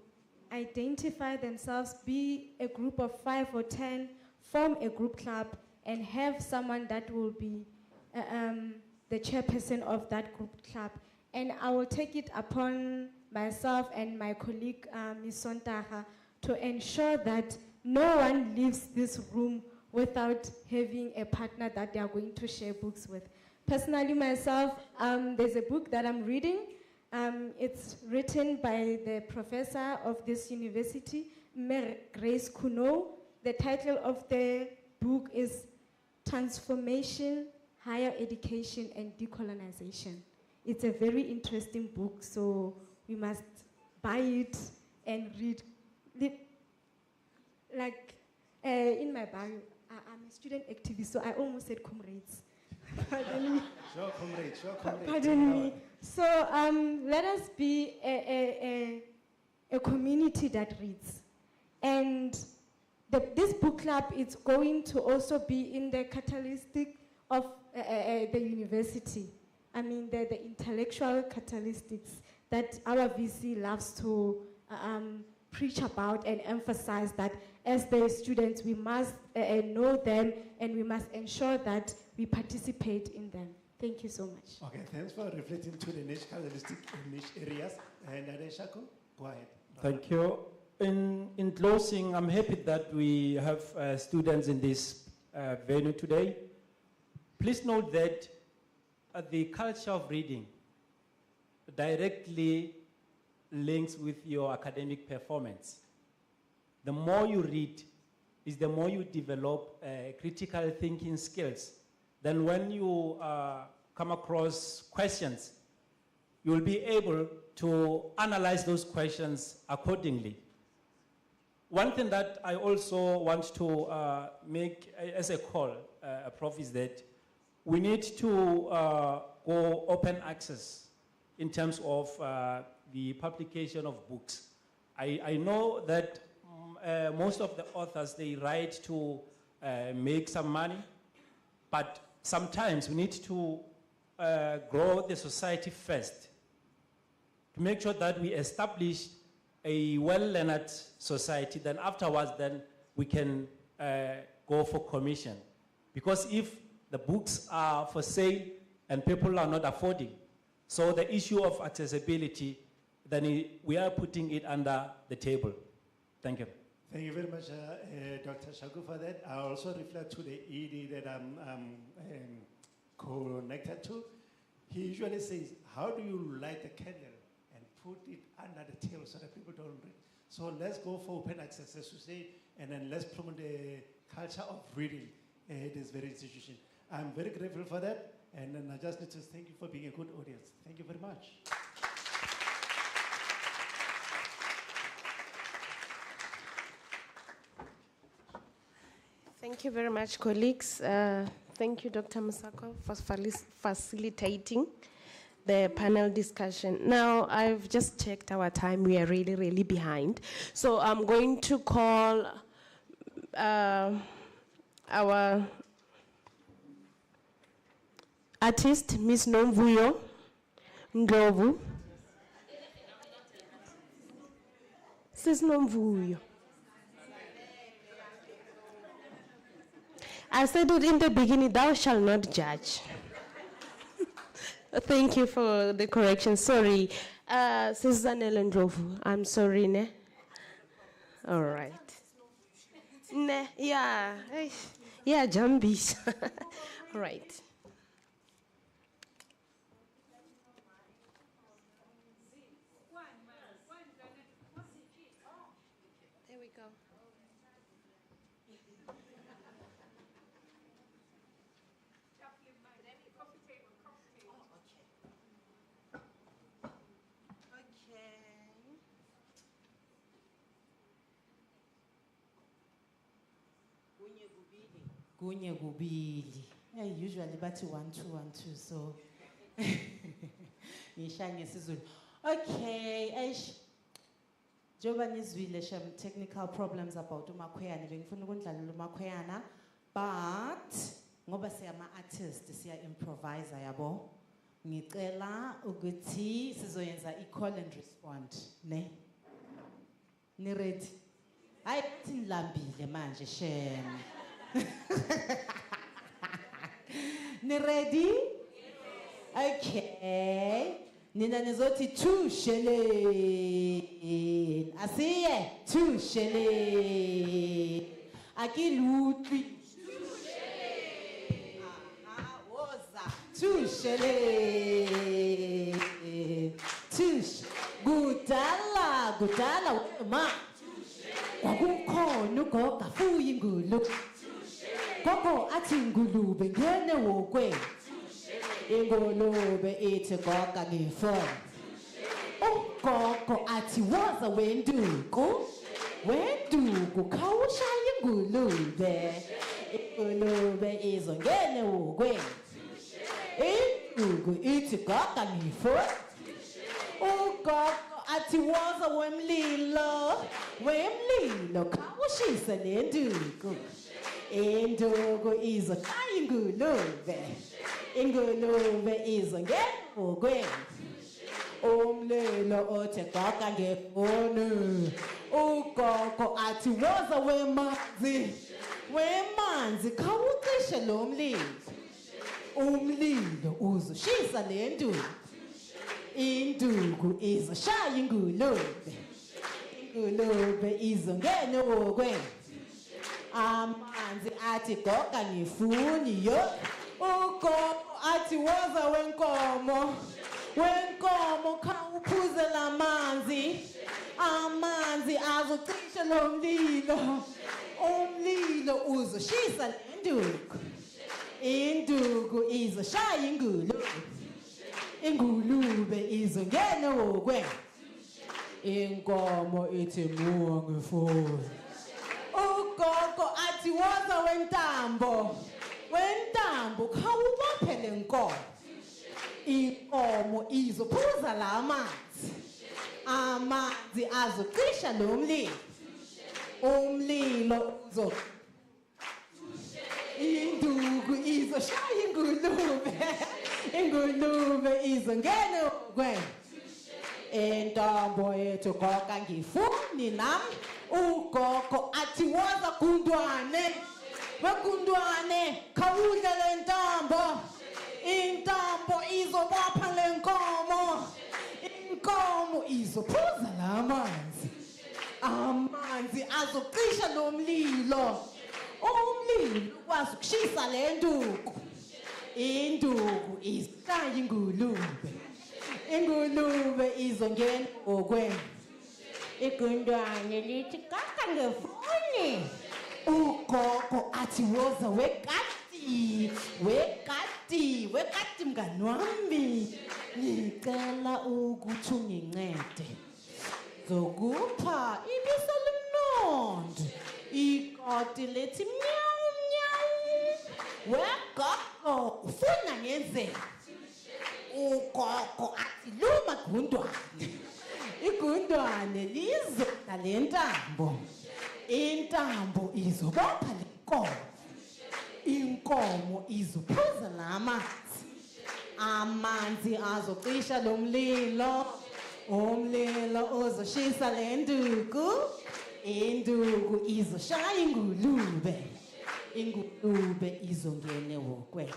identify themselves, be a group of 5 or 10, form a group club, and have someone that will be the chairperson of that group club. And I will take it upon myself and my colleague, Ms. Sontaga, to ensure that no one leaves this room without having a partner that they are going to share books with. Personally, myself, there's a book that I'm reading. It's written by the professor of this university, Mary Grace Kuno. The title of the book is Transformation, Higher Education, and Decolonization. It's a very interesting book, so we must buy it and read. Like in my bio, I'm a student activist, so I almost said comrades. Pardon me. Sure, comrade, sure, comrade. Pardon me. So let us be a community that reads. And this book club is going to also be in the catalytic of the university. I mean, the intellectual catalytics that our VC loves to preach about and emphasize, that as the students, we must know them and we must ensure that we participate in them. Thank you so much. Okay, thanks for reflecting to the niche catalytic niche areas. And Shako, go ahead. Thank you. In closing, I'm happy that we have students in this venue today. Please note that the culture of reading directly links with your academic performance. The more you read is the more you develop critical thinking skills. Then when you come across questions, you will be able to analyze those questions accordingly. One thing that I also want to make as a call, Prof, is that we need to go open access in terms of the publication of books. I know that most of the authors, they write to make some money, but sometimes we need to grow the society first to make sure that we establish a well-learned society. Then afterwards, then we can go for commission. Because if the books are for sale and people are not affording, so the issue of accessibility, then we are putting it under the table. Thank you. Thank you very much, Dr. Shaku, for that. I also reflect to the ED that I'm connected to. He usually says, how do you light a candle and put it under the table so that people don't read? So let's go for open access, as you say, and then let's promote the culture of reading this very institution. I'm very grateful for that, and then I just need to thank you for being a good audience. Thank you very much. Thank you very much, colleagues. Thank you, Dr. Musako, for facilitating the panel discussion. Now, I've just checked our time. We are really, really behind. So I'm going to call our artist, Ms. Nomvuyo Ndlovu. Sis Nomvuyo. I said it in the beginning, thou shalt not judge. Thank you for the correction. Sorry. Sizanele Ndlovu, I'm sorry, ne? All right. Ne, yeah. Yeah, Jambies. All right. There we go. Kunye kubili. Usually bathi 1 2 1 2, so ngisha ngesizulu. Okay, njengoba nizwile shem technical problems about umakhweyana, bengifuna ukundlalela umakhweyana, but ngoba siyama artist siya improvise yabo, ngicela ukuthi sizoyenza i-call and respond, ne? Ni ready? Hayi tinilambile manje shem. Ni ready? Yes. Okay. Nina nizoti two shilling. Asiye two shilling. Akilutri. Aha, woza. Two shilling. Gudala, ma. Kwakukhona ugoga fuya ingulu. Koko athi ngulube ngene wokwe. Ingulube ithi goga ngifona. Ugogo athi woza wenduku. Wenduku khawushaya ingulube. Ingulube izongene wokwe. Induku ithi goga ngifona. Ugogo athi woza wemlilo. Wemlilo khawushisa lenduku. Induku izoshaya ingulube. Ingulube izongena wokwe. Umlilo othe goga ngefoni. Ugogo athi woza wemanzi. Wemanzi khawucishe lo mlilo. Umlilo uzoshisa lenduku. Induku izoshaya ingulube. Ingulube izongena wokwe. Amanzi athi goga ngifuni yo. Ugogo athi woza wenkomo. Wenkomo khawuphuze lamanzi. Amanzi azocishe lo mlilo. Umlilo uzoshisa lenduku. Induku izoshaya ingulube. Ingulube izongena wokwe. Inkomo ithi muwa ngifuni. Ugogo athi woza wentambo. Wentambo khawubophe le nkomo. Inkomo izophuza la amanzi. Amanzi azocisha lo mlilo. Umlilo uzo. Induku izoshaya ingulube. Ingulube izongena wokwe. Intambo yethu goga ngifuni nami. Ugogo athi woza gundwane. Wegundwane khawudle le ntambo. Intambo izobopha le nkomo. Inkomo izophuza la amanzi. Amanzi amanzi azocisha lo mlilo. Umlilo ukwazi ukushisa le nduku. Induku isishaya ingulube. Ingulube izongena okwe. Igundwane lithi kaka ngefoni. Ugogo athi woza wekati mngani wami. Ngicela ukuthi ungincede. Zokupha ibisi limnandi. Ikati lethi mnyawu. Wegogo ufuna ngenzeni. Ugogo athi luma gundwane. Igundwane lizona le ntambo. Intambo izobopha le nkomo. Inkomo izophuza lamanzi. Amanzi azocisha lo mlilo. Umlilo uzoshisa le nduku. Induku izoshaya ingulube. Ingulube izongene wokwe.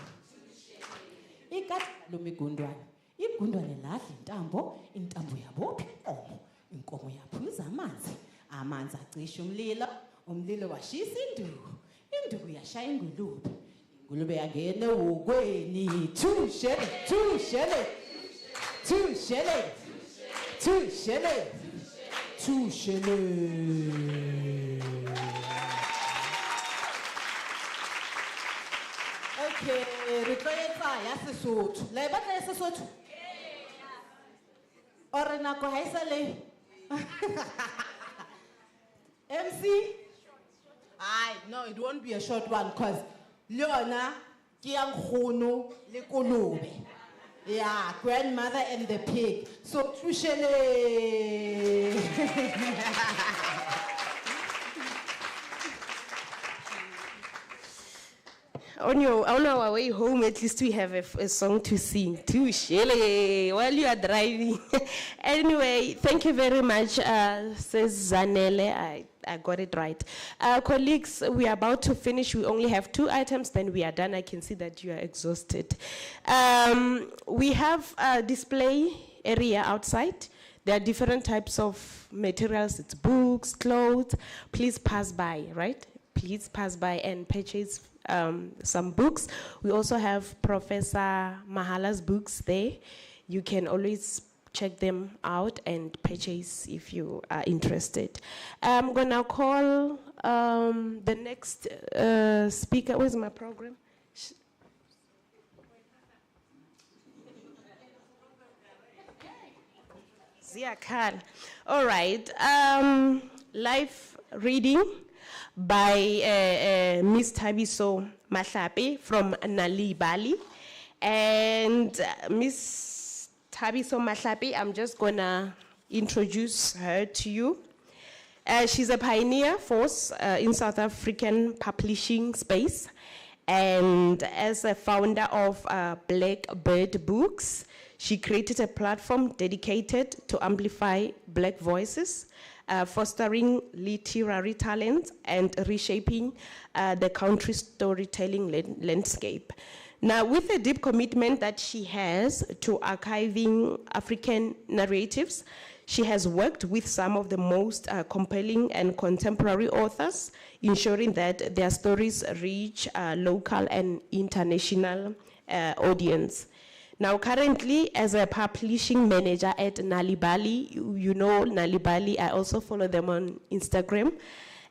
Ikati lomigundwane. Igundwane ladla intambo yabopha inkomo. Inkomo yaphuza amanzi. Amanzi acisha umlilo. Umlilo washisa induku. Induku yashaya ingulube. Ingulube yangene wokweni. Thushele. Okay, re tlo etsa ya Sesotho. Le batla ya Sesotho? Ore nako ha isale. MC? No, it won't be a short one because Leona ke ya nkgono le kolobe. Yeah, grandmother and the pig. So thushele. On our way home, at least we have a song to sing. To Shele while you are driving. Anyway, thank you very much, says Zanele. I got it right. Colleagues, we are about to finish. We only have 2 items, then we are done. I can see that you are exhausted. We have a display area outside. There are different types of materials. It's books, clothes. Please pass by, right? Please pass by and purchase some books. We also have Professor Mahala's books there. You can always check them out and purchase if you are interested. I'm gonna call the next speaker. Where's my program? Zia Khan. All right. Live reading by Miss Siphiwo Mahala from Nalibali. And Miss Siphiwo Mahala, I'm just gonna introduce her to you. She's a pioneer force in South African publishing space. And as a founder of Blackbird Books, she created a platform dedicated to amplify Black voices, fostering literary talent and reshaping the country's storytelling landscape. Now, with the deep commitment that she has to archiving African narratives, she has worked with some of the most compelling and contemporary authors, ensuring that their stories reach local and international audience. Now, currently, as a publishing manager at Nalibali, you know Nalibali, I also follow them on Instagram.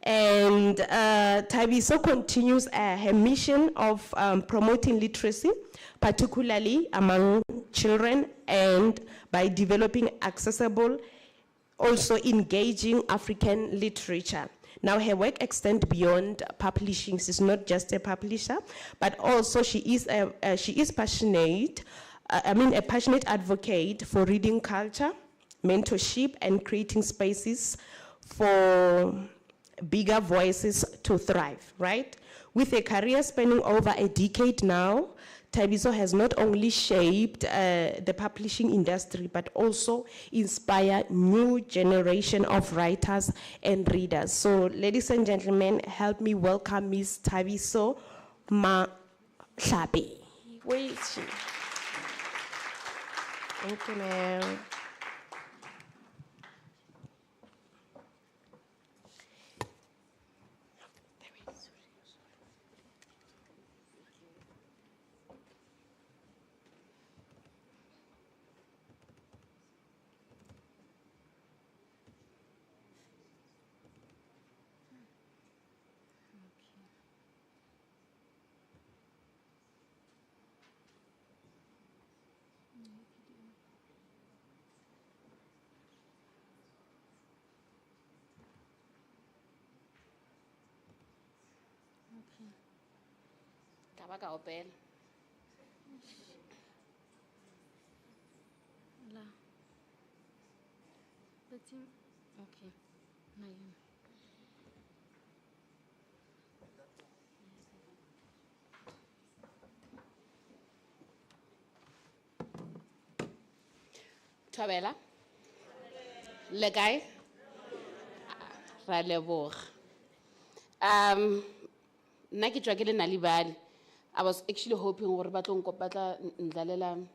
And Siphiwo continues her mission of promoting literacy, particularly among children, and by developing accessible, also engaging African literature. Now, her work extends beyond publishing. She's not just a publisher, but also she is passionate. A passionate advocate for reading culture, mentorship, and creating spaces for bigger voices to thrive, right? With a career spanning over a decade now, Siphiwo has not only shaped the publishing industry, but also inspired new generation of writers and readers. So, ladies and gentlemen, help me welcome Miss Siphiwo Mahala. Where is she? Thank you, ma'am. Ka ba ka opela. La. Okay. No, you. Thobela. Le kae? Ra leboga. Nna ke tswa ke le Nalibali. I was actually hoping gore ba tlo ndlalela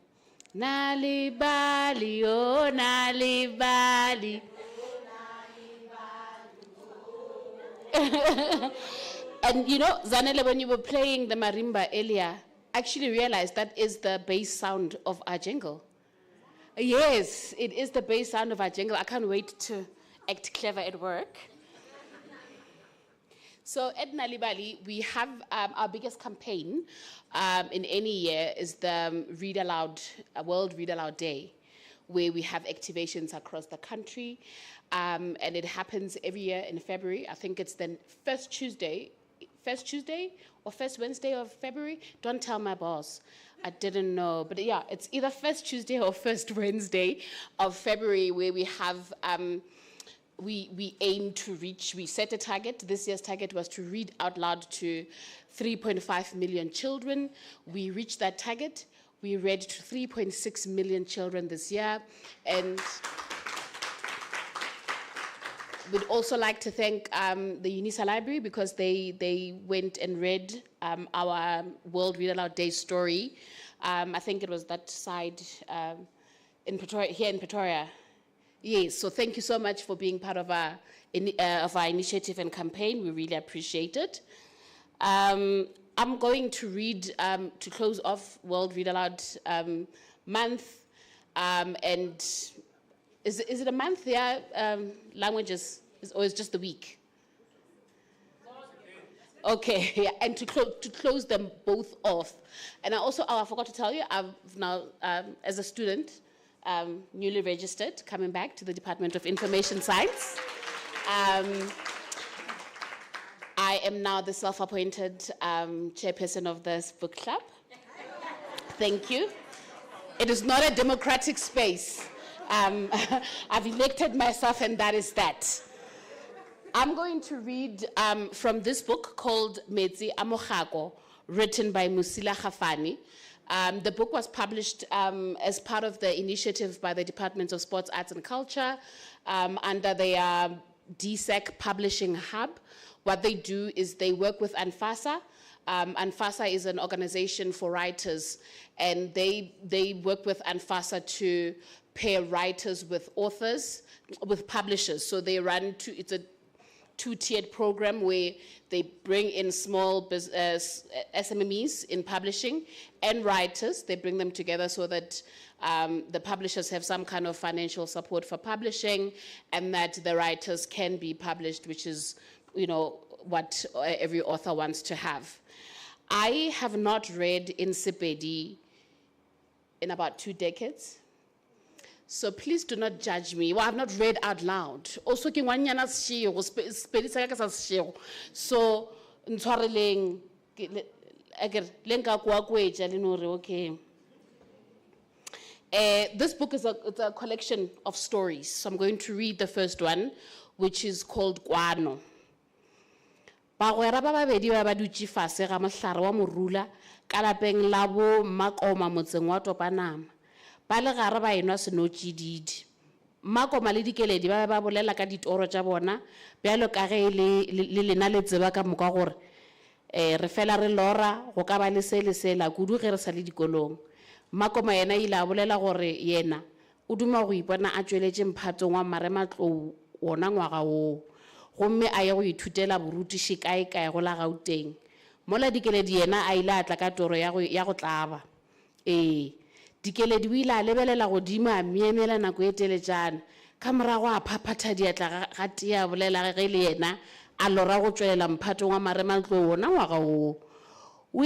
Nalibali, oh Nalibali. And you know, Zanele, when you were playing the marimba earlier, I actually realized that is the bass sound of our jingle. Yes, it is the bass sound of our jingle. I can't wait to act clever at work. So at Nalibali, we have our biggest campaign in any year is the Read Aloud, World Read Aloud Day, where we have activations across the country. And it happens every year in February. I think it's the first Tuesday or first Wednesday of February. Don't tell my boss. I didn't know. But yeah, it's either first Tuesday or first Wednesday of February where we have, we aim to reach, we set a target. This year's target was to read out loud to 3.5 million children. We reached that target. We read to 3.6 million children this year. And we'd also like to thank the Unisa Library because they went and read our World Read Aloud Day story. I think it was that side in Pretoria, here in Pretoria. Yes, so thank you so much for being part of our initiative and campaign. We really appreciate it. I'm going to read to close off World Read Aloud month. And is it a month? Yeah, languages, or is just the week? Okay, yeah, and to close them both off. And I forgot to tell you, I've now, as a student, newly registered, coming back to the Department of Information Science. I am now the self-appointed chairperson of this book club. Thank you. It is not a democratic space. I've elected myself, and that is that. I'm going to read from this book called Metsi a Mogako, written by Musila Khafani. The book was published as part of the initiative by the Department of Sports, Arts and Culture under the DSEC Publishing Hub. What they do is they work with ANFASA. ANFASA is an organization for writers, and they work with ANFASA to pair writers with authors, with publishers. So they run it's a two-tiered program where they bring in small SMEs in publishing and writers. They bring them together so that the publishers have some kind of financial support for publishing, and that the writers can be published, which is, you know, what every author wants to have. I have not read in Sepedi in about 2 decades. So please do not judge me. Well, I have not read out loud. Also, so, okay. This book is a collection of stories. So I'm going to read the first one, which is called Kwano. Bagwera ba babedi ba ba dutse fase ga mohlare wa morula ka lapeng la bo Makoma motseng wa Topanama. Ba le gare ba enwa senotšididi. Makoma le dikeledi ba ba bolela ka ditoro tša bona bjalo ka ge le lena le tseba ka moka gore re fela re lora go ka ba le se le sela kudu ge re sa le dikolong. Makoma yena ile a bolela gore yena o duma go ipona a tšweletše mphatong wa Marematlou wona ngwaga woo. Gomme a ye go ithutela borutiši kae go la Gauteng. Mola dikeledi yena a ile a tla ka toro ya go tlaba. Dikeledi o ile a lebelela godimo a meemela nako e teletšana ka morago a phaphatha diatla ga tee a bolela ge le yena a lora go tšwelela mphatong wa Marematlou wona ngwaga woo. O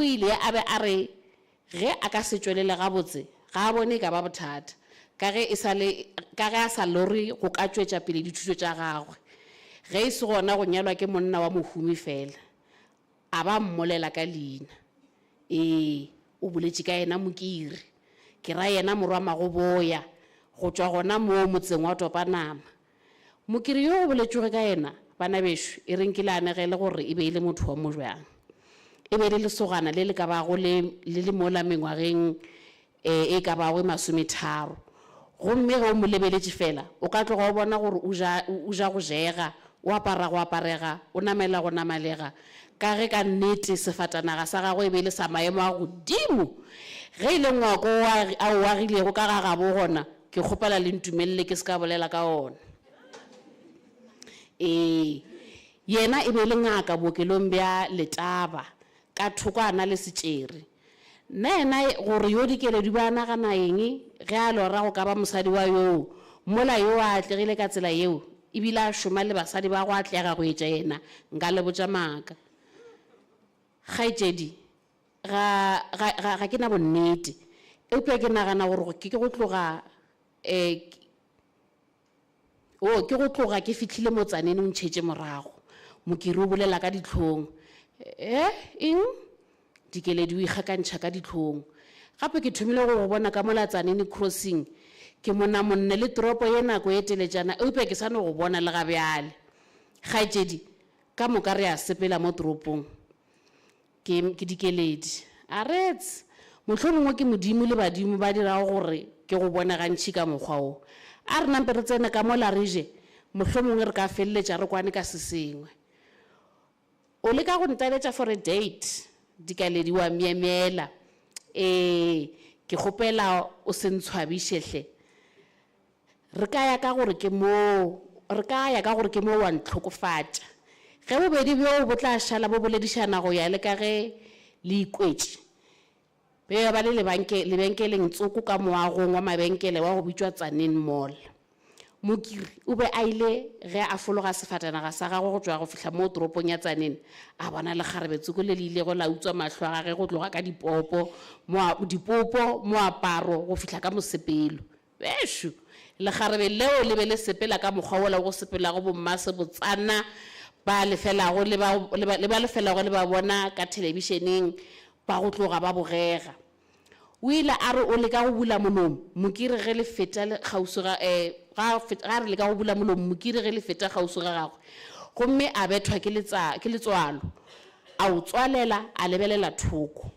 ile a be a re ge a ka se tšwelele gabotse ga a bone ka ba bothata ka ge a sa lori go ka tšwetša pele dithuto tša gagwe ge e se gona go nyalwa ke monna wa mohumi fela. a ba mmolela ka leina o boletše ka ena Mokiri ke ra yena morwa Magoboya go tšwa gona mo motseng wa Topanama Mokiri yo o boletšwe ka ena bana bešo e reng ke la anegele gore e be ile motho wa mojang e be le lesogana le ka bago le mola mengwageng e ka bago 30 gomme go mo lebeletše fela o ka tloga o bona gore o ja go jega o apara go aparega o namela go namalega ka ge ka nnete sefatanaga sa gagwe e be le sa maemo a godimo ge ile ngwako a o agilego ka ga gabo gona ke kgopela le ntumelele ke se ka bolela ka ona yena e be le ngaka bookelong bja Letaba ka thoko ana le setšere nna ena gore yo dikeledi ba nagana eng ge a lora go ka ba mosadi wa yo mola yo a atlegile ka tsela yeo ebile a šoma le basadi ba go atlega go etša yena nka le botša maaka kgaetšedi ga ke na bonnete eupša ke nagana gore ke go tloga ke go tloga ke fitlhile motsaneng o ntšhetše morago Mokiri o bolela ka ditlhong eng dikeledi o ikgakantšha ka ditlhong gape ke thomile go bona ka molatsaneng crossing ke monne le toropo ye nako e teletšana eupša ke sane go bona le gabjale kgaetšedi ka moka re a sepela mo toropong ke dikeledi a retse mohlomongwe ke modimo le badimo ba dirago gore ke go bone gantši ka mokgwa o a re nampe re tsene ka mola re je mohlomongwe re ka feleletša re kwane ka se sengwe o le ka go ntaletša for a date dikeledi wa miemela ke kgopela o se ntshwabišehle re ka ya ka gore ke mo wa ntlhokofatša ge bobedi bjo bo tla šala bo boledišana go ya le ka ge le ikwetše be ba le lebenkeleng tsoko ka moagong wa mabenkele wa go bitšwa Tsanin Mall Mokiri o be a ile ge a fologa sefatanaga sa gagwe go tšwa go fihla mo toropong ya Tsanin a bona le kgarebetseko le ile go la utswa mahlo a gage go tloga ka dipopo moaparo go fihla ka mosepelo bešo le kgarebe leo le be le sepela ka mokgwa ola go sepelago bommase botsana ba lefelago le ba bona ka televišeneng ba go tloga ba bogega o ile a re o le ka go bula molomo Mokiri ge le feta kgauso ga re le ka go bula molomo Mokiri ge le feta kgauso ga gagwe gomme a bethwa ke letswalo a o tswalela a lebelela thoko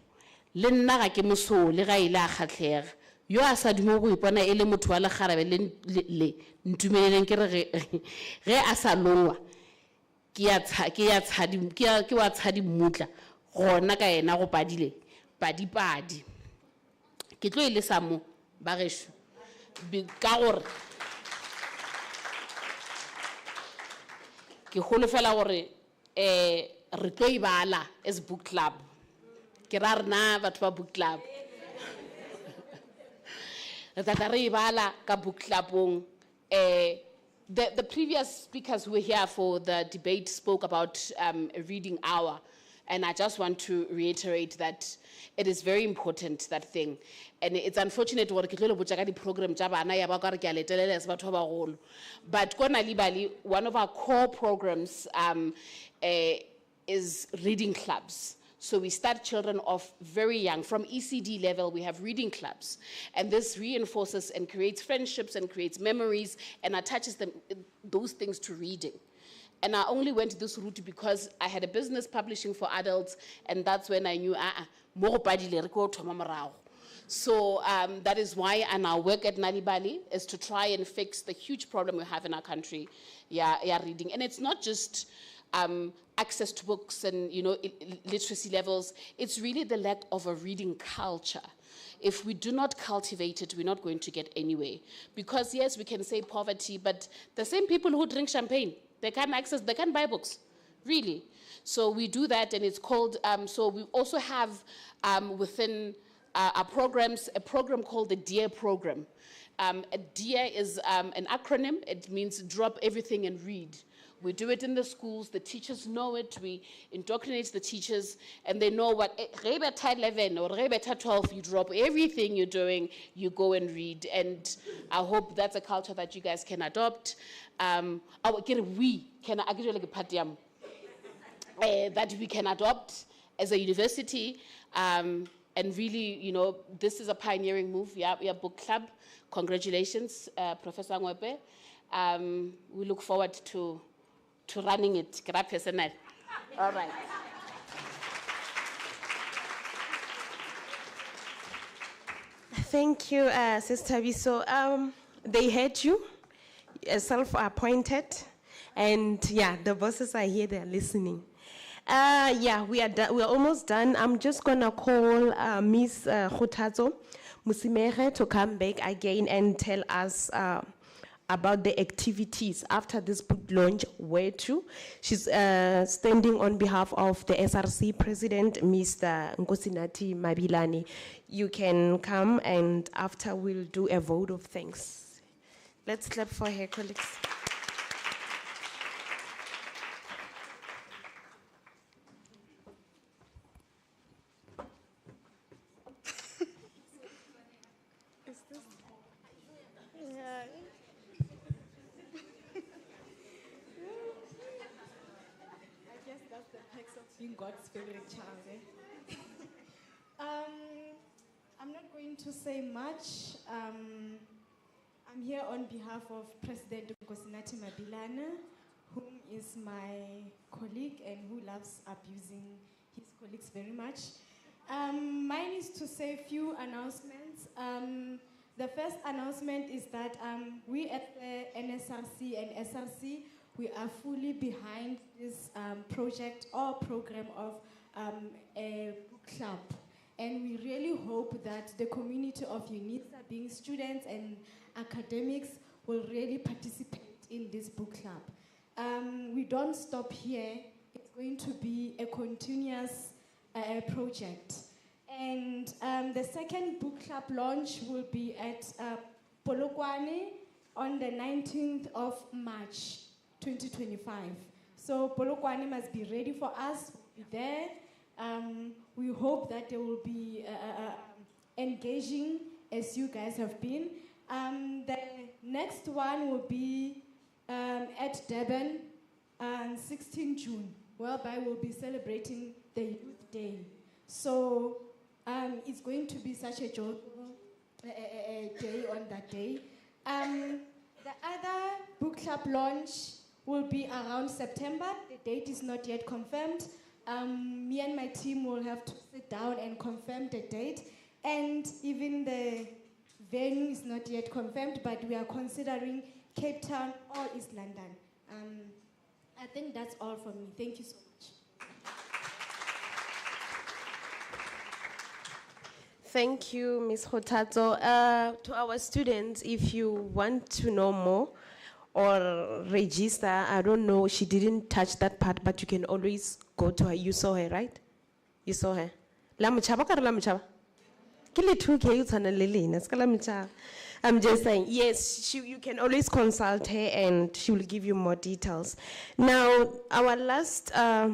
le nna ga ke mosole ga ile a kgatlhega yo a sa dumo go ipona e le motho wa lekgarabe le ntumeleleng ke re ge a sa longwa ke wa tshadi mmutla gona ka yena go padile padipadi ke tlo ile sa mo ba gešo ka gore ke holofela gore re tlo ibala as book club ke ra rena batho ba book club re tla re ibala ka book clubong the previous speakers who were here for the debate spoke about a reading hour. And I just want to reiterate that it is very important, that thing. And it's unfortunate that the program but one of our core programs is reading clubs. So we start children off very young. From ECD level, we have reading clubs. And this reinforces and creates friendships and creates memories and attaches those things to reading. And I only went this route because I had a business publishing for adults, and that's when I knew, so that is why, and our work at Nalibali is to try and fix the huge problem we have in our country, reading. And it's not just access to books and literacy levels, it's really the lack of a reading culture. If we do not cultivate it, we're not going to get anywhere. Because yes, we can say poverty, but the same people who drink champagne, they can't buy books, really. So we do that, and it's called, so we also have within our programs, a program called the DEAR program. DEAR is an acronym. It means drop everything and read. We do it in the schools, the teachers know it, we indoctrinate the teachers, and they know what, Rebeta 11 or Rebeta 12, you drop everything you're doing, you go and read. And I hope that's a culture that you guys can adopt. We can actually that we can adopt as a university. And really, you know, this is a pioneering move. We are book club. Congratulations, Professor Ngwepe. We look forward to running it. All right. Thank you, Sister Biso. They heard you, self-appointed, and yeah, the bosses are here, they're listening. Yeah, we are almost done. I'm just gonna call Miss Khutazo Musimere to come back again and tell us about the activities after this book launch, where to. She's standing on behalf of the SRC President, Mr. Nkosinathi Mabilane. You can come, and after we'll do a vote of thanks. Let's clap for her, colleagues. Being God's favorite child. I'm not going to say much. I'm here on behalf of President Nkosinathi Mabilane, whom is my colleague and who loves abusing his colleagues very much. Mine is to say a few announcements. The first announcement is that we at the NSRC and SRC, we are fully behind this project or program of a book club. And we really hope that the community of Unisa, being students and academics, will really participate in this book club. We don't stop here. It's going to be a continuous project. And the second book club launch will be at Polokwane on the 19th of March. 2025. So Polokwane must be ready for us. We'll be there. We hope that they will be engaging as you guys have been. The next one will be at Durban on 16 June, whereby we'll be celebrating the Youth Day. So it's going to be such a joyful day on that day. The other book club launch will be around September. The date is not yet confirmed. Me and my team will have to sit down and confirm the date. And even the venue is not yet confirmed, but we are considering Cape Town or East London. I think that's all from me. Thank you so much. Thank you, Ms. Khutazo. To our students, if you want to know more, or register, I don't know, she didn't touch that part, but you can always go to her. You saw her, right? You saw her. I'm just saying, yes, you can always consult her and she will give you more details. Now, our last, the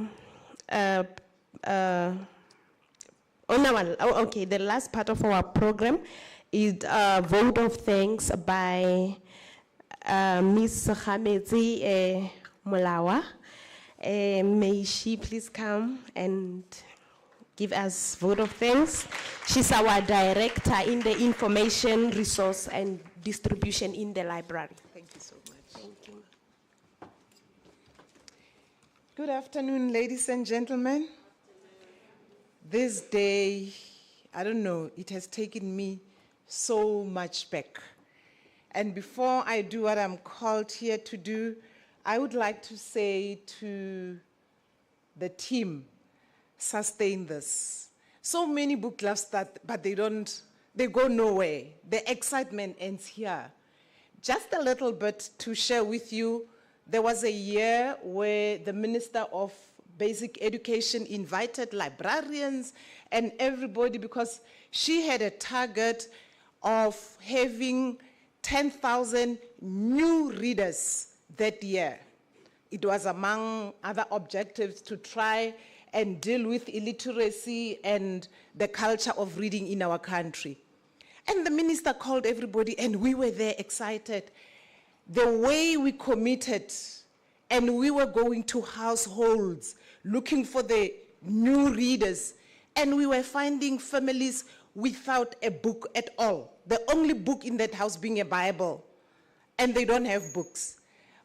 last part of our program is a vote of thanks by Ms. Khamezi Molawa. May she please come and give us vote of thanks. She's our director in the information resource and distribution in the library. Thank you so much. Thank you. Good afternoon, ladies and gentlemen. This day, I don't know, it has taken me so much back. And before I do what I'm called here to do, I would like to say to the team, sustain this. So many book clubs but they go nowhere. The excitement ends here. Just a little bit to share with you, there was a year where the Minister of Basic Education invited librarians and everybody because she had a target of having 10,000 new readers that year. It was among other objectives to try and deal with illiteracy and the culture of reading in our country. And the minister called everybody and we were there excited. The way we committed And we were going to households looking for the new readers. And we were finding families without a book at all. The only book in that house being a Bible. And they don't have books.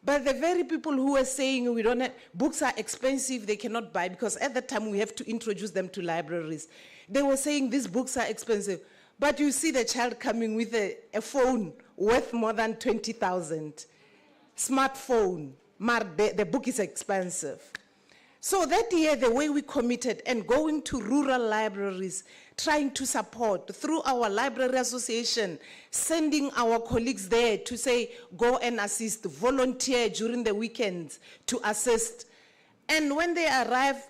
But the very people who were saying we don't have, books are expensive, they cannot buy, because at that time we have to introduce them to libraries. They were saying these books are expensive. But you see the child coming with a phone worth more than 20,000. Smartphone, the book is expensive. So that year, the way we committed and going to rural libraries, trying to support through our library association, sending our colleagues there to say, go and assist, volunteer during the weekends to assist. And when they arrive,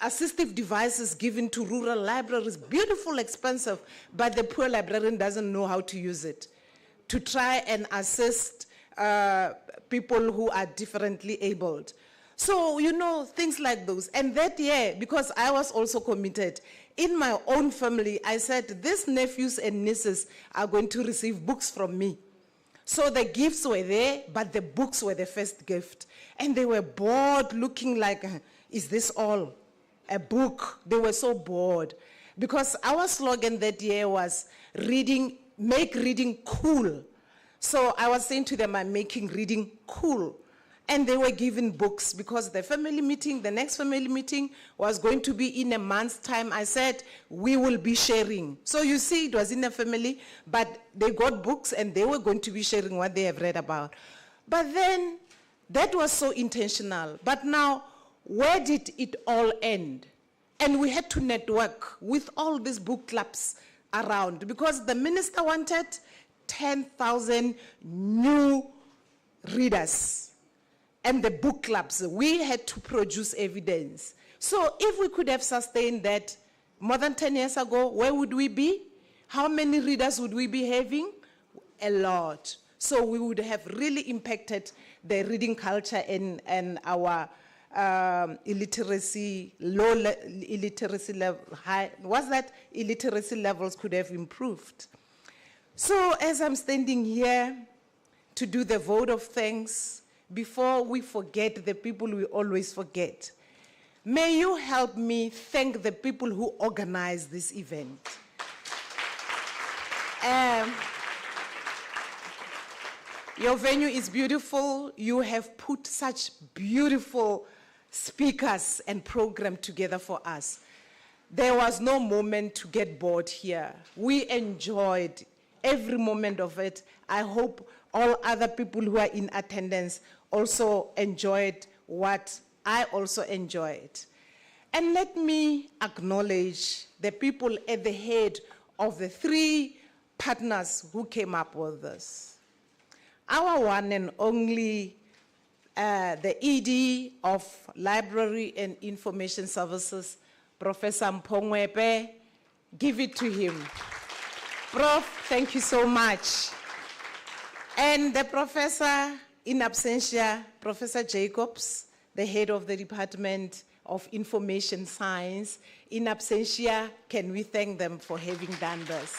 assistive devices given to rural libraries, beautiful, expensive, but the poor librarian doesn't know how to use it to try and assist people who are differently abled. So, you know, things like those. And that year, because I was also committed, in my own family, I said, these nephews and nieces are going to receive books from me. So the gifts were there, but the books were the first gift. And they were bored, looking like, is this all? A book. They were so bored. Because our slogan that year was, make reading cool. So I was saying to them, I'm making reading cool. And they were given books because the family meeting, the next family meeting was going to be in a month's time. I said, we will be sharing. So you see, it was in a family, but they got books and they were going to be sharing what they have read about. But then, that was so intentional. But now, where did it all end? And we had to network with all these book clubs around because the minister wanted 10,000 new readers. And the book clubs, we had to produce evidence. So if we could have sustained that more than 10 years ago, where would we be? How many readers would we be having? A lot. So we would have really impacted the reading culture and our illiteracy, illiteracy level, illiteracy levels could have improved. So as I'm standing here to do the vote of thanks, before we forget the people we always forget, may you help me thank the people who organized this event. Your venue is beautiful. You have put such beautiful speakers and program together for us. There was no moment to get bored here. We enjoyed every moment of it. I hope all other people who are in attendance also enjoyed what I also enjoyed. And let me acknowledge the people at the head of the three partners who came up with this. Our one and only, the ED of Library and Information Services, Professor Mpongwepe. Give it to him. Prof, thank you so much. And the professor in absentia, Professor Jacobs, the head of the Department of Information Science. In absentia, can we thank them for having done this?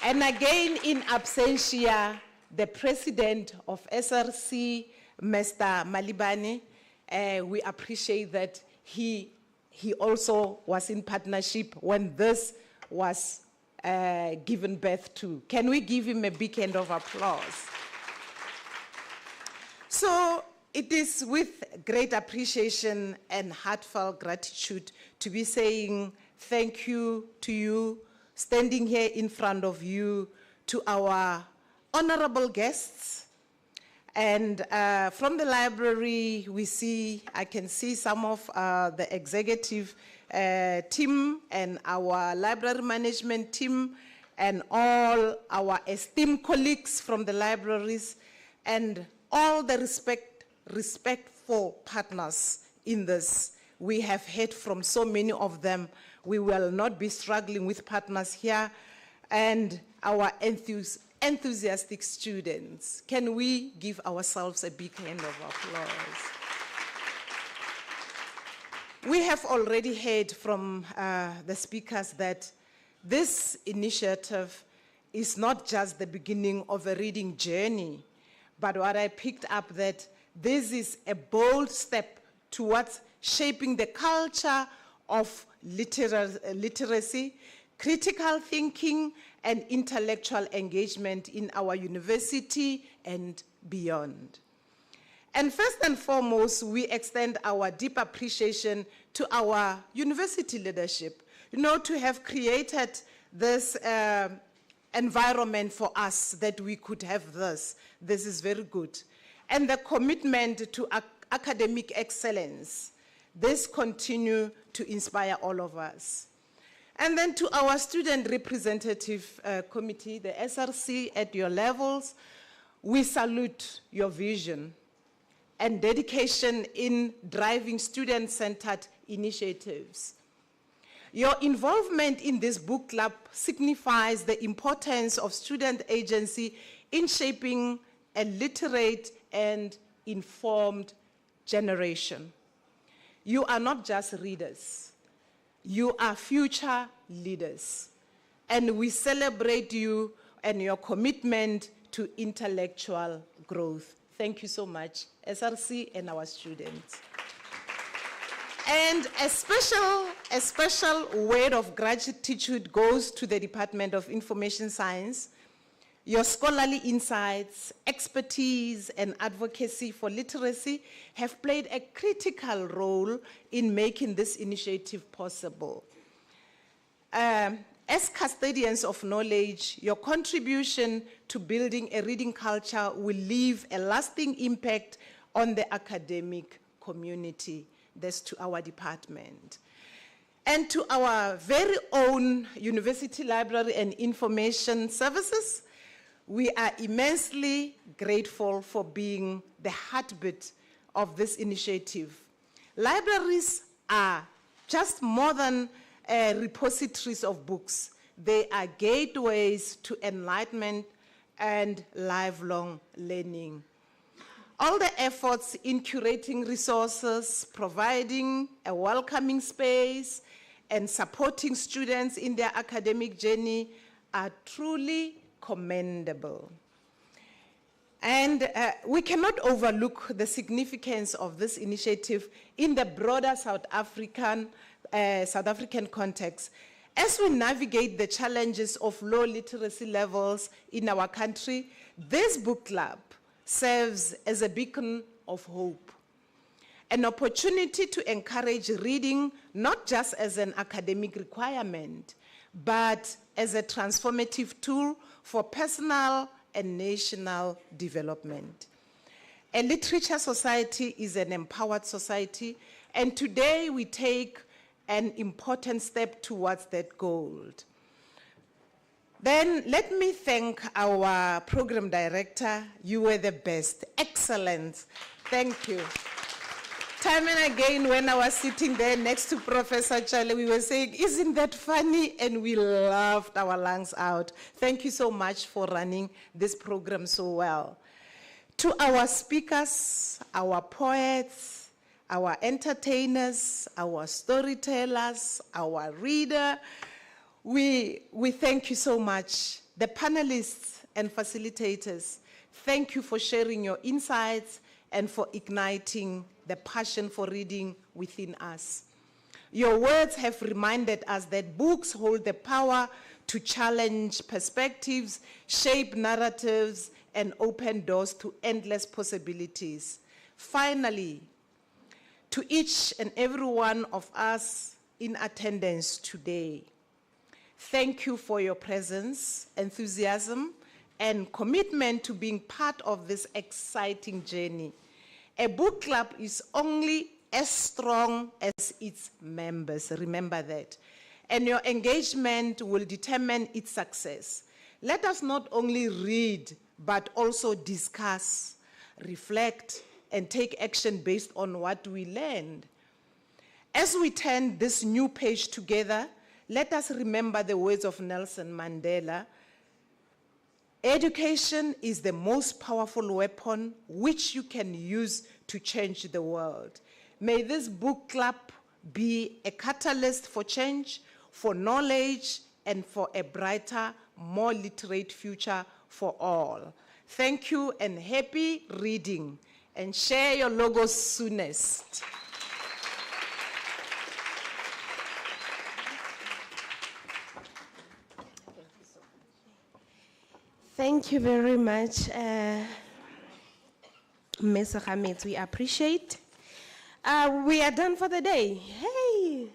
And again, in absentia, the president of SRC, Mr. Malibane, we appreciate that he also was in partnership when this was given birth to. Can we give him a big hand of applause? So it is with great appreciation and heartfelt gratitude to be saying thank you to you, standing here in front of you, to our honorable guests. And from the library, I can see some of the executive team and our library management team and all our esteemed colleagues from the libraries and all the respectful partners in this. We have heard from so many of them. We will not be struggling with partners here. And our enthusiastic students. Can we give ourselves a big hand of applause? We have already heard from the speakers that this initiative is not just the beginning of a reading journey, but what I picked up that this is a bold step towards shaping the culture of literacy, critical thinking, and intellectual engagement in our university and beyond. And first and foremost, we extend our deep appreciation to our university leadership, to have created this environment for us that we could have this. This is very good. And the commitment to academic excellence, this continue to inspire all of us. And then to our student representative committee, the SRC at your levels, we salute your vision and dedication in driving student-centered initiatives. Your involvement in this book club signifies the importance of student agency in shaping a literate and informed generation. You are not just readers, you are future leaders. And we celebrate you and your commitment to intellectual growth. Thank you so much, SRC and our students. And a special word of gratitude goes to the Department of Information Science. Your scholarly insights, expertise, and advocacy for literacy have played a critical role in making this initiative possible. As custodians of knowledge, your contribution to building a reading culture will leave a lasting impact on the academic community. That's to our department. And to our very own University Library and Information Services, we are immensely grateful for being the heartbeat of this initiative. Libraries are just more than repositories of books. They are gateways to enlightenment and lifelong learning. All the efforts in curating resources, providing a welcoming space, and supporting students in their academic journey are truly commendable. And we cannot overlook the significance of this initiative in the broader South African context. As we navigate the challenges of low literacy levels in our country, this book club serves as a beacon of hope, an opportunity to encourage reading not just as an academic requirement, but as a transformative tool for personal and national development. A literature society is an empowered society, and today we take an important step towards that goal. Then let me thank our program director. You were the best. Excellent. Thank you. Time and again, when I was sitting there next to Professor Charlie, we were saying, isn't that funny? And we laughed our lungs out. Thank you so much for running this program so well. To our speakers, our poets, our entertainers, our storytellers, our reader, we thank you so much. The panelists and facilitators, thank you for sharing your insights and for igniting the passion for reading within us. Your words have reminded us that books hold the power to challenge perspectives, shape narratives, and open doors to endless possibilities. Finally, to each and every one of us in attendance today, thank you for your presence, enthusiasm, and commitment to being part of this exciting journey. A book club is only as strong as its members, remember that. And your engagement will determine its success. Let us not only read, but also discuss, reflect, and take action based on what we learned. As we turn this new page together, let us remember the words of Nelson Mandela. Education is the most powerful weapon which you can use to change the world. May this book club be a catalyst for change, for knowledge, and for a brighter, more literate future for all. Thank you and happy reading. And share your logos soonest. Thank you very much, Ms. Hamet. We appreciate. We are done for the day. Hey.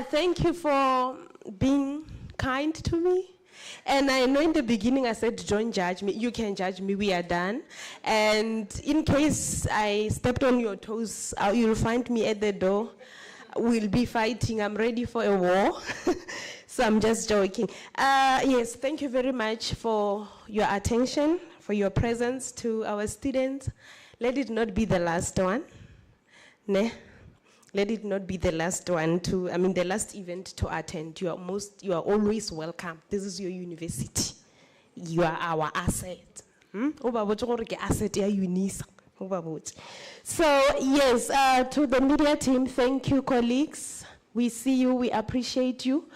Thank you for being kind to me. And I know in the beginning I said, don't judge me. You can judge me. We are done. And in case I stepped on your toes, you'll find me at the door. We'll be fighting. I'm ready for a war. So I'm just joking. Yes, thank you very much for your attention, for your presence to our students. Let it not be the last one. Ne? Let it not be the last one the last event to attend. You are always welcome. This is your university. You are our asset. Asset ya Unisa. So yes, to the media team, thank you, colleagues. We see you, we appreciate you.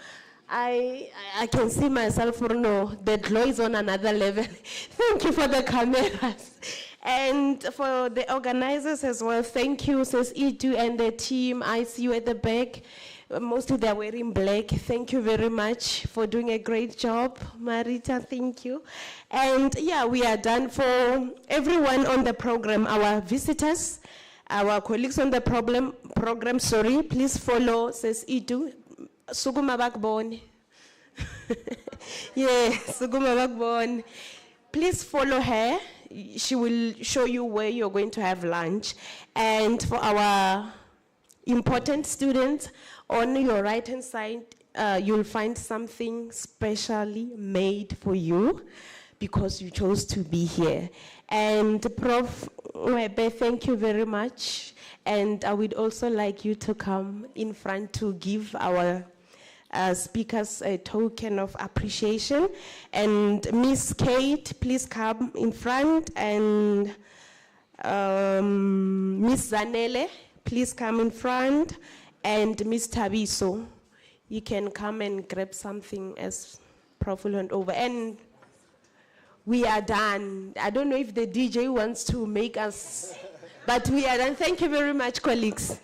I can see myself, the glow is on another level. Thank you for the cameras. And for the organizers as well, thank you, Sis Itu and the team. I see you at the back. Mostly they're wearing black. Thank you very much for doing a great job. Marita, thank you. And yeah, we are done. For everyone on the program, our visitors, our colleagues on the program, please follow Sis Itu. Suguma Backbone. Yeah, Suguma Backbone. Please follow her. She will show you where you're going to have lunch. And for our important students, on your right-hand side, you'll find something specially made for you because you chose to be here. And Prof. Webe, thank you very much. And I would also like you to come in front to give our speakers a token of appreciation. And Miss Kate, please come in front. And Miss Zanele, please come in front. And Miss Tabiso, you can come and grab something as Prof will hand over. And we are done. I don't know if the DJ wants to make us, but we are done. Thank you very much, colleagues.